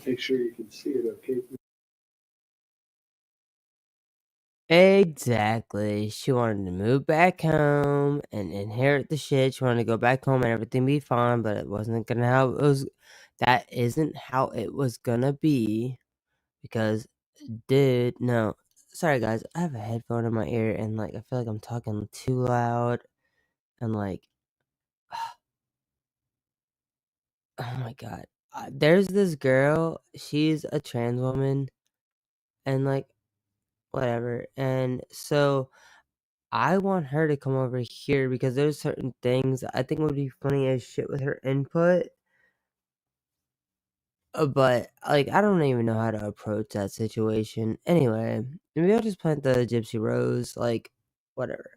[SPEAKER 2] Make sure you can see it, okay?
[SPEAKER 1] Exactly. She wanted to move back home and inherit the shit. She wanted to go back home and everything be fine, but it wasn't gonna how it was. That isn't how it was gonna be because, dude, no. Sorry, guys. I have a headphone in my ear and like I feel like I'm talking too loud and like, oh my god. There's this girl. She's a trans woman and like whatever. And so I want her to come over here because there's certain things I think would be funny as shit with her input. But like I don't even know how to approach that situation. Anyway, maybe I'll just plant the Gypsy Rose, like whatever.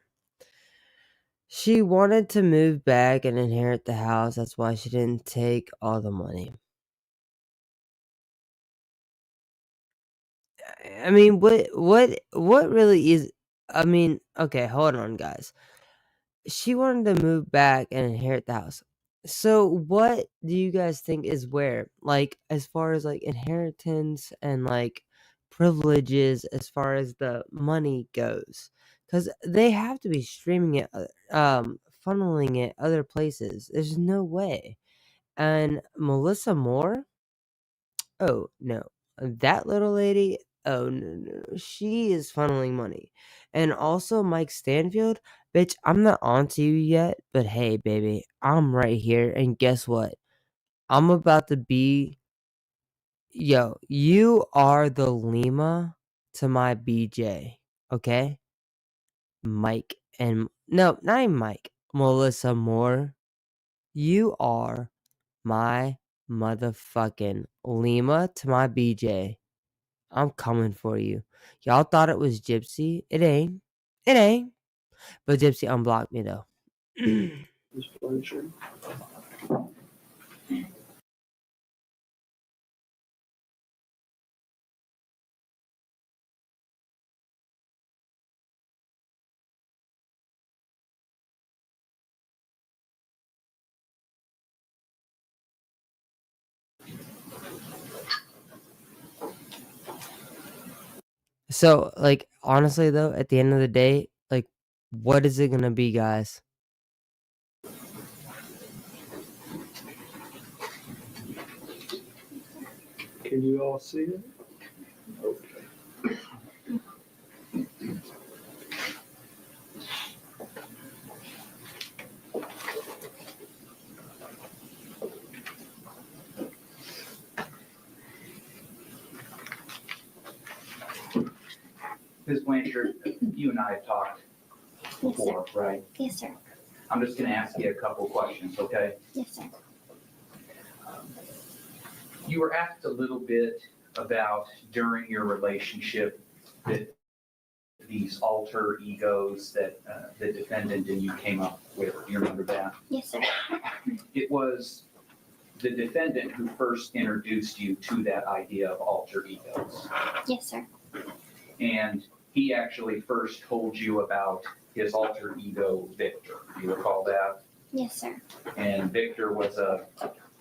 [SPEAKER 1] She wanted to move back and inherit the house. That's why she didn't take all the money. I mean, what really is I mean, okay, hold on, guys. She wanted to move back and inherit the house. So what do you guys think is where? Like as far as like inheritance and like privileges as far as the money goes. Cuz they have to be streaming it funneling it other places. There's no way. And Melissa Moore? Oh, no. That little lady? Oh, no. She is funneling money. And also Mike Stanfield, bitch, I'm not onto you yet, but hey, baby, I'm right here. And guess what? I'm about to be. Yo, you are the Lima to my BJ. Okay? Mike and. No, not even Mike. Melissa Moore. You are my motherfucking Lima to my BJ. I'm coming for you. Y'all thought it was Gypsy. It ain't. It ain't. But Gypsy unblocked me though.
[SPEAKER 2] Ms. Blanchard.
[SPEAKER 1] So, like, honestly though, at the end of the day, like, what is it gonna be, guys?
[SPEAKER 2] Can you all see it? Okay.
[SPEAKER 5] Ms. Blanchard, you and I have talked before, right?
[SPEAKER 4] Yes, sir.
[SPEAKER 5] I'm just gonna ask you a couple questions, okay?
[SPEAKER 4] Yes, sir.
[SPEAKER 5] You were asked a little bit about during your relationship that these alter egos that the defendant and you came up with. You remember that?
[SPEAKER 4] Yes, sir.
[SPEAKER 5] It was the defendant who first introduced you to that idea of alter egos.
[SPEAKER 4] Yes, sir.
[SPEAKER 5] And he actually first told you about his alter ego, Victor. Do you recall that?
[SPEAKER 4] Yes, sir.
[SPEAKER 5] And Victor was a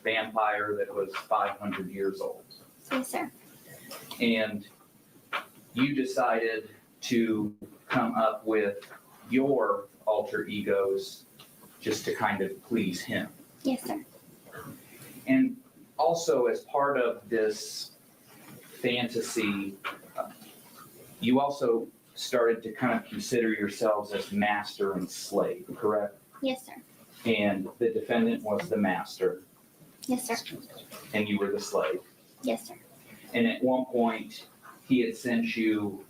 [SPEAKER 5] vampire that was 500 years old.
[SPEAKER 4] Yes, sir.
[SPEAKER 5] And you decided to come up with your alter egos just to kind of please him.
[SPEAKER 4] Yes, sir.
[SPEAKER 5] And also, as part of this fantasy, you also started to kind of consider yourselves as master and slave, correct?
[SPEAKER 4] Yes, sir.
[SPEAKER 5] And the defendant was the master,
[SPEAKER 4] Yes, sir.
[SPEAKER 5] and you were the slave.
[SPEAKER 4] Yes, sir.
[SPEAKER 5] And at one point, he had sent you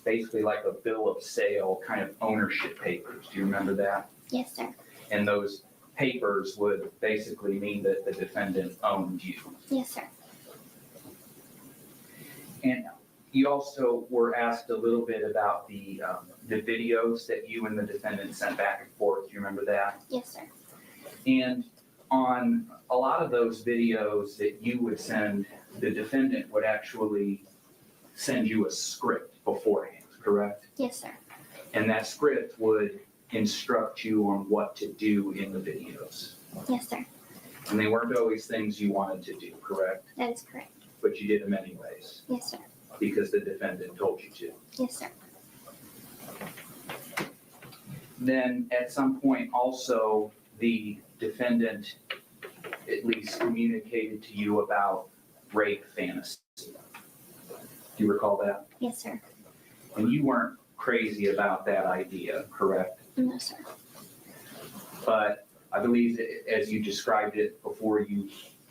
[SPEAKER 5] basically like a bill of sale, kind of ownership papers. Do you remember that?
[SPEAKER 4] Yes, sir.
[SPEAKER 5] And those papers would basically mean that the defendant owned you.
[SPEAKER 4] Yes, sir.
[SPEAKER 5] And you also were asked a little bit about the videos that you and the defendant sent back and forth. Do you remember that?
[SPEAKER 4] Yes, sir.
[SPEAKER 5] And on a lot of those videos that you would send, the defendant would actually send you a script beforehand, correct?
[SPEAKER 4] Yes, sir.
[SPEAKER 5] And that script would instruct you on what to do in the videos.
[SPEAKER 4] Yes, sir.
[SPEAKER 5] And they weren't always things you wanted to do, correct?
[SPEAKER 4] That is correct.
[SPEAKER 5] But you did them anyways,
[SPEAKER 4] Yes, sir.
[SPEAKER 5] because the defendant told you to.
[SPEAKER 4] Yes, sir.
[SPEAKER 5] Then at some point also, the defendant at least communicated to you about rape fantasy. Do you recall that?
[SPEAKER 4] Yes, sir.
[SPEAKER 5] And you weren't crazy about that idea, correct?
[SPEAKER 4] No, sir.
[SPEAKER 5] But I believe that as you described it before, you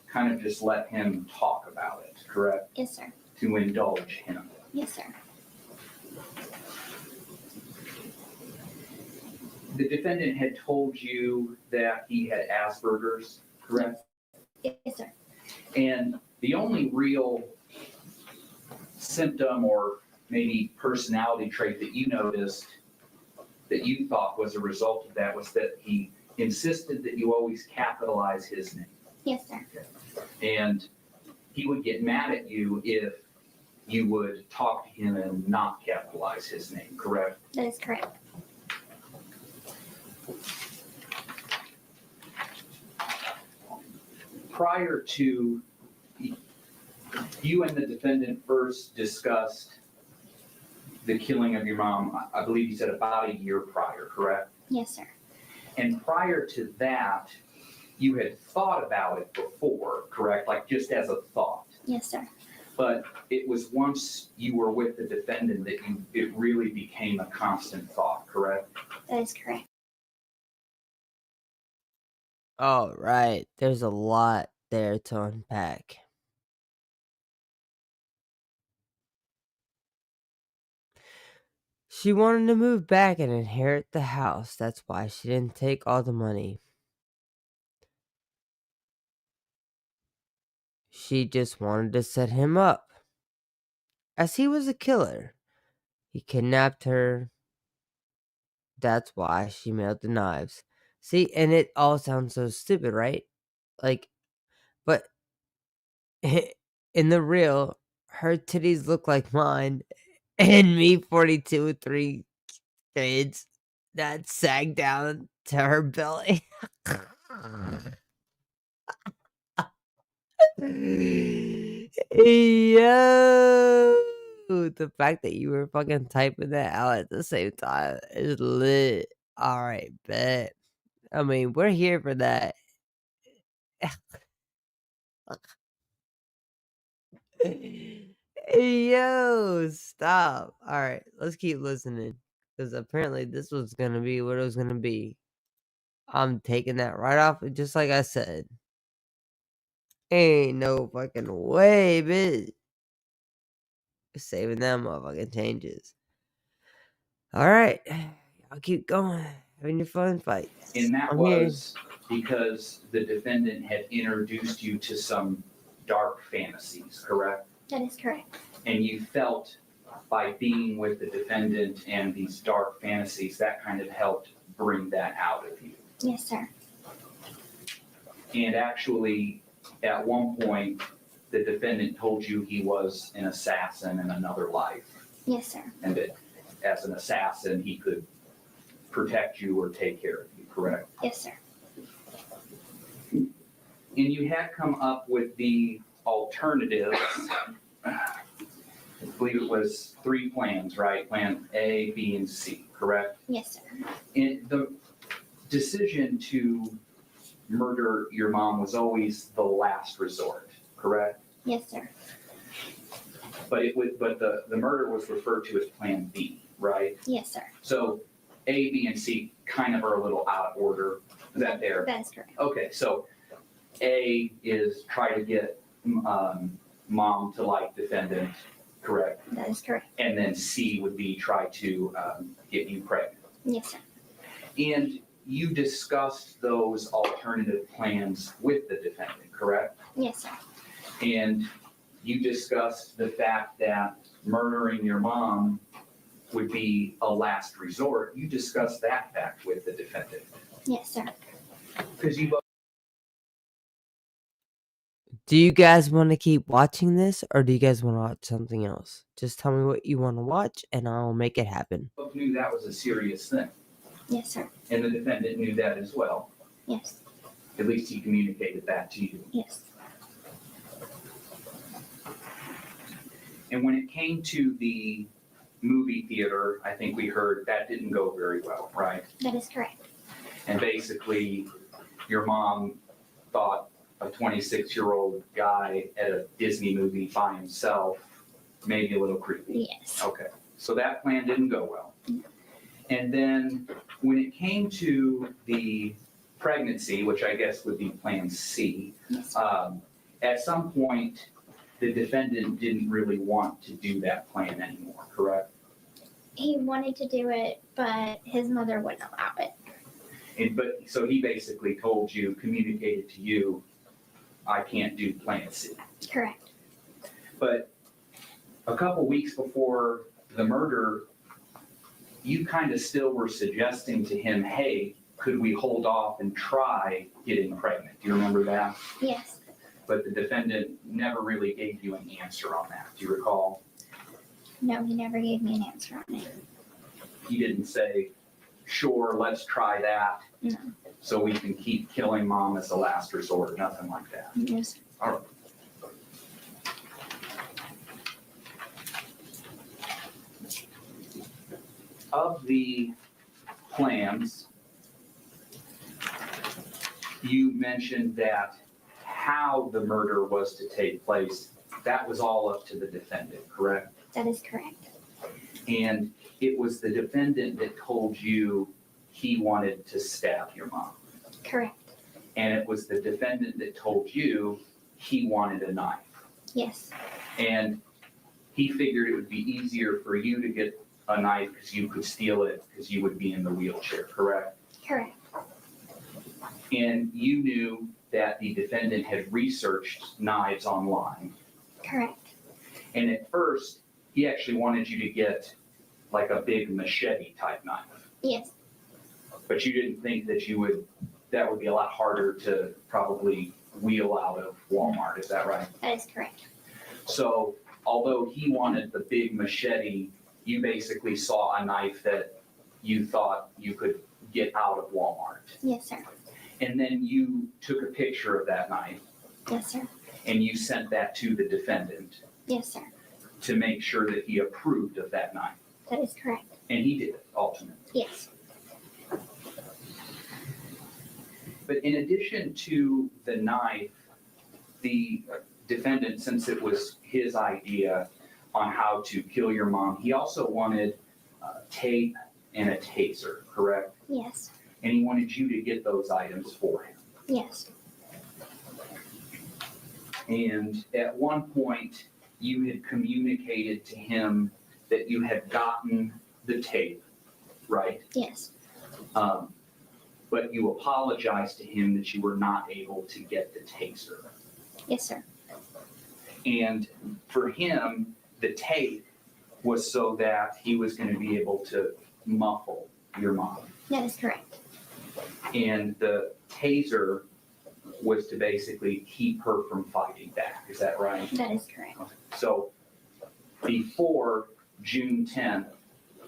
[SPEAKER 5] kind of just let him talk about it, correct?
[SPEAKER 4] Yes, sir.
[SPEAKER 5] To indulge him.
[SPEAKER 4] Yes, sir.
[SPEAKER 5] The defendant had told you that he had Asperger's, correct?
[SPEAKER 4] Yes, sir.
[SPEAKER 5] And the only real symptom or maybe personality trait that you noticed that you thought was a result of that was that he insisted that you always capitalize his name.
[SPEAKER 4] Yes, sir.
[SPEAKER 5] And he would get mad at you if you would talk to him and not capitalize his name, correct?
[SPEAKER 4] That is correct.
[SPEAKER 5] Prior to you and the defendant first discussed the killing of your mom, I believe you said about a year prior, correct?
[SPEAKER 4] Yes, sir.
[SPEAKER 5] And prior to that, you had thought about it before, correct? Like just as a thought.
[SPEAKER 4] Yes, sir.
[SPEAKER 5] But it was once you were with the defendant that it really became a constant thought, correct?
[SPEAKER 4] That is correct.
[SPEAKER 1] All right, there's a lot there to unpack. She wanted to move back and inherit the house. That's why she didn't take all the money. She just wanted to set him up. As he was a killer, he kidnapped her. That's why she mailed the knives. See, and it all sounds so stupid, right? Like, but in the real, her titties look like mine, and me, 42 with 3 kids, that sag down to her belly. Yo, the fact that you were fucking typing that out at the same time is lit. All right, bet. I mean, we're here for that. Yo, stop. All right, let's keep listening because apparently this was gonna be what it was gonna be. I'm taking that right off, just like I said. Ain't no fucking way, bitch. Saving them motherfucking changes. All right. I'll keep going. Having your fun fight.
[SPEAKER 5] And that
[SPEAKER 1] I'm here.
[SPEAKER 5] was because the defendant had introduced you to some dark fantasies, correct?
[SPEAKER 4] That is correct.
[SPEAKER 5] And you felt by being with the defendant and these dark fantasies, that kind of helped bring that out of you.
[SPEAKER 4] Yes, sir.
[SPEAKER 5] And actually, at one point, the defendant told you he was an assassin in another life,
[SPEAKER 4] Yes, sir.
[SPEAKER 5] and that as an assassin, he could protect you or take care of you, correct?
[SPEAKER 4] Yes, sir.
[SPEAKER 5] And you had come up with the alternatives. I believe it was 3 plans, right? Plan A, B, and C, correct?
[SPEAKER 4] Yes, sir.
[SPEAKER 5] And the decision to murder your mom was always the last resort, correct?
[SPEAKER 4] Yes, sir.
[SPEAKER 5] But the murder was referred to as Plan B, right?
[SPEAKER 4] Yes, sir.
[SPEAKER 5] So A, B, and C kind of are a little out of order. Is that there?
[SPEAKER 4] That is correct.
[SPEAKER 5] Okay, so A is try to get mom to like defendant, correct?
[SPEAKER 4] That is correct.
[SPEAKER 5] And then C would be try to get you pregnant.
[SPEAKER 4] Yes, sir.
[SPEAKER 5] And you discussed those alternative plans with the defendant, correct?
[SPEAKER 4] Yes, sir.
[SPEAKER 5] And you discussed the fact that murdering your mom would be a last resort. You discussed that fact with the defendant.
[SPEAKER 4] Yes, sir.
[SPEAKER 5] Because you both.
[SPEAKER 1] Do you guys want to keep watching this, or do you guys want to watch something else? Just tell me what you want to watch, and I'll make it happen.
[SPEAKER 5] Both knew that was a serious thing.
[SPEAKER 4] Yes, sir.
[SPEAKER 5] And the defendant knew that as well.
[SPEAKER 4] Yes.
[SPEAKER 5] At least he communicated that to you.
[SPEAKER 4] Yes.
[SPEAKER 5] And when it came to the movie theater, I think we heard that didn't go very well, right?
[SPEAKER 4] That is correct.
[SPEAKER 5] And basically, your mom thought a 26-year-old guy at a Disney movie by himself maybe a little creepy.
[SPEAKER 4] Yes.
[SPEAKER 5] Okay, so that plan didn't go well. And then when it came to the pregnancy, which I guess would be Plan C,
[SPEAKER 4] Yes.
[SPEAKER 5] At some point, the defendant didn't really want to do that plan anymore, correct?
[SPEAKER 4] He wanted to do it, but his mother wouldn't allow it.
[SPEAKER 5] So he basically told you, communicated to you, I can't do Plan C.
[SPEAKER 4] Correct.
[SPEAKER 5] But a couple weeks before the murder, you kind of still were suggesting to him, hey, could we hold off and try getting pregnant? Do you remember that?
[SPEAKER 4] Yes.
[SPEAKER 5] But the defendant never really gave you an answer on that. Do you recall?
[SPEAKER 4] No, he never gave me an answer on it.
[SPEAKER 5] He didn't say, sure, let's try that.
[SPEAKER 4] No.
[SPEAKER 5] So we can keep killing mom as a last resort, nothing like that.
[SPEAKER 4] Yes.
[SPEAKER 5] All right. Of the plans, you mentioned that how the murder was to take place, that was all up to the defendant, correct?
[SPEAKER 4] That is correct.
[SPEAKER 5] And it was the defendant that told you he wanted to stab your mom.
[SPEAKER 4] Correct.
[SPEAKER 5] And it was the defendant that told you he wanted a knife.
[SPEAKER 4] Yes.
[SPEAKER 5] And he figured it would be easier for you to get a knife because you could steal it because you would be in the wheelchair, correct?
[SPEAKER 4] Correct.
[SPEAKER 5] And you knew that the defendant had researched knives online.
[SPEAKER 4] Correct.
[SPEAKER 5] And at first, he actually wanted you to get like a big machete type knife.
[SPEAKER 4] Yes.
[SPEAKER 5] But you didn't think that that would be a lot harder to probably wheel out of Walmart, is that right?
[SPEAKER 4] That is correct.
[SPEAKER 5] So although he wanted the big machete, you basically saw a knife that you thought you could get out of Walmart.
[SPEAKER 4] Yes, sir.
[SPEAKER 5] And then you took a picture of that knife
[SPEAKER 4] Yes, sir.
[SPEAKER 5] and you sent that to the defendant
[SPEAKER 4] Yes, sir.
[SPEAKER 5] to make sure that he approved of that knife.
[SPEAKER 4] That is correct.
[SPEAKER 5] And he did, ultimately.
[SPEAKER 4] Yes.
[SPEAKER 5] But in addition to the knife, the defendant, since it was his idea on how to kill your mom, he also wanted tape and a taser, correct?
[SPEAKER 4] Yes.
[SPEAKER 5] And he wanted you to get those items for him.
[SPEAKER 4] Yes.
[SPEAKER 5] And at one point, you had communicated to him that you had gotten the tape right?
[SPEAKER 4] Yes.
[SPEAKER 5] But you apologized to him that you were not able to get the taser.
[SPEAKER 4] Yes, sir.
[SPEAKER 5] And for him, the tape was so that he was going to be able to muffle your mom.
[SPEAKER 4] That is correct.
[SPEAKER 5] And the taser was to basically keep her from fighting back. Is that right?
[SPEAKER 4] That is correct.
[SPEAKER 5] So before June 10th,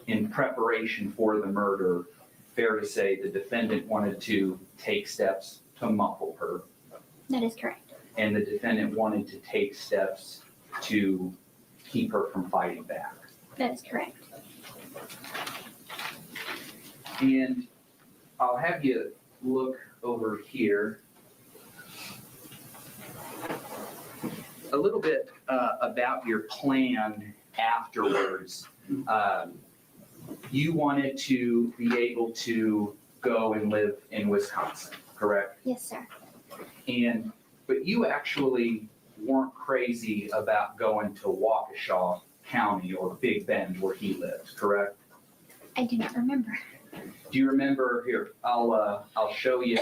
[SPEAKER 5] in preparation for the murder, fair to say the defendant wanted to take steps to muffle her,
[SPEAKER 4] That is correct.
[SPEAKER 5] and the defendant wanted to take steps to keep her from fighting back.
[SPEAKER 4] That is correct.
[SPEAKER 5] And I'll have you look over here a little bit about your plan afterwards. You wanted to be able to go and live in Wisconsin, correct?
[SPEAKER 4] Yes, sir.
[SPEAKER 5] But you actually weren't crazy about going to Waukesha County or Big Bend where he lived, correct?
[SPEAKER 4] I do not remember.
[SPEAKER 5] Do you remember here? I'll show you.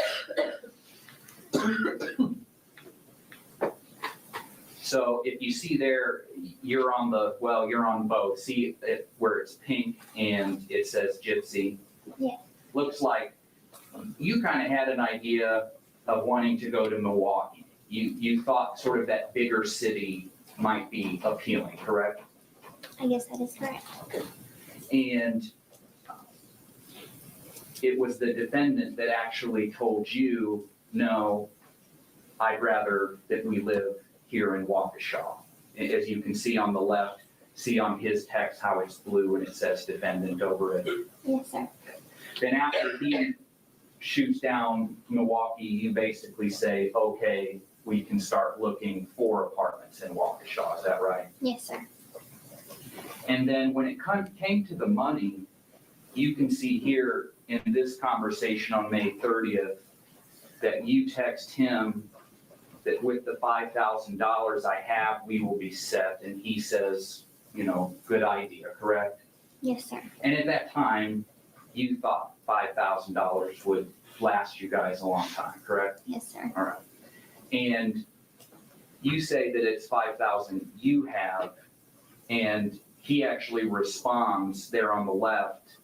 [SPEAKER 5] So if you see there, you're on both. See it where it's pink and it says Gypsy?
[SPEAKER 4] Yeah.
[SPEAKER 5] Looks like you kind of had an idea of wanting to go to Milwaukee. You thought sort of that bigger city might be appealing, correct?
[SPEAKER 4] I guess that is correct.
[SPEAKER 5] And it was the defendant that actually told you, no, I'd rather that we live here in Waukesha. As you can see on the left, see on his text how it's blue and it says defendant over it.
[SPEAKER 4] Yes, sir.
[SPEAKER 5] Then after he shoots down Milwaukee, you basically say, okay, we can start looking for apartments in Waukesha. Is that right?
[SPEAKER 4] Yes, sir.
[SPEAKER 5] And then when it came to the money, you can see here in this conversation on May 30th that you text him that with the $5,000 I have, we will be set. And he says, good idea, correct?
[SPEAKER 4] Yes, sir.
[SPEAKER 5] And at that time, you thought $5,000 would last you guys a long time, correct?
[SPEAKER 4] Yes, sir.
[SPEAKER 5] All right. And you say that it's $5,000 you have, and he actually responds there on the left,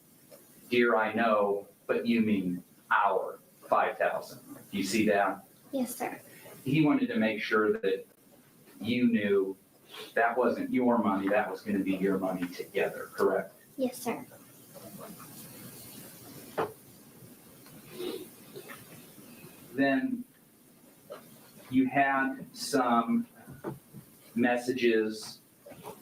[SPEAKER 5] dear, I know, but you mean our 5,000. Do you see that?
[SPEAKER 4] Yes, sir.
[SPEAKER 5] He wanted to make sure that you knew that wasn't your money, that was going to be your money together, correct?
[SPEAKER 4] Yes, sir.
[SPEAKER 5] Then you had some messages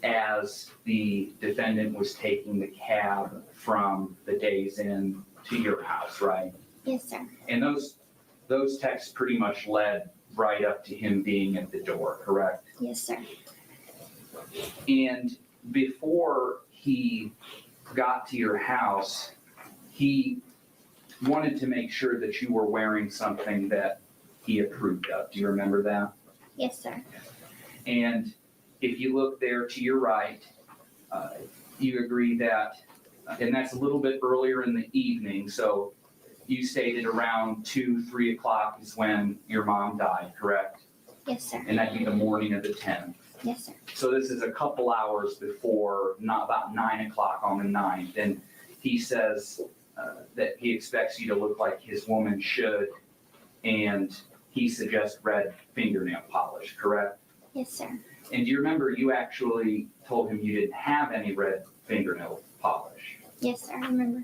[SPEAKER 5] as the defendant was taking the cab from the Days Inn to your house, right?
[SPEAKER 4] Yes, sir.
[SPEAKER 5] And those texts pretty much led right up to him being at the door, correct?
[SPEAKER 4] Yes, sir.
[SPEAKER 5] And before he got to your house, he wanted to make sure that you were wearing something that he approved of. Do you remember that?
[SPEAKER 4] Yes, sir.
[SPEAKER 5] And if you look there to your right, you agree that, and that's a little bit earlier in the evening, so you stated around 2, 3 o'clock is when your mom died, correct?
[SPEAKER 4] Yes, sir.
[SPEAKER 5] And that'd be the morning of the 10th.
[SPEAKER 4] Yes, sir.
[SPEAKER 5] So this is a couple hours before, not about 9 o'clock on the 9th. And he says that he expects you to look like his woman should, and he suggests red fingernail polish, correct?
[SPEAKER 4] Yes, sir.
[SPEAKER 5] And do you remember you actually told him you didn't have any red fingernail polish?
[SPEAKER 4] Yes, sir. I remember.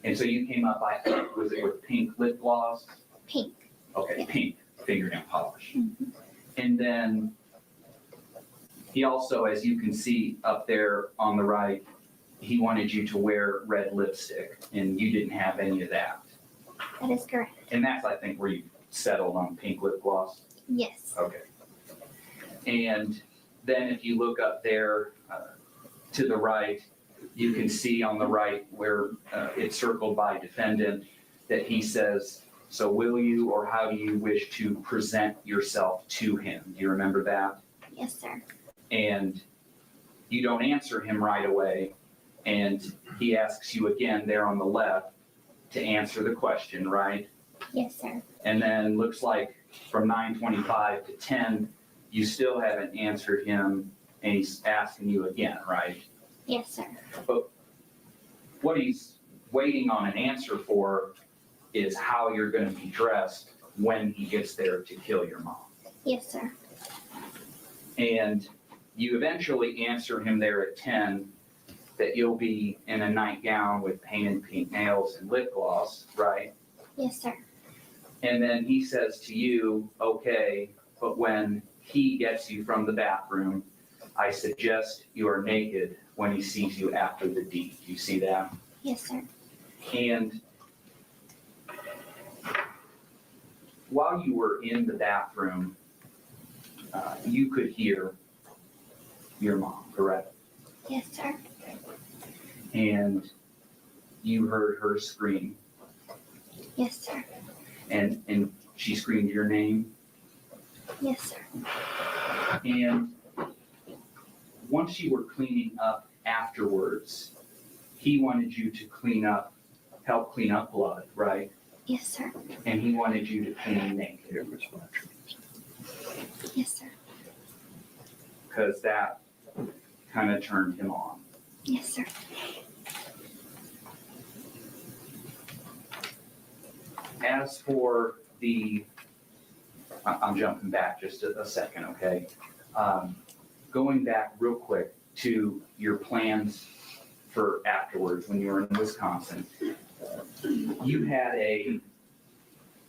[SPEAKER 5] And so you came up, I think, was it with pink lip gloss?
[SPEAKER 4] Pink.
[SPEAKER 5] Okay,
[SPEAKER 4] Yeah.
[SPEAKER 5] Pink fingernail polish.
[SPEAKER 4] Mm-hmm.
[SPEAKER 5] And then he also, as you can see up there on the right, he wanted you to wear red lipstick, and you didn't have any of that.
[SPEAKER 4] That is correct.
[SPEAKER 5] And that's, I think, where you settled on pink lip gloss?
[SPEAKER 4] Yes.
[SPEAKER 5] Okay. And then if you look up there to the right, you can see on the right where it's circled by defendant that he says, so will you or how do you wish to present yourself to him? Do you remember that?
[SPEAKER 4] Yes, sir.
[SPEAKER 5] And you don't answer him right away. And he asks you again there on the left to answer the question, right?
[SPEAKER 4] Yes, sir.
[SPEAKER 5] And then looks like from 9:25 to 10, you still haven't answered him, and he's asking you again, right?
[SPEAKER 4] Yes, sir.
[SPEAKER 5] But what he's waiting on an answer for is how you're going to be dressed when he gets there to kill your mom.
[SPEAKER 4] Yes, sir.
[SPEAKER 5] And you eventually answer him there at 10 that you'll be in a nightgown with painted pink nails and lip gloss, right?
[SPEAKER 4] Yes, sir.
[SPEAKER 5] And then he says to you, okay, but when he gets you from the bathroom, I suggest you are naked when he sees you after the deed. You see that?
[SPEAKER 4] Yes, sir.
[SPEAKER 5] And while you were in the bathroom, you could hear your mom, correct?
[SPEAKER 4] Yes, sir.
[SPEAKER 5] And you heard her scream.
[SPEAKER 4] Yes, sir.
[SPEAKER 5] And she screamed your name.
[SPEAKER 4] Yes, sir.
[SPEAKER 5] And once you were cleaning up afterwards, he wanted you to help clean up blood, right?
[SPEAKER 4] Yes, sir.
[SPEAKER 5] And he wanted you to clean naked.
[SPEAKER 4] Yes, sir.
[SPEAKER 5] Because that kind of turned him on.
[SPEAKER 4] Yes, sir.
[SPEAKER 5] As for I'm jumping back just a second, okay? Going back real quick to your plans for afterwards when you were in Wisconsin, you had a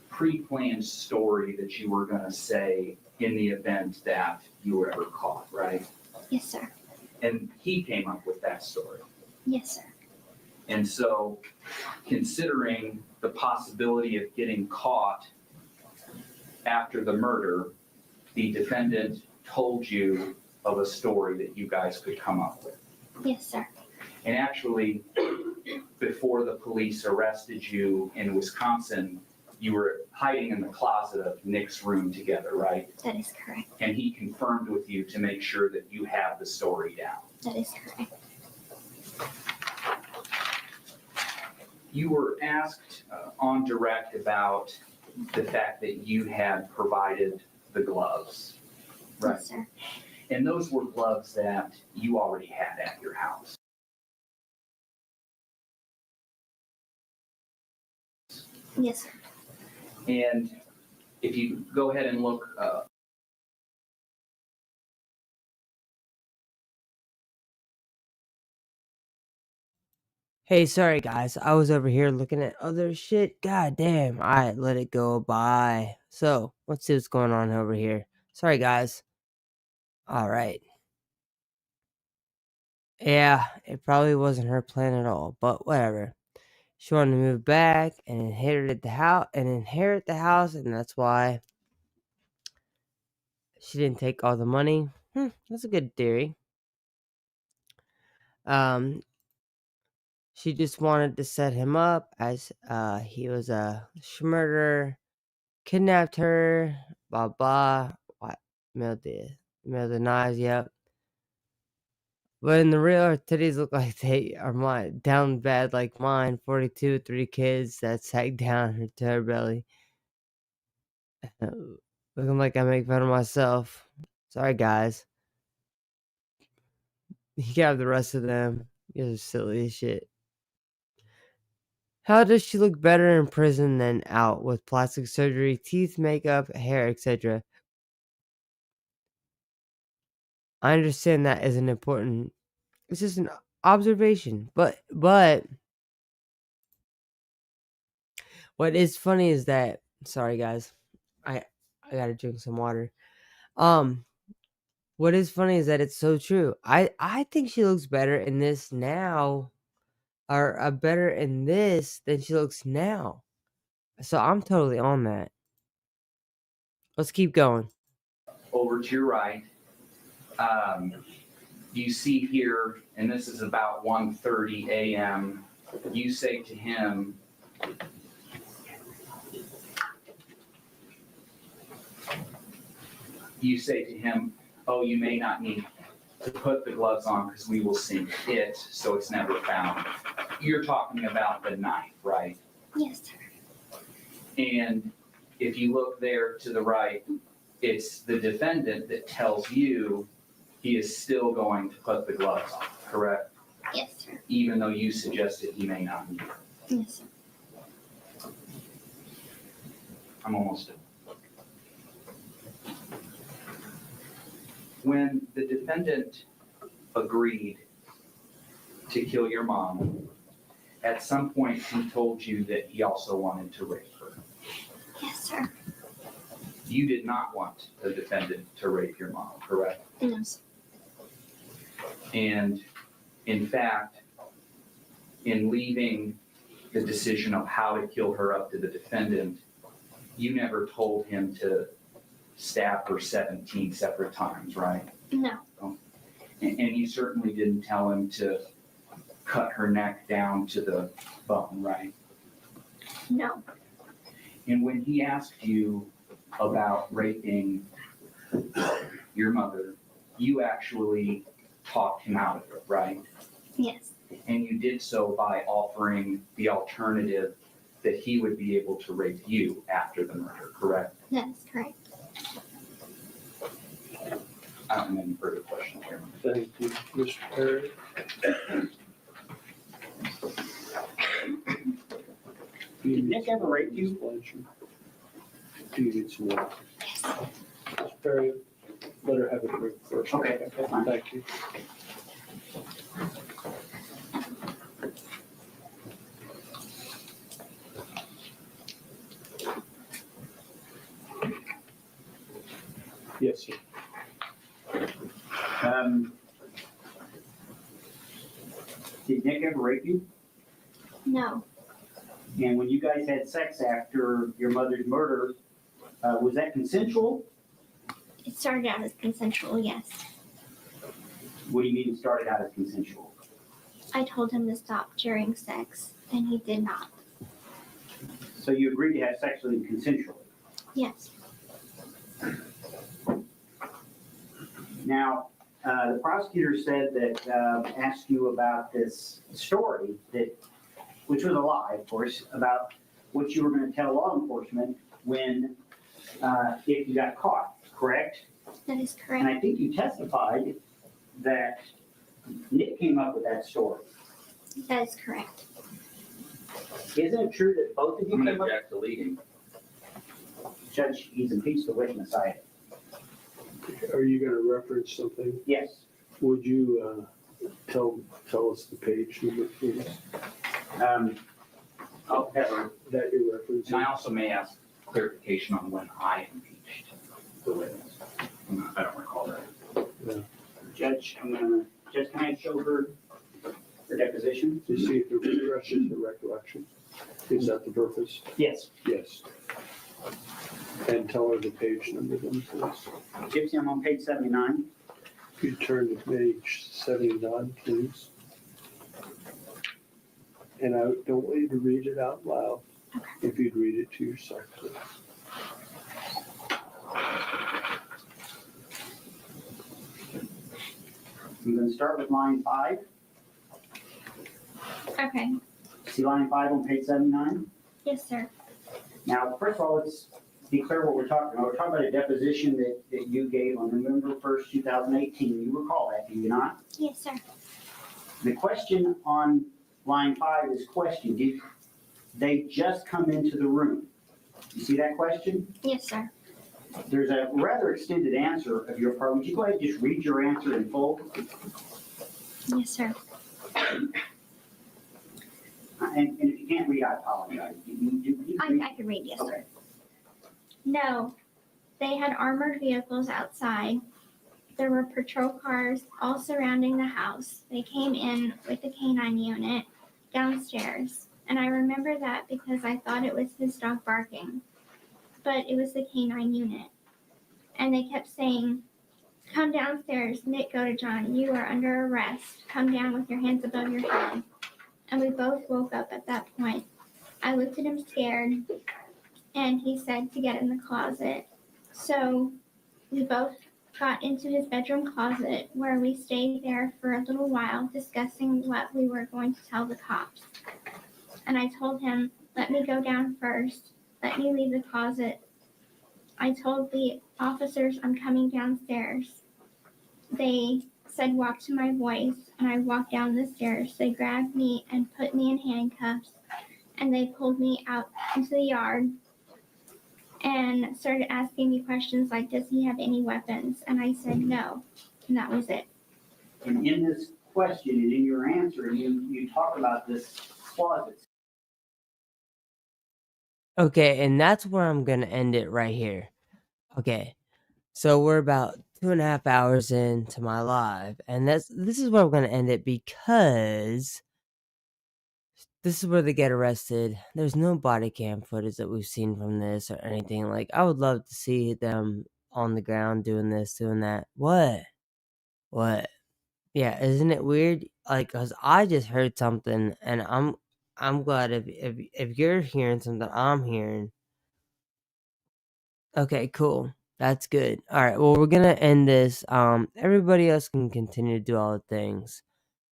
[SPEAKER 5] pre-planned story that you were going to say in the event that you were ever caught, right?
[SPEAKER 4] Yes, sir.
[SPEAKER 5] And he came up with that story.
[SPEAKER 4] Yes, sir.
[SPEAKER 5] And so, considering the possibility of getting caught after the murder, the defendant told you of a story that you guys could come up with.
[SPEAKER 4] Yes, sir.
[SPEAKER 5] And actually, before the police arrested you in Wisconsin, you were hiding in the closet of Nick's room together, right?
[SPEAKER 4] That is correct.
[SPEAKER 5] And he confirmed with you to make sure that you have the story down.
[SPEAKER 4] That is correct.
[SPEAKER 5] You were asked on direct about the fact that you had provided the gloves, right?
[SPEAKER 4] Yes, sir.
[SPEAKER 5] And those were gloves that you already had at your house.
[SPEAKER 4] Yes, sir.
[SPEAKER 5] And if you go ahead and look
[SPEAKER 1] Hey, sorry guys. I was over here looking at other shit. God damn. Alright, let it go. Bye. So, let's see what's going on over here. Sorry guys. Alright. Yeah, it probably wasn't her plan at all, but whatever. She wanted to move back and inherit the house, and that's why she didn't take all the money. That's a good theory. She just wanted to set him up as he was a murderer, kidnapped her, blah blah. What? Mailed the knives, yep. But in the real, her titties look like they are mine, down bad like mine. 42, 3 kids that sag down to her belly. Looking like I make fun of myself. Sorry, guys. You can have the rest of them. You guys are silly as shit. How does she look better in prison than out with plastic surgery, teeth, makeup, hair, etc.? I understand that isn't important. It's just an observation. But what is funny is that, sorry guys, I gotta drink some water. What is funny is that it's so true. I think she looks better in this now, or better in this than she looks now. So I'm totally on that. Let's keep going.
[SPEAKER 5] over to your right. You see here, and this is about 1:30 a.m., you say to him, oh, you may not need to put the gloves on because we will see it, so it's never found. You're talking about the knife, right?
[SPEAKER 4] Yes, sir.
[SPEAKER 5] And if you look there to the right, it's the defendant that tells you he is still going to put the gloves on, correct?
[SPEAKER 4] Yes, sir.
[SPEAKER 5] Even though you suggested he may not need it.
[SPEAKER 4] Yes, sir.
[SPEAKER 5] I'm almost done. When the defendant agreed to kill your mom, at some point he told you that he also wanted to rape her.
[SPEAKER 4] Yes, sir.
[SPEAKER 5] You did not want the defendant to rape your mom, correct?
[SPEAKER 4] No, sir.
[SPEAKER 5] And in fact, in leaving the decision of how to kill her up to the defendant, you never told him to stab her 17 separate times, right?
[SPEAKER 4] No.
[SPEAKER 5] And you certainly didn't tell him to cut her neck down to the bone, right?
[SPEAKER 4] No.
[SPEAKER 5] And when he asked you about raping your mother, you actually talked him out of it, right?
[SPEAKER 4] Yes.
[SPEAKER 5] And you did so by offering the alternative that he would be able to rape you after the murder, correct?
[SPEAKER 4] That's correct.
[SPEAKER 5] I don't have any further questions here.
[SPEAKER 2] Thank you, Mr. Perry.
[SPEAKER 3] Did Nick ever rape you?
[SPEAKER 2] Do you need some water? Mr. Perry, let her have a drink first.
[SPEAKER 3] Okay, that's fine.
[SPEAKER 2] Thank you. Yes, sir.
[SPEAKER 3] Did Nick ever rape you?
[SPEAKER 4] No.
[SPEAKER 3] And when you guys had sex after your mother's murder, was that consensual?
[SPEAKER 4] It started out as consensual, yes.
[SPEAKER 3] What do you mean it started out as consensual?
[SPEAKER 4] I told him to stop during sex, and he did not.
[SPEAKER 3] So you agreed to have sex with him consensually?
[SPEAKER 4] Yes.
[SPEAKER 3] Now, the prosecutor said that, asked you about this story that, which was a lie, of course, about what you were going to tell law enforcement when, if you got caught, correct?
[SPEAKER 4] That is
[SPEAKER 3] And
[SPEAKER 4] correct.
[SPEAKER 3] I think you testified that Nick came up with that story.
[SPEAKER 4] That is correct.
[SPEAKER 3] Isn't it true that both of you
[SPEAKER 5] I'm
[SPEAKER 3] came
[SPEAKER 5] going
[SPEAKER 3] up?
[SPEAKER 5] to object to leading.
[SPEAKER 3] Judge, he's impeached the witness.
[SPEAKER 2] Are you gonna reference something?
[SPEAKER 3] Yes.
[SPEAKER 2] Would you, tell us the page number, please,
[SPEAKER 3] Oh, Pepper.
[SPEAKER 2] that you're referencing?
[SPEAKER 5] And I also may ask clarification on when I impeached the witness. I don't recall that.
[SPEAKER 3] Judge, Judge, can I show her the deposition?
[SPEAKER 2] To see if it refreshes the recollection. Is that the purpose?
[SPEAKER 3] Yes.
[SPEAKER 2] Yes. And tell her the page number then, please.
[SPEAKER 3] Gypsy, I'm on page 79.
[SPEAKER 2] If you turn to page 79, please. And I don't want you to read it out loud. If you'd read it to yourself, please.
[SPEAKER 3] I'm going to start with line 5.
[SPEAKER 4] Okay.
[SPEAKER 3] See line 5 on page 79?
[SPEAKER 4] Yes, sir.
[SPEAKER 3] Now, first of all, let's be clear what we're talking about. We're talking about a deposition that you gave on November 1st, 2018. You recall that, do you not?
[SPEAKER 4] Yes, sir.
[SPEAKER 3] The question on line 5 is question. Did they just come into the room? You see that question?
[SPEAKER 4] Yes, sir.
[SPEAKER 3] There's a rather extended answer of your part. Would you go ahead and just read your answer in full?
[SPEAKER 4] Yes, sir.
[SPEAKER 3] And if you can't read, I apologize.
[SPEAKER 4] I could read, yes, sir. No, they had armored vehicles outside. There were patrol cars all surrounding the house. They came in with the canine unit downstairs. And I remember that because I thought it was his dog barking. But it was the canine unit. And they kept saying, "Come downstairs, Nick, go to John. You are under arrest. Come down with your hands above your head." And we both woke up at that point. I looked at him scared, and he said to get in the closet. So we both got into his bedroom closet where we stayed there for a little while discussing what we were going to tell the cops. And I told him, let me go down first. Let me leave the closet. I told the officers I'm coming downstairs. They said walk to my voice, and I walked down the stairs. They grabbed me and put me in handcuffs, and they pulled me out into the yard and started asking me questions like, does he have any weapons? And I said no, and that was it.
[SPEAKER 3] And in this question and in your answer, you talk about this closet.
[SPEAKER 1] Okay, and that's where I'm gonna end it right here. Okay, so we're about 2.5 hours into my live, and this is where I'm gonna end it because this is where they get arrested. There's no body cam footage that we've seen from this or anything. Like, I would love to see them on the ground doing this, doing that. What? What? Yeah, isn't it weird? Like, cause I just heard something, and I'm glad if you're hearing something I'm hearing. Okay, cool. That's good. All right. Well, we're gonna end this. Everybody else can continue to do all the things.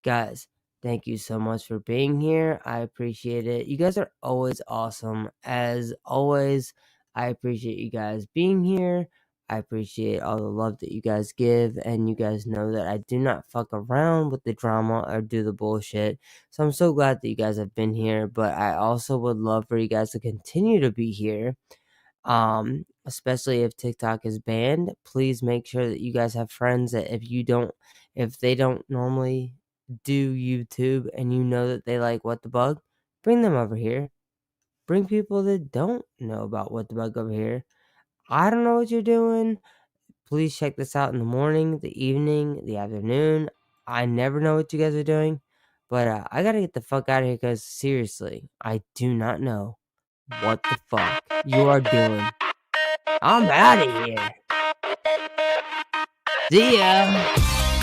[SPEAKER 1] Guys, thank you so much for being here. I appreciate it. You guys are always awesome. As always, I appreciate you guys being here. I appreciate all the love that you guys give, and you guys know that I do not fuck around with the drama or do the bullshit. So I'm so glad that you guys have been here, but I also would love for you guys to continue to be here. Especially if TikTok is banned, please make sure that you guys have friends that if they don't normally do YouTube and you know that they like WhatDaBuG, bring them over here. Bring people that don't know about WhatDaBuG over here. I don't know what you're doing. Please check this out in the morning, the evening, the afternoon. I never know what you guys are doing, but I gotta get the fuck out of here because seriously, I do not know what the fuck you are doing. I'm out of here. See ya.